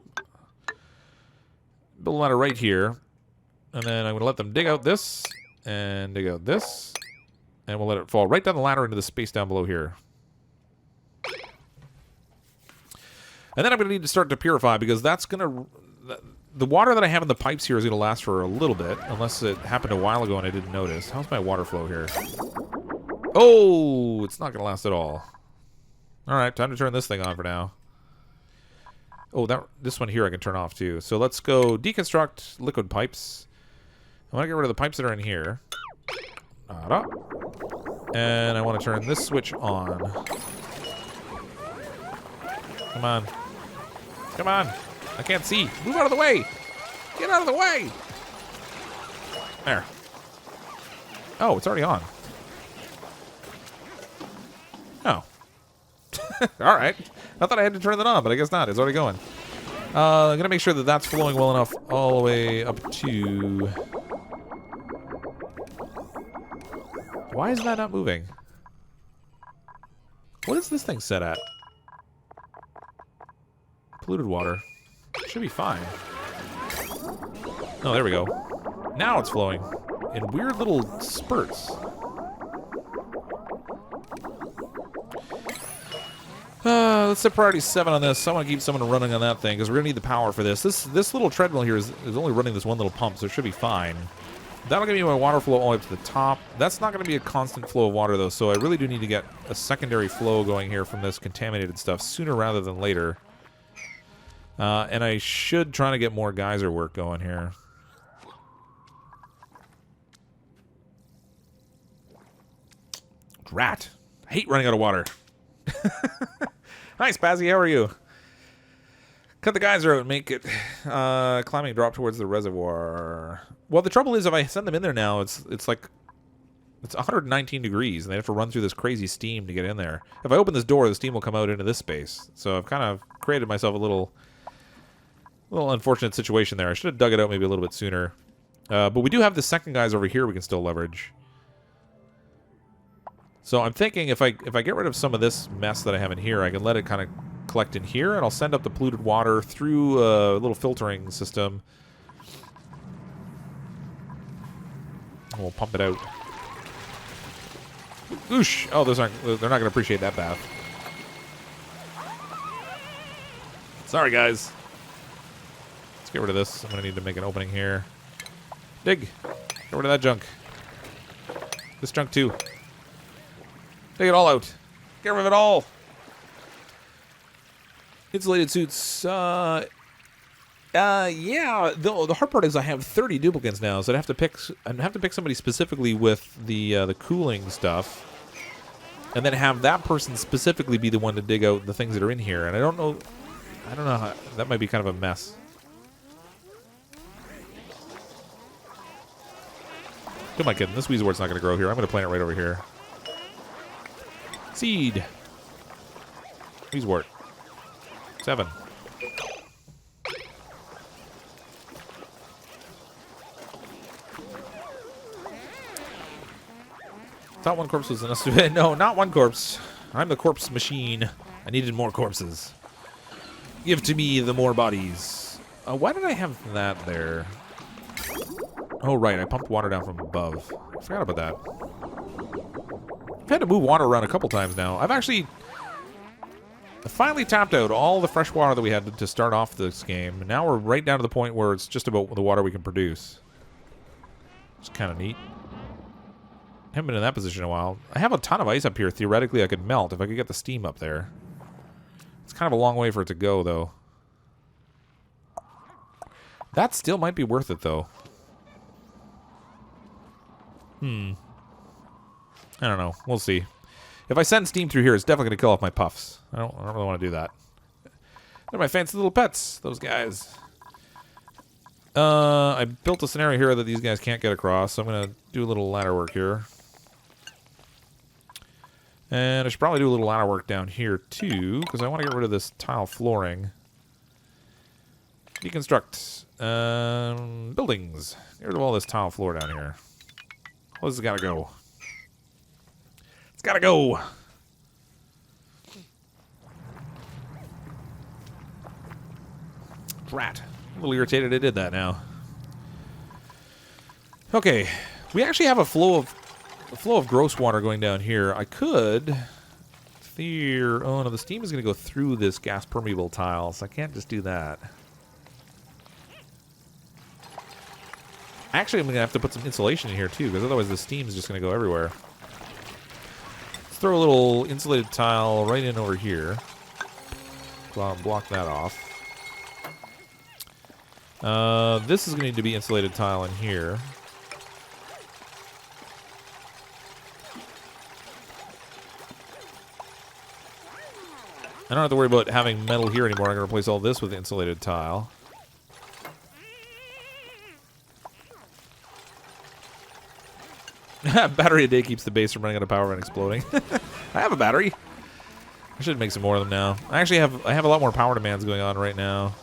a ladder right here. And then I'm going to let them dig out this and dig out this. And we'll let it fall right down the ladder into the space down below here. And then I'm going to need to start to purify because that's going to... The water that I have in the pipes here is going to last for a little bit, unless it happened a while ago and I didn't notice. How's my water flow here? Oh, it's not going to last at all. All right, time to turn this thing on for now. Oh, this one here I can turn off too. So let's go deconstruct liquid pipes. I want to get rid of the pipes that are in here. And I want to turn this switch on. Come on. Come on. I can't see. Move out of the way. Get out of the way. There. Oh, it's already on. Oh. All right. I thought I had to turn that on, but I guess not. It's already going. I'm going to make sure that that's flowing well enough all the way up to... Why is that not moving? What is this thing set at? Polluted water. Should be fine. Oh, there we go. Now it's flowing in weird little spurts. Let's set priority 7 on this. I want to keep someone running on that thing because we're going to need the power for this. This little treadmill here is only running this one little pump, so it should be fine. That'll give me my water flow all the way up to the top. That's not going to be a constant flow of water, though, so I really do need to get a secondary flow going here from this contaminated stuff sooner rather than later. And I should try to get more geyser work going here. Rat. I hate running out of water. Hi, Spazzy. How are you? Cut the geyser out and make it climbing drop towards the reservoir. Well, the trouble is if I send them in there now, it's like... It's 119 degrees, and they have to run through this crazy steam to get in there. If I open this door, the steam will come out into this space. So I've kind of created myself a little unfortunate situation there. I should have dug it out maybe a little bit sooner. But we do have the second guys over here we can still leverage. So I'm thinking if I get rid of some of this mess that I have in here, I can let it kind of collect in here, and I'll send up the polluted water through a little filtering system. And we'll pump it out. Oosh! Oh, they're not going to appreciate that bath. Sorry, guys. Let's get rid of this. I'm going to need to make an opening here. Dig. Get rid of that junk. This junk too. Take it all out. Get rid of it all. Insulated suits. Yeah. The hard part is I have 30 duplicants now, so I'd have to pick somebody specifically with the cooling stuff, and then have that person specifically be the one to dig out the things that are in here. And I don't know how, that might be kind of a mess. Who am I kidding? This Weezewort's not going to grow here. I'm going to plant it right over here. Seed. Weezewort. 7. Thought one corpse was enough. No, not one corpse. I'm the corpse machine. I needed more corpses. Give to me the more bodies. Why did I have that there? Oh, right. I pumped water down from above. I forgot about that. I've had to move water around a couple times now. I finally tapped out all the fresh water that we had to start off this game. And now we're right down to the point where it's just about the water we can produce. It's kind of neat. Haven't been in that position in a while. I have a ton of ice up here. Theoretically, I could melt if I could get the steam up there. It's kind of a long way for it to go, though. That still might be worth it, though. I don't know. We'll see. If I send steam through here, it's definitely going to kill off my puffs. I don't really want to do that. They're my fancy little pets, those guys. I built a scenario here that these guys can't get across, so I'm going to do a little ladder work here. And I should probably do a little ladder work down here, too, because I want to get rid of this tile flooring. Deconstruct. Buildings. Get rid of all this tile floor down here. Where's it gotta go? It's gotta go! Drat. I'm a little irritated I did that now. Okay. We actually have a flow of gross water going down here. I could... Oh no, the steam is gonna go through this gas permeable tile, so I can't just do that. Actually, I'm going to have to put some insulation in here, too, because otherwise the steam is just going to go everywhere. Let's throw a little insulated tile right in over here. Block that off. This is going to need to be insulated tile in here. I don't have to worry about having metal here anymore. I'm going to replace all this with insulated tile. Battery a day keeps the base from running out of power and exploding. I have a battery. I should make some more of them now. I have a lot more power demands going on right now.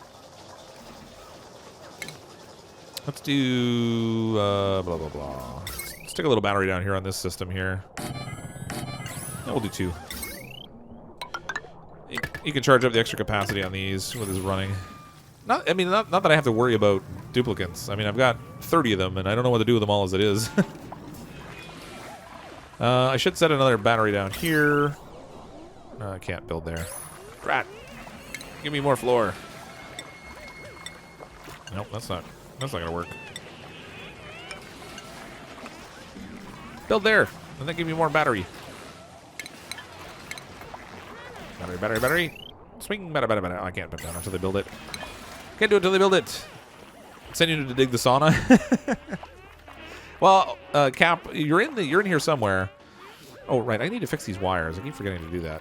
Let's do blah blah blah. Let's stick a little battery down here on this system here. And we'll do 2. You can charge up the extra capacity on these with this running. Not that I have to worry about duplicants. I mean, I've got 30 of them, and I don't know what to do with them all as it is. I should set another battery down here. No, I can't build there. Drat. Give me more floor. Nope, that's not gonna work. Build there, and then give me more battery. Battery. Swing, battery. Oh, I can't put it down until they build it. Can't do it until they build it. Send you to dig the sauna. Well, Cap, you're in here somewhere. Oh, right. I need to fix these wires. I keep forgetting to do that.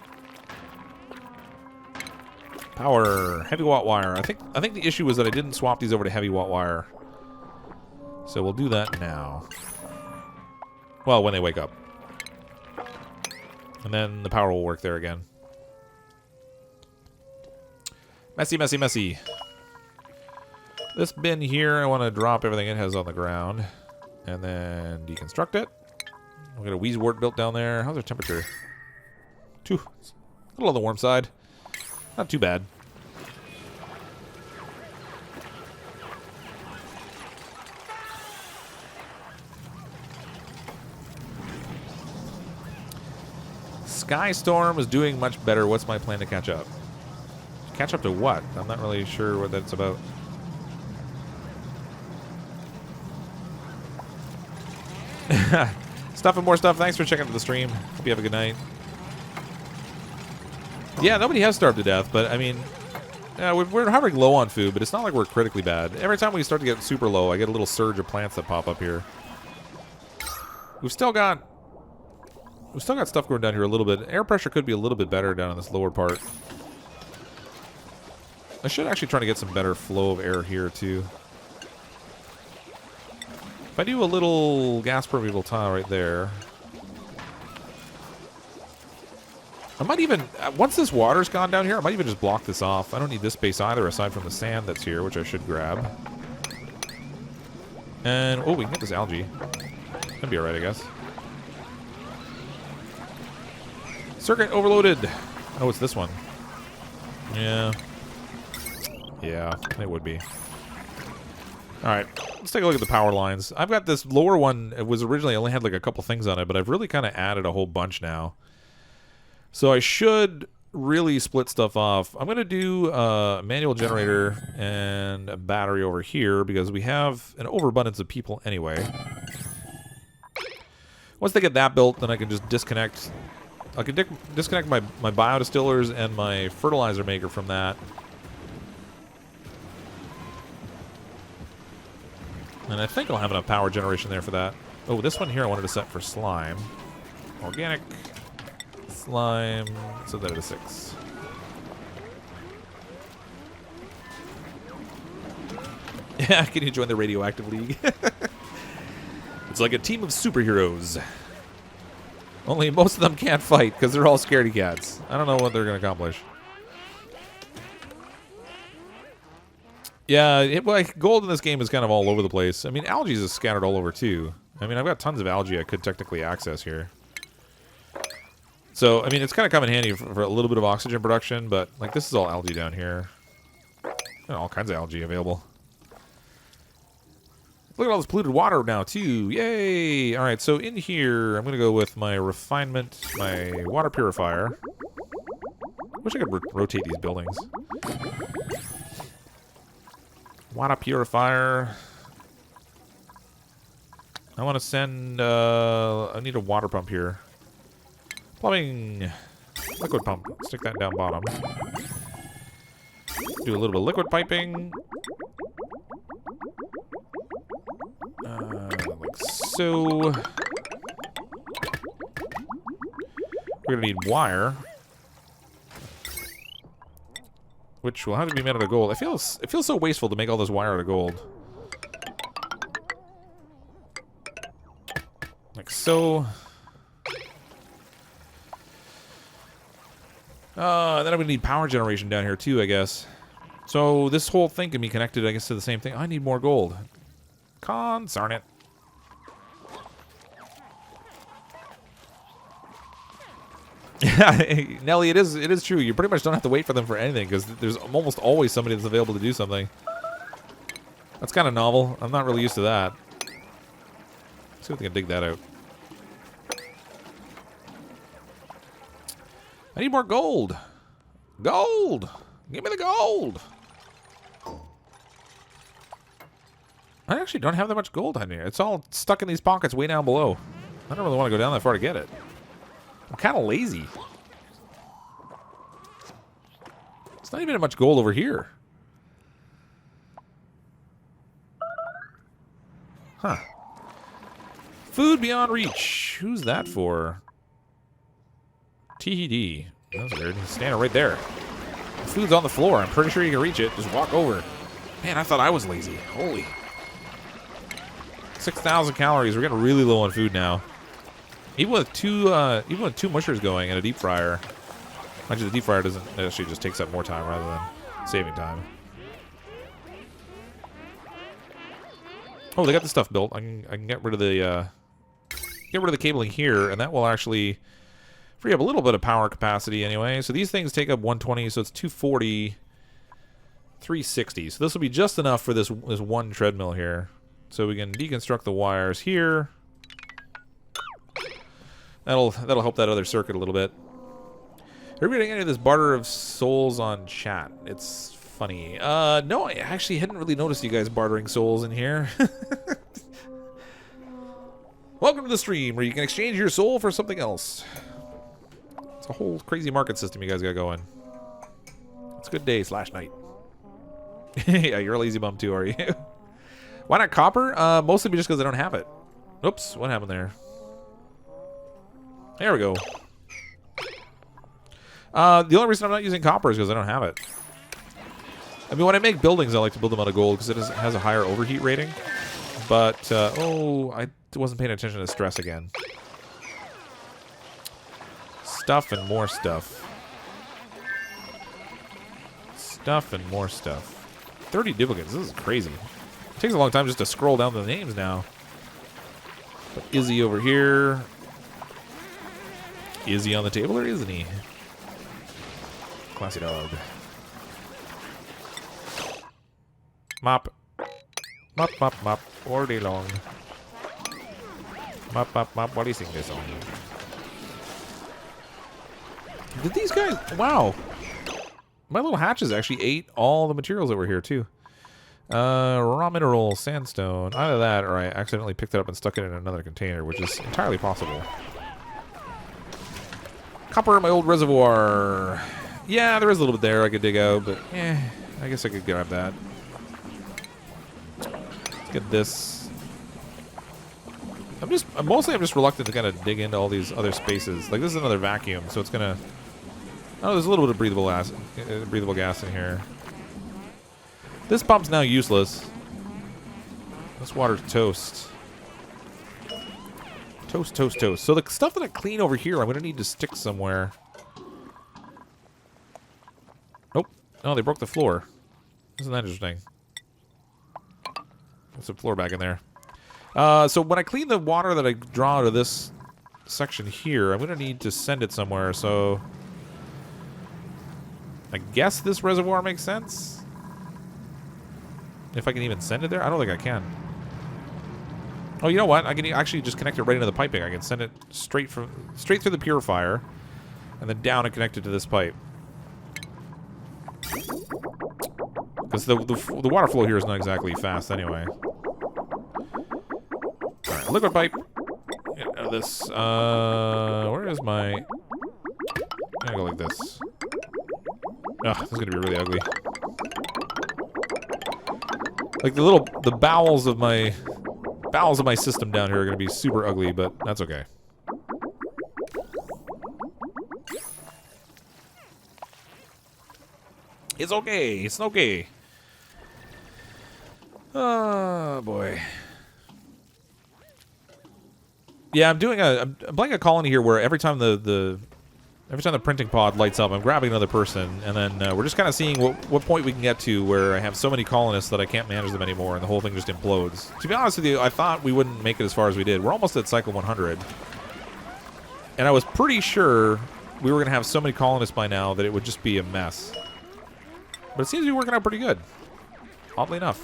Power, heavy watt wire. I think the issue was that I didn't swap these over to heavy watt wire. So we'll do that now. Well, when they wake up. And then the power will work there again. Messy. This bin here, I want to drop everything it has on the ground. And then deconstruct it. We'll get a Weezewort built down there. How's our temperature? A little on the warm side. Not too bad. Skystorm is doing much better. What's my plan to catch up? Catch up to what? I'm not really sure what that's about. Stuff and more stuff. Thanks for checking out the stream. Hope you have a good night. Yeah, nobody has starved to death, but I mean, yeah, we're hovering low on food, but it's not like we're critically bad. Every time we start to get super low, I get a little surge of plants that pop up here. We've still got stuff going down here a little bit. Air pressure could be a little bit better down in this lower part. I should actually try to get some better flow of air here too. If I do a little gas permeable tile right there, I might even, once this water's gone down here, I might even just block this off. I don't need this space either, aside from the sand that's here, which I should grab. And, oh, we can get this algae. That'd be alright, I guess. Circuit overloaded. Oh, it's this one. Yeah. Yeah, it would be. Alright, let's take a look at the power lines. I've got this lower one. It was originally, only had like a couple things on it, but I've really kind of added a whole bunch now. So I should really split stuff off. I'm going to do a manual generator and a battery over here because we have an overabundance of people anyway. Once they get that built, then I can just disconnect. I can disconnect my biodistillers and my fertilizer maker from that. And I think I'll have enough power generation there for that. Oh, this one here I wanted to set for slime. Organic slime, so that it is 6. Yeah, can you join the Radioactive League? It's like a team of superheroes. Only most of them can't fight because they're all scaredy cats. I don't know what they're going to accomplish. Yeah, like gold in this game is kind of all over the place. I mean, algae is scattered all over too. I mean, I've got tons of algae I could technically access here. So, I mean, it's kind of come in handy for a little bit of oxygen production, but like this is all algae down here. All kinds of algae available. Look at all this polluted water now too. Yay! All right, so in here, I'm going to go with my refinement, my water purifier. Wish I could rotate these buildings. Water purifier. I want to send, I need a water pump here. Plumbing. Liquid pump. Stick that down bottom. Do a little bit of liquid piping. Like so. We're going to need wire. Which will have to be made out of gold. It feels so wasteful to make all this wire out of gold. Like so. Then I'm going to need power generation down here too, I guess. So this whole thing can be connected, I guess, to the same thing. I need more gold. Concern it. Yeah, Nelly, it is true. You pretty much don't have to wait for them for anything because there's almost always somebody that's available to do something. That's kind of novel. I'm not really used to that. Let's see if we can dig that out. I need more gold. Gold! Give me the gold! I actually don't have that much gold on here. It's all stuck in these pockets way down below. I don't really want to go down that far to get it. I'm kind of lazy. It's not even much gold over here. Huh. Food beyond reach. Who's that for? TD. That's weird. He's standing right there. The food's on the floor. I'm pretty sure you can reach it. Just walk over. Man, I thought I was lazy. Holy. 6,000 calories. We're getting really low on food now. Even with two mushers going and a deep fryer. Actually, the deep fryer doesn't actually just takes up more time rather than saving time. Oh, they got the stuff built. I can get rid of the cabling here, and that will actually free up a little bit of power capacity anyway. So these things take up 120, so it's 240, 360. So this will be just enough for this one treadmill here. So we can deconstruct the wires here. That'll help that other circuit a little bit. Are we getting any of this barter of souls on chat? It's funny. No, I actually hadn't really noticed you guys bartering souls in here. Welcome to the stream where you can exchange your soul for something else. It's a whole crazy market system you guys got going. It's a good day / night. Yeah, you're a lazy bum too, are you? Why not copper? Mostly just because I don't have it. Oops, what happened there? There we go. The only reason I'm not using copper is because I don't have it. I mean, when I make buildings, I like to build them out of gold because it has a higher overheat rating. But, oh, I wasn't paying attention to stress again. Stuff and more stuff. Stuff and more stuff. 30 duplicates. This is crazy. It takes a long time just to scroll down the names now. But Izzy over here. Is he on the table or isn't he? Classy dog. Mop. Mop, mop, mop. All day long. Mop, mop, mop. What do you sing this song? Did these guys... Wow. My little hatches actually ate all the materials that were here, too. Raw mineral, sandstone. Either that or I accidentally picked it up and stuck it in another container, which is entirely possible. Copper in my old reservoir. Yeah, there is a little bit there I could dig out, but I guess I could grab that. Let's get this. I'm just reluctant to kind of dig into all these other spaces. Like, this is another vacuum, so it's gonna... Oh, there's a little bit of breathable gas in here. This pump's now useless. This water's toast. Toast, toast, toast. So the stuff that I clean over here, I'm going to need to stick somewhere. Nope. Oh, they broke the floor. Isn't that interesting? There's some floor back in there. So when I clean the water that I draw out of this section here, I'm going to need to send it somewhere. So I guess this reservoir makes sense. If I can even send it there? I don't think I can. Oh, you know what? I can actually just connect it right into the piping. I can send it straight through the purifier, and then down and connect it to this pipe. Because the water flow here is not exactly fast anyway. Alright, liquid pipe. Get out of this. Where is my... I'm gonna go like this. Ugh, this is gonna be really ugly. Like the bowels of my system down here are gonna be super ugly, but that's okay. It's okay. It's okay. Oh boy. Yeah, I'm playing a colony here where every time the printing pod lights up, I'm grabbing another person, and then we're just kind of seeing what point we can get to where I have so many colonists that I can't manage them anymore, and the whole thing just implodes. To be honest with you, I thought we wouldn't make it as far as we did. We're almost at cycle 100. And I was pretty sure we were going to have so many colonists by now that it would just be a mess. But it seems to be working out pretty good. Oddly enough.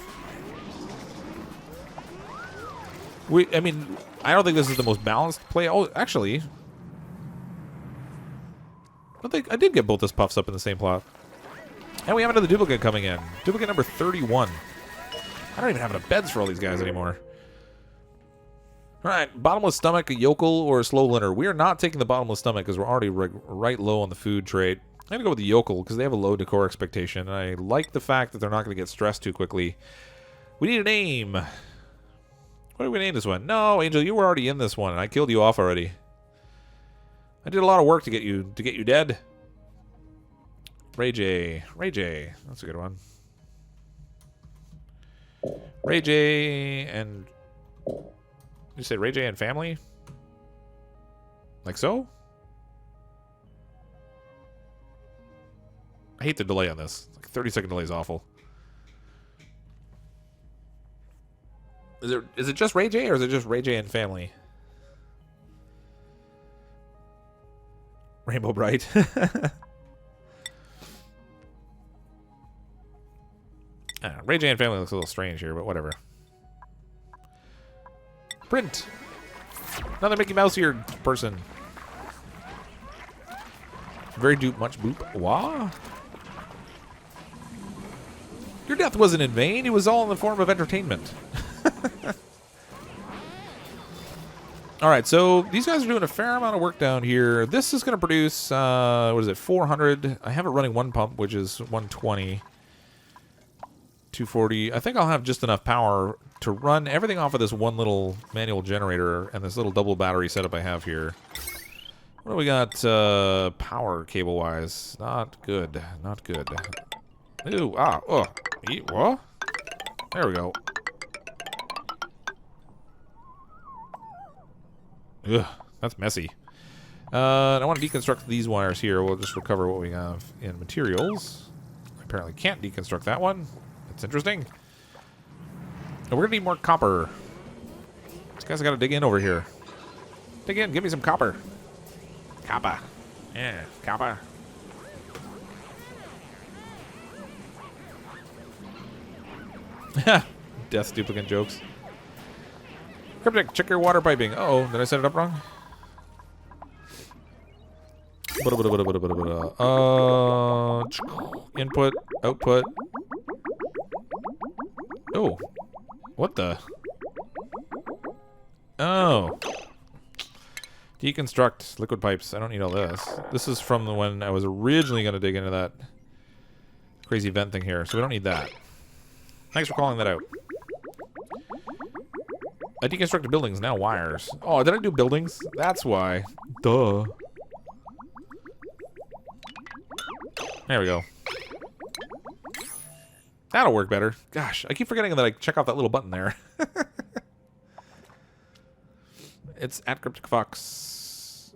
I mean, I don't think this is the most balanced play. Oh, actually... I did get both those puffs up in the same plot. And we have another duplicate coming in. Duplicate number 31. I don't even have enough beds for all these guys anymore. Alright, bottomless stomach, a yokel, or a slow learner. We are not taking the bottomless stomach because we're already right low on the food trait. I'm going to go with the yokel because they have a low decor expectation. And I like the fact that they're not going to get stressed too quickly. We need a name. What do we name this one? No, Angel, you were already in this one, and I killed you off already. I did a lot of work to get you dead. Ray J. That's a good one. Ray J and... Did you say Ray J and family? Like so? I hate the delay on this. Like 30-second delay is awful. Is it just Ray J or is it just Ray J and family? Rainbow Bright. Ray J and family looks a little strange here, but whatever. Print. Another Mickey Mouse here person. Very dupe, much boop. Wah. Your death wasn't in vain. It was all in the form of entertainment. All right, so these guys are doing a fair amount of work down here. This is going to produce, what is it, 400. I have it running one pump, which is 120. 240. I think I'll have just enough power to run everything off of this one little manual generator and this little double battery setup I have here. What do we got power cable-wise? Not good. Not good. Ooh, what? There we go. Ugh, that's messy. I want to deconstruct these wires here. We'll just recover what we have in materials. Apparently can't deconstruct that one. That's interesting. And we're going to need more copper. These guys got to dig in over here. Dig in. Give me some copper. Copper. Yeah, copper. Death duplicant jokes. Cryptic, check your water piping. Uh-oh, did I set it up wrong? Input, output. Oh, what the? Oh. Deconstruct liquid pipes. I don't need all this. This is from the when I was originally going to dig into that crazy vent thing here, so we don't need that. Thanks for calling that out. I deconstructed buildings, now wires. Oh, did I do buildings? That's why. Duh. There we go. That'll work better. Gosh, I keep forgetting that I check off that little button there. It's at CrypticFox.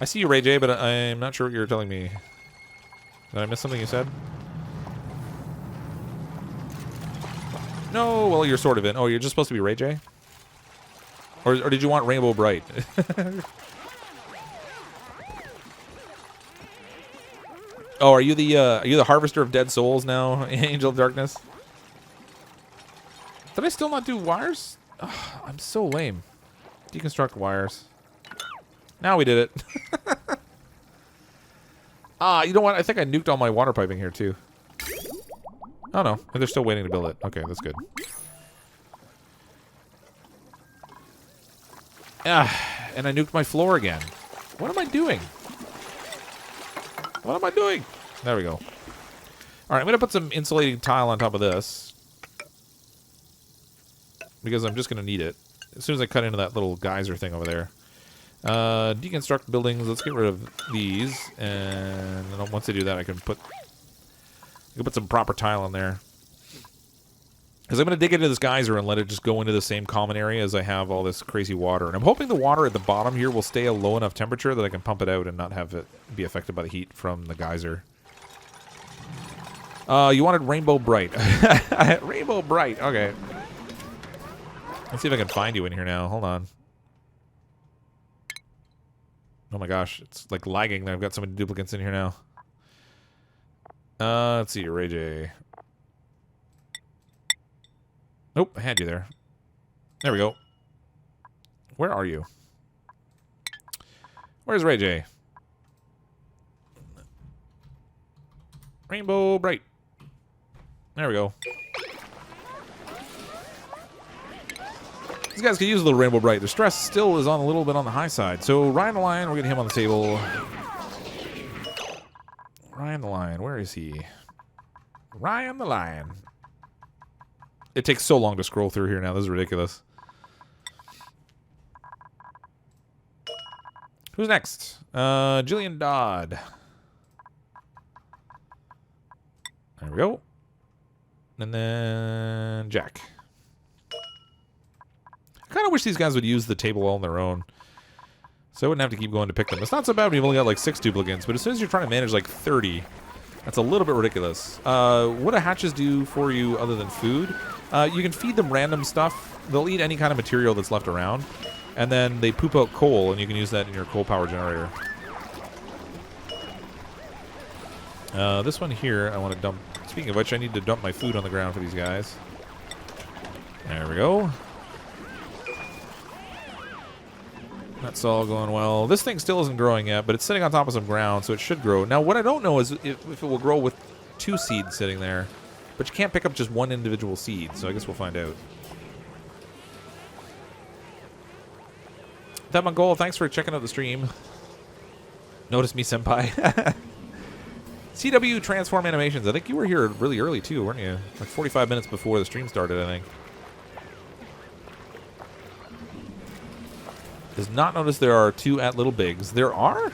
I see you, Ray J, but I'm not sure what you're telling me. Did I miss something you said? No, well, you're sort of in. Oh, you're just supposed to be Ray J? Or did you want Rainbow Bright? Oh, are you the harvester of dead souls now, Angel of Darkness? Did I still not do wires? Oh, I'm so lame. Deconstruct wires. Now we did it. You know what? I think I nuked all my water piping here, too. Oh, no. They're still waiting to build it. Okay, that's good. And I nuked my floor again. What am I doing? What am I doing? There we go. All right, I'm going to put some insulating tile on top of this. Because I'm just going to need it. As soon as I cut into that little geyser thing over there. Deconstruct buildings. Let's get rid of these. And then once I do that, I can put some proper tile in there. Because I'm going to dig into this geyser and let it just go into the same common area as I have all this crazy water. And I'm hoping the water at the bottom here will stay a low enough temperature that I can pump it out and not have it be affected by the heat from the geyser. You wanted Rainbow Bright. Rainbow Bright. Okay. Let's see if I can find you in here now. Hold on. Oh my gosh. It's like lagging. I've got so many duplicants in here now. Let's see. Ray J. Nope, I had you there. There we go. Where are you? Where's Ray J? Rainbow Bright. There we go. These guys could use a little Rainbow Bright. The stress still is on a little bit on the high side. So Ryan the Lion, we're getting him on the table. Ryan the Lion, where is he? Ryan the Lion. It takes so long to scroll through here now. This is ridiculous. Who's next? Jillian Dodd. There we go. And then Jack. I kind of wish these guys would use the table all on their own. So I wouldn't have to keep going to pick them. It's not so bad when you've only got like 6 duplicants, but as soon as you're trying to manage like 30, that's a little bit ridiculous. What do hatches do for you other than food? You can feed them random stuff. They'll eat any kind of material that's left around. And then they poop out coal, and you can use that in your coal power generator. This one here, I want to dump. Speaking of which, I need to dump my food on the ground for these guys. There we go. That's all going well. This thing still isn't growing yet, but it's sitting on top of some ground, so it should grow. Now, what I don't know is if it will grow with 2 seeds sitting there. But you can't pick up just one individual seed, so I guess we'll find out. That Mongol, thanks for checking out the stream. Notice me, senpai. CW Transform Animations. I think you were here really early, too, weren't you? Like 45 minutes before the stream started, I think. Does not notice there are 2 at Little Bigs. There are?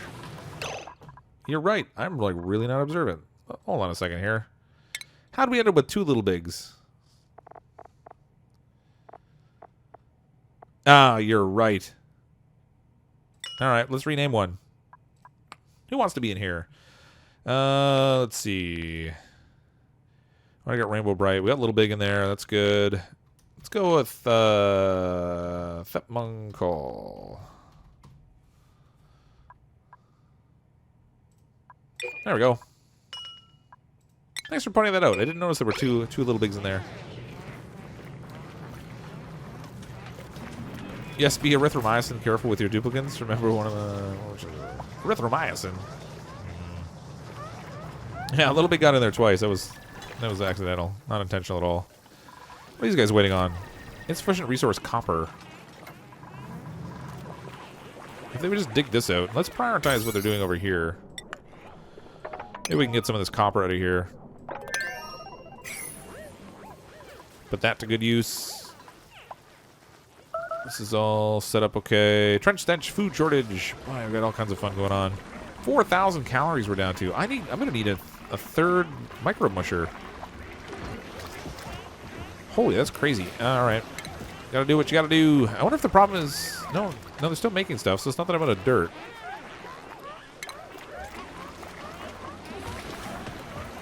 You're right. I'm, like, really not observant. Hold on a second here. How did we end up with 2 Little Bigs? Ah, you're right. All right, let's rename one. Who wants to be in here? Let's see. I got Rainbow Bright. We got Little Big in there. That's good. Let's go with Thepmunkle. There we go. Thanks for pointing that out. I didn't notice there were two Little Bigs in there. Yes, be erythromycin. Careful with your duplicants. Remember one of the... Erythromycin. Yeah, a Little Big got in there twice. That was accidental. Not intentional at all. What are these guys waiting on? Insufficient resource copper. If they would just dig this out. Let's prioritize what they're doing over here. Maybe we can get some of this copper out of here. Put that to good use. This is all set up okay. Trench stench, food shortage. Boy, I've got all kinds of fun going on. 4,000 calories we're down to. I'm gonna need a third micro musher. Holy, that's crazy. All right, gotta do what you gotta do. I wonder if the problem is no, they're still making stuff, so it's not that I'm out of dirt.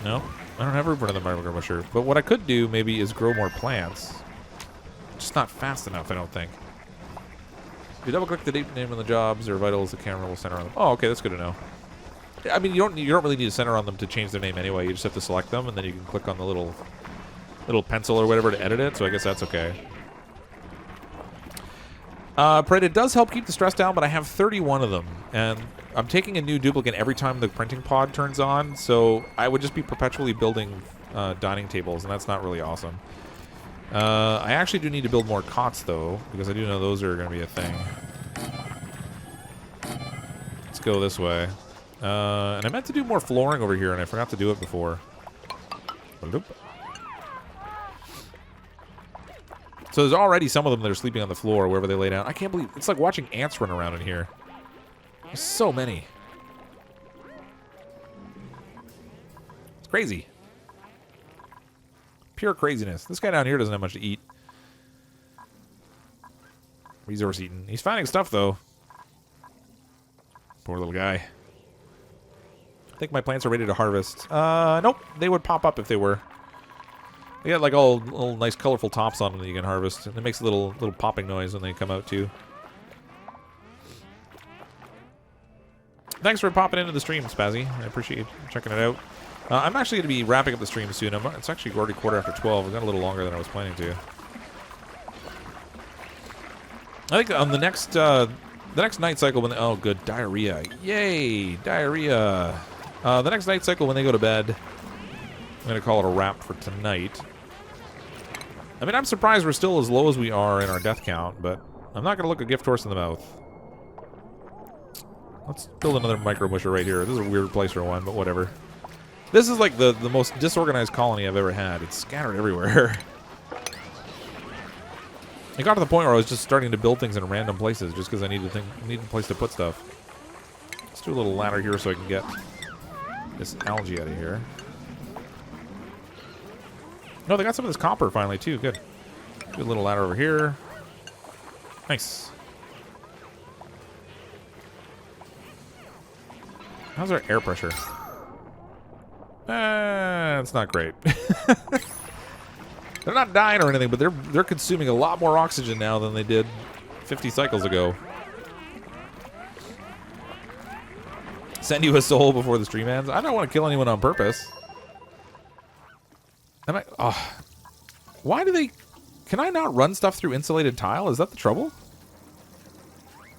No, I don't have room for another micro musher. But what I could do maybe is grow more plants. Just not fast enough, I don't think. If you double-click the date name on the jobs or vitals, the camera will center on them. Oh, okay, that's good to know. I mean, you don't really need to center on them to change their name anyway. You just have to select them, and then you can click on the little pencil or whatever to edit it. So I guess that's okay. Parade, it does help keep the stress down, but I have 31 of them, and I'm taking a new duplicant every time the printing pod turns on. So I would just be perpetually building dining tables, and that's not really awesome. I actually do need to build more cots, though, because I do know those are going to be a thing. Let's go this way. And I meant to do more flooring over here, and I forgot to do it before. So there's already some of them that are sleeping on the floor wherever they lay down. I can't believe... It's like watching ants run around in here. There's so many. It's crazy. Pure craziness. This guy down here doesn't have much to eat. Resource eating. He's finding stuff, though. Poor little guy. I think my plants are ready to harvest. Nope. They would pop up if they were. They got like all little nice colorful tops on them that you can harvest. And it makes a little popping noise when they come out, too. Thanks for popping into the stream, Spazzy. I appreciate you checking it out. I'm actually going to be wrapping up the stream soon. It's actually already 12:15. We've got a little longer than I was planning to. I think on the next night cycle when oh good diarrhea, yay diarrhea. The next night cycle when they go to bed, I'm going to call it a wrap for tonight. I mean, I'm surprised we're still as low as we are in our death count, but I'm not going to look a gift horse in the mouth. Let's build another micro busher right here. This is a weird place for one, but whatever. This is like the most disorganized colony I've ever had. It's scattered everywhere. It got to the point where I was just starting to build things in random places just because I needed a place to put stuff. Let's do a little ladder here so I can get this algae out of here. No, they got some of this copper finally too. Good. Do a little ladder over here. Nice. How's our air pressure? It's not great. They're not dying or anything, but they're consuming a lot more oxygen now than they did 50 cycles ago. Send you a soul before the stream ends. I don't want to kill anyone on purpose. Why do they... Can I not run stuff through insulated tile? Is that the trouble?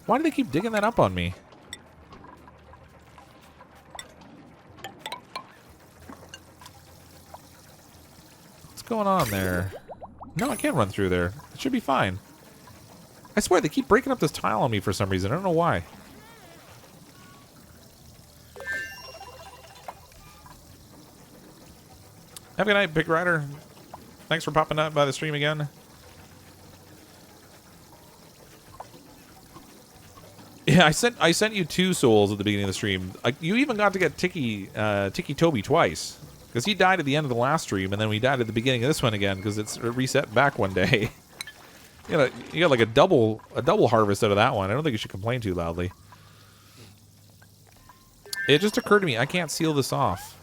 Why do they keep digging that up on me? going on there? No, I can't run through there. It should be fine. I swear, they keep breaking up this tile on me for some reason. I don't know why. Have a good night, Big Rider. Thanks for popping up by the stream again. Yeah, I sent you 2 souls at the beginning of the stream. You even got to get Ticky Toby twice. Because he died at the end of the last stream, and then we died at the beginning of this one again, because it's reset back one day. You got like a double harvest out of that one. I don't think you should complain too loudly. It just occurred to me, I can't seal this off.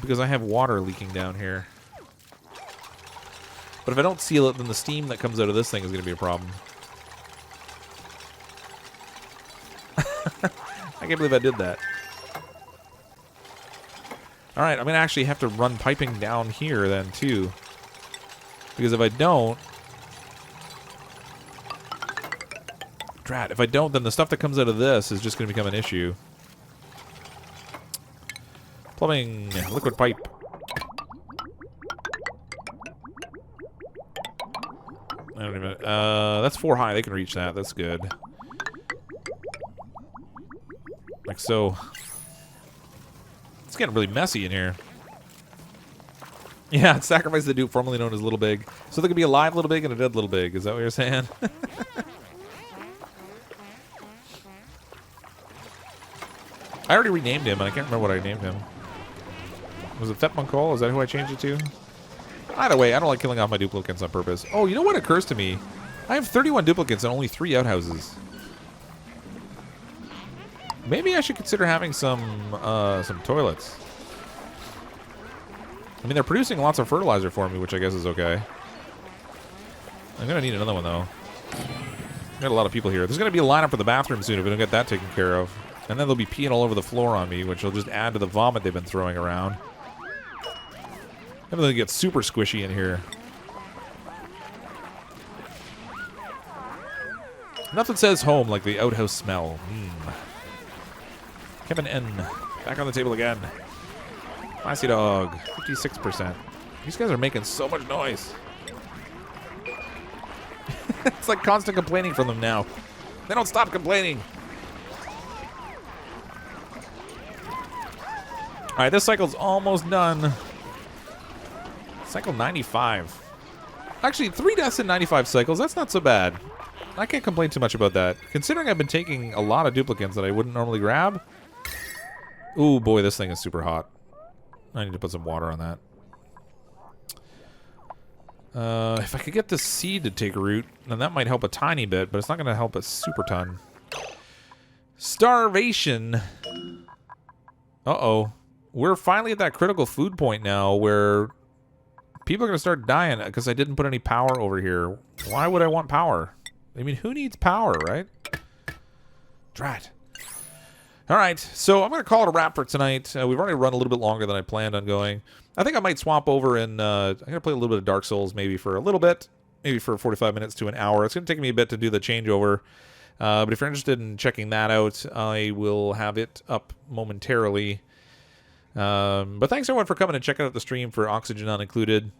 Because I have water leaking down here. But if I don't seal it, then the steam that comes out of this thing is going to be a problem. I can't believe I did that. Alright, I'm going to actually have to run piping down here then, too. Because if I don't... Drat, if I don't, then the stuff that comes out of this is just going to become an issue. Plumbing, liquid pipe. I don't even... that's 4 high. They can reach that. That's good. Like so. It's getting really messy in here. Yeah, sacrifice the dupe formerly known as Little Big. So there could be a live Little Big and a dead Little Big. Is that what you're saying? I already renamed him, and I can't remember what I named him. Was it Thetmonkol? Is that who I changed it to? Either way, I don't like killing off my duplicants on purpose. Oh, you know what occurs to me? I have 31 duplicants and only 3 outhouses. Maybe I should consider having some toilets. I mean, they're producing lots of fertilizer for me, which I guess is okay. I'm gonna need another one though. Got a lot of people here. There's gonna be a lineup for the bathroom soon if we don't get that taken care of. And then they'll be peeing all over the floor on me, which will just add to the vomit they've been throwing around. Everything gets super squishy in here. Nothing says home like the outhouse smell. Kevin N. Back on the table again. Classy dog. 56%. These guys are making so much noise. It's like constant complaining from them now. They don't stop complaining. Alright, this cycle's almost done. Cycle 95. Actually, 3 deaths in 95 cycles. That's not so bad. I can't complain too much about that. Considering I've been taking a lot of duplicants that I wouldn't normally grab. Ooh, boy, this thing is super hot. I need to put some water on that. If I could get this seed to take root, then that might help a tiny bit, but it's not going to help a super ton. Starvation. Uh-oh. We're finally at that critical food point now where people are going to start dying because I didn't put any power over here. Why would I want power? I mean, who needs power, right? Drat. All right, so I'm going to call it a wrap for tonight. We've already run a little bit longer than I planned on going. I think I might swap over and I'm going to play a little bit of Dark Souls maybe for a little bit, maybe for 45 minutes to an hour. It's going to take me a bit to do the changeover, but if you're interested in checking that out, I will have it up momentarily. But thanks everyone for coming and checking out the stream for Oxygen Not Included.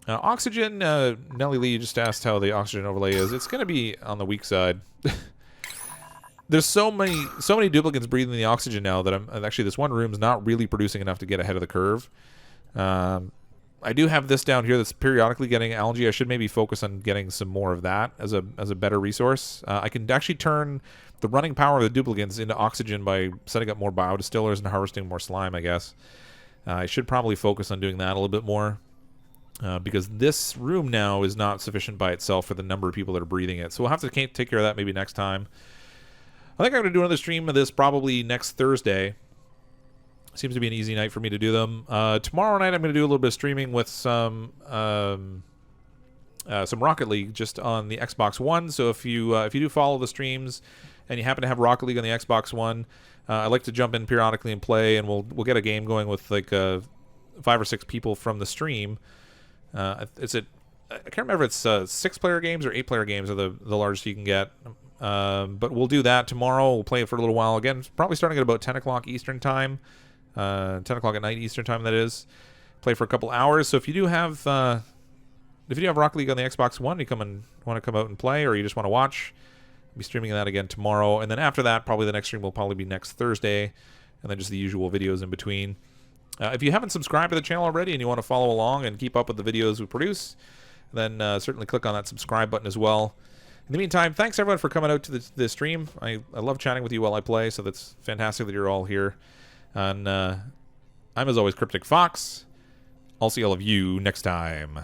Oxygen, Nelly Lee just asked how the oxygen overlay is. It's going to be on the weak side. There's so many duplicants breathing the oxygen now that actually this one room's not really producing enough to get ahead of the curve. I do have this down here that's periodically getting algae. I should maybe focus on getting some more of that as a better resource. I can actually turn the running power of the duplicants into oxygen by setting up more biodistillers and harvesting more slime, I guess. I should probably focus on doing that a little bit more. Because this room now is not sufficient by itself for the number of people that are breathing it. So we'll have to take care of that maybe next time. I think I'm going to do another stream of this probably next Thursday. Seems to be an easy night for me to do them. Tomorrow night I'm going to do a little bit of streaming with some Rocket League just on the Xbox One. So if you do follow the streams and you happen to have Rocket League on the Xbox One, I like to jump in periodically and play, and we'll get a game going with like 5 or 6 people from the stream. I can't remember if it's 6-player games or 8-player games are the largest you can get. But we'll do that tomorrow. We'll play it for a little while. Again, probably starting at about 10 o'clock Eastern time. 10 o'clock at night Eastern time, that is. Play for a couple hours. So if you do have if you have Rocket League on the Xbox One, you want to come out and play, or you just want to watch, I'll be streaming that again tomorrow. And then after that, probably the next stream will probably be next Thursday, and then just the usual videos in between. If you haven't subscribed to the channel already and you want to follow along and keep up with the videos we produce, then certainly click on that subscribe button as well. In the meantime, thanks everyone for coming out to the stream. I love chatting with you while I play, so that's fantastic that you're all here. And I'm, as always, CrypticFox. I'll see all of you next time.